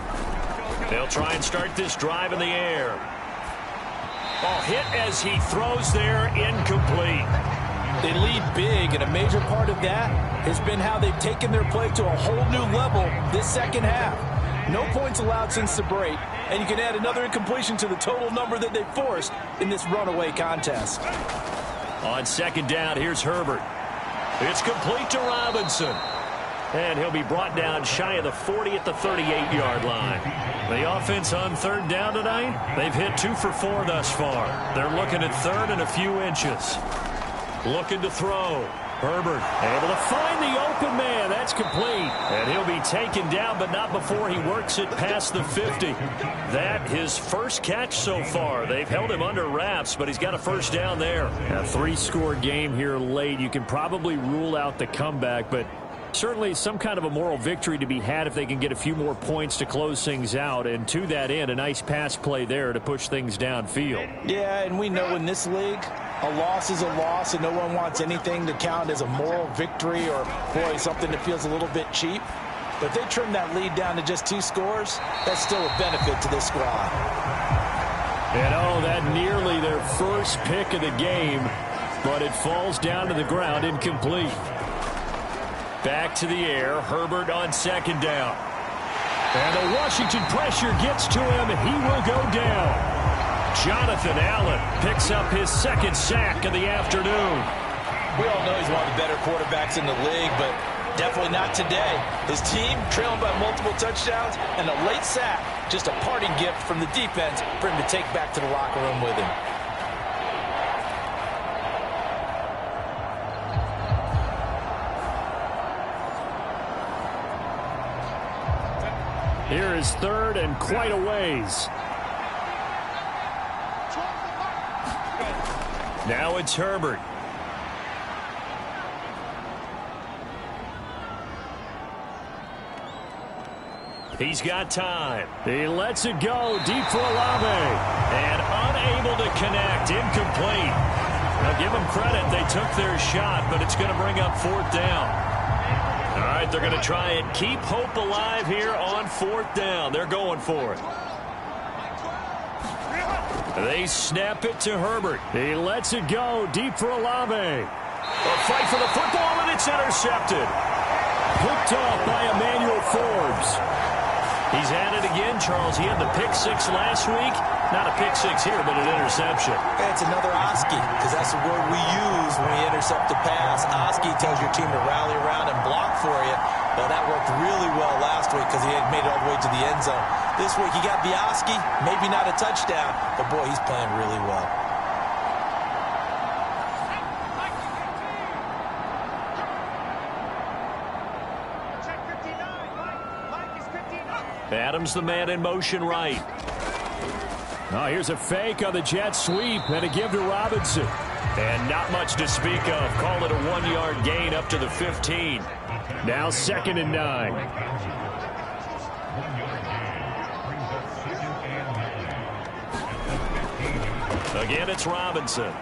They'll try and start this drive in the air. Ball hit as he throws there, incomplete. They lead big, and a major part of that has been how they've taken their play to a whole new level this 2nd half. No points allowed since the break, and you can add another incompletion to the total number that they forced in this runaway contest. On 2nd down, here's Herbert. It's complete to Robinson. And he'll be brought down shy of the 40 at the 38-yard line. The offense on 3rd down tonight, they've hit 2 for 4 thus far. They're looking at 3rd and a few inches. Looking to throw. Herbert able to find the open man. That's complete. And he'll be taken down, but not before he works it past the 50. That his first catch so far. They've held him under wraps, but he's got a 1st down there. A 3-score game here late. You can probably rule out the comeback, but certainly some kind of a moral victory to be had if they can get a few more points to close things out. And to that end, a nice pass play there to push things downfield. Yeah, and we know in this league, a loss is a loss, and no one wants anything to count as a moral victory or, boy, something that feels a little bit cheap. But if they trim that lead down to just 2 scores, that's still a benefit to this squad. And, oh, that nearly their first pick of the game, but it falls down to the ground incomplete. Back to the air. Herbert on 2nd down. And the Washington pressure gets to him. He will go down. Jonathan Allen picks up his 2nd sack of the afternoon. We all know he's one of the better quarterbacks in the league, but definitely not today. His team trailing by multiple touchdowns and a late sack. Just a parting gift from the defense for him to take back to the locker room with him. Here is 3rd and quite a ways. Now it's Herbert. He's got time. He lets it go deep for Olave. And unable to connect. Incomplete. Now give them credit. They took their shot, but it's going to bring up 4th down. All right, they're going to try and keep hope alive here on 4th down. They're going for it. They snap it to Herbert. He lets it go deep for Olave. A fight for the football, and it's intercepted. Picked off by Emmanuel Forbes. He's at it again, Charles. He had the pick 6 last week. Not a pick 6 here, but an interception. It's another Oski, because that's the word we use when we intercept a pass. Oski tells your team to rally around and block for you. Well, that worked really well last week because he had made it all the way to the end zone. This week he got the Oski, maybe not a touchdown, but boy, he's playing really well. Adams, the man in motion right. Oh, here's a fake on the jet sweep and a give to Robinson. And not much to speak of. Call it a 1-yard gain up to the 15. Now 2nd and 9. Again, it's Robinson.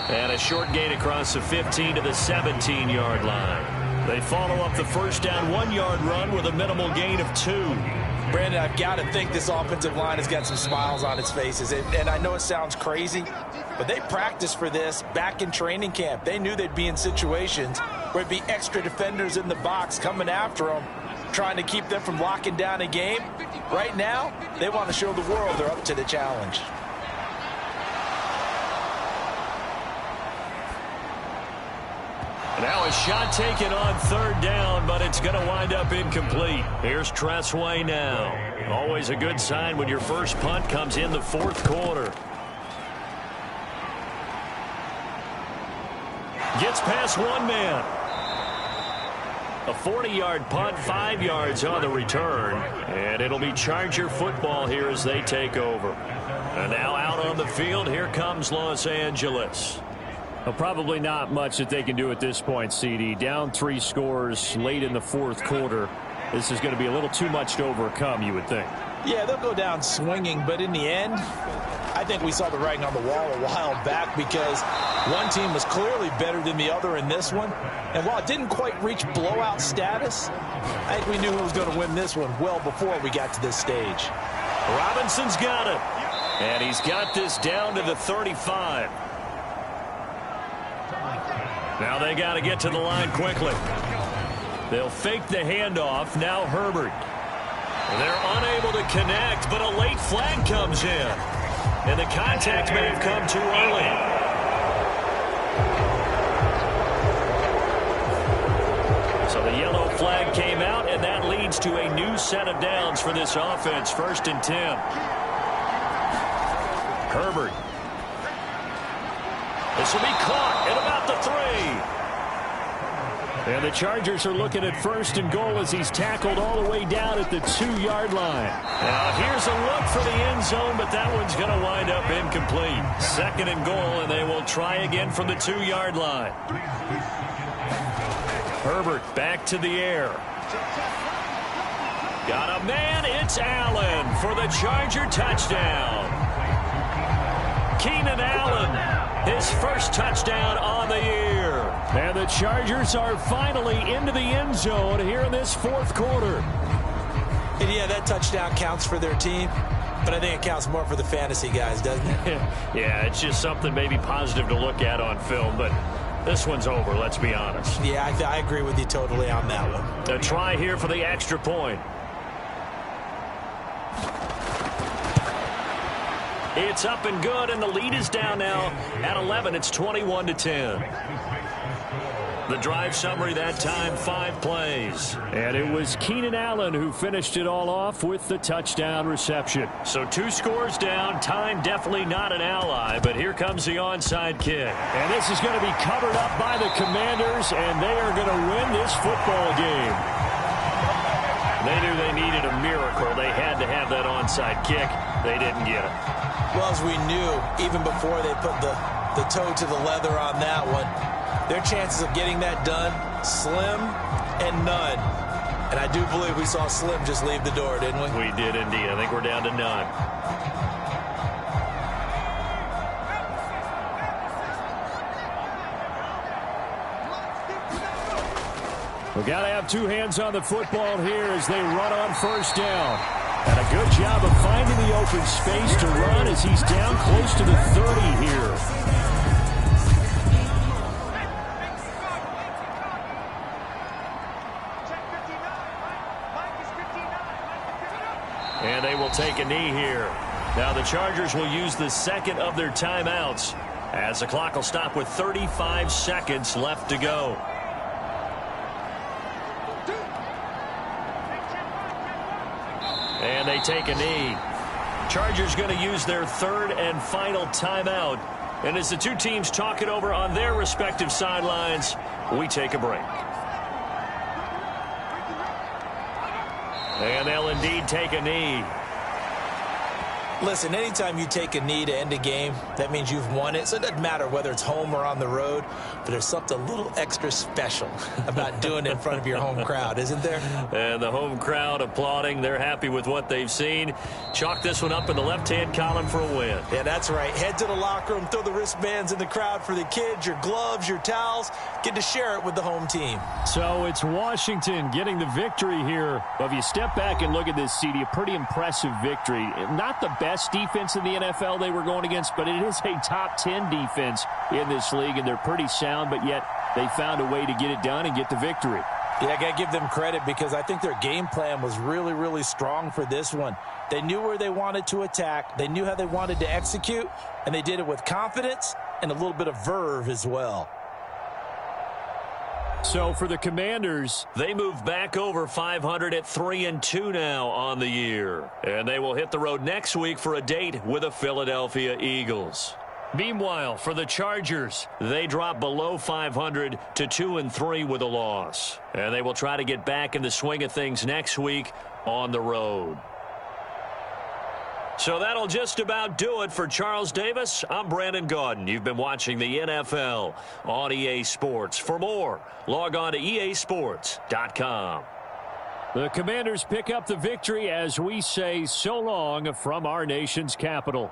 And a short gain across the 15 to the 17-yard line. They follow up the first down 1-yard run with a minimal gain of 2. Brandon, I've got to think this offensive line has got some smiles on its faces. And I know it sounds crazy, but they practiced for this back in training camp. They knew they'd be in situations where it'd be extra defenders in the box coming after them, trying to keep them from locking down a game. Right now, they want to show the world they're up to the challenge. Now a shot taken on 3rd down, but it's going to wind up incomplete. Here's Tressway now. Always a good sign when your first punt comes in the 4th quarter. Gets past one man. A 40-yard punt, 5 yards on the return. And it'll be Charger football here as they take over. And now out on the field, here comes Los Angeles. Well, probably not much that they can do at this point, CD. Down 3 scores late in the 4th quarter. This is going to be a little too much to overcome, you would think. Yeah, they'll go down swinging, but in the end, I think we saw the writing on the wall a while back because one team was clearly better than the other in this one. And while it didn't quite reach blowout status, I think we knew who was going to win this one well before we got to this stage. Robinson's got it. And he's got this down to the 35. Now they got to get to the line quickly. They'll fake the handoff. Now Herbert. They're unable to connect, but a late flag comes in. And the contact may have come too early. So the yellow flag came out, and that leads to a new set of downs for this offense. 1st and 10. Herbert. This will be caught at about the 3. And the Chargers are looking at 1st and goal as he's tackled all the way down at the 2-yard line. Now here's a look for the end zone, but that one's going to wind up incomplete. 2nd and goal, and they will try again from the 2-yard line. Herbert back to the air. Got a man. It's Allen for the Charger touchdown. Keenan Allen, his first touchdown on the year. And the Chargers are finally into the end zone here in this 4th quarter. And yeah, that touchdown counts for their team, but I think it counts more for the fantasy guys, doesn't it? Yeah, it's just something maybe positive to look at on film, but this one's over, let's be honest. Yeah, I agree with you totally on that one. A try here for the extra point. It's up and good, and the lead is down now at 11. It's 21-10. The drive summary that time, 5 plays. And it was Keenan Allen who finished it all off with the touchdown reception. So 2 scores down. Time definitely not an ally, but here comes the onside kick. And this is going to be covered up by the Commanders, and they are going to win this football game. They knew they needed a miracle. They had to have that onside kick. They didn't get it. Well, as we knew, even before they put the toe to the leather on that one, their chances of getting that done, slim and none. And I do believe we saw Slim just leave the door, didn't we? We did indeed. I think we're down to none. We've got to have two hands on the football here as they run on first down. And a good job of finding the open space to run as he's down close to the 30 here. And they will take a knee here. Now the Chargers will use the second of their timeouts as the clock will stop with 35 seconds left to go. And they take a knee. Chargers going to use their third and final timeout. And as the two teams talk it over on their respective sidelines, we take a break. And they'll indeed take a knee. Listen, anytime you take a knee to end a game, that means you've won it. So it doesn't matter whether it's home or on the road, but there's something a little extra special about doing it in front of your home crowd, isn't there? And the home crowd applauding. They're happy with what they've seen. Chalk this one up in the left-hand column for a win. Yeah, that's right. Head to the locker room, throw the wristbands in the crowd for the kids, your gloves, your towels. Get to share it with the home team. So it's Washington getting the victory here. But if you step back and look at this, CD, a pretty impressive victory. Not the best defense in the NFL they were going against, but it is a top 10 defense in this league, and they're pretty sound, but yet they found a way to get it done and get the victory. Yeah, I got to give them credit because I think their game plan was really, really strong for this one. They knew where they wanted to attack. They knew how they wanted to execute, and they did it with confidence and a little bit of verve as well. So for the Commanders, they move back over 500 at 3-2 now on the year. And they will hit the road next week for a date with the Philadelphia Eagles. Meanwhile, for the Chargers, they drop below 500 to 2-3 with a loss. And they will try to get back in the swing of things next week on the road. So that'll just about do it for Charles Davis. I'm Brandon Gaudin. You've been watching the NFL on EA Sports. For more, log on to easports.com. The Commanders pick up the victory as we say so long from our nation's capital.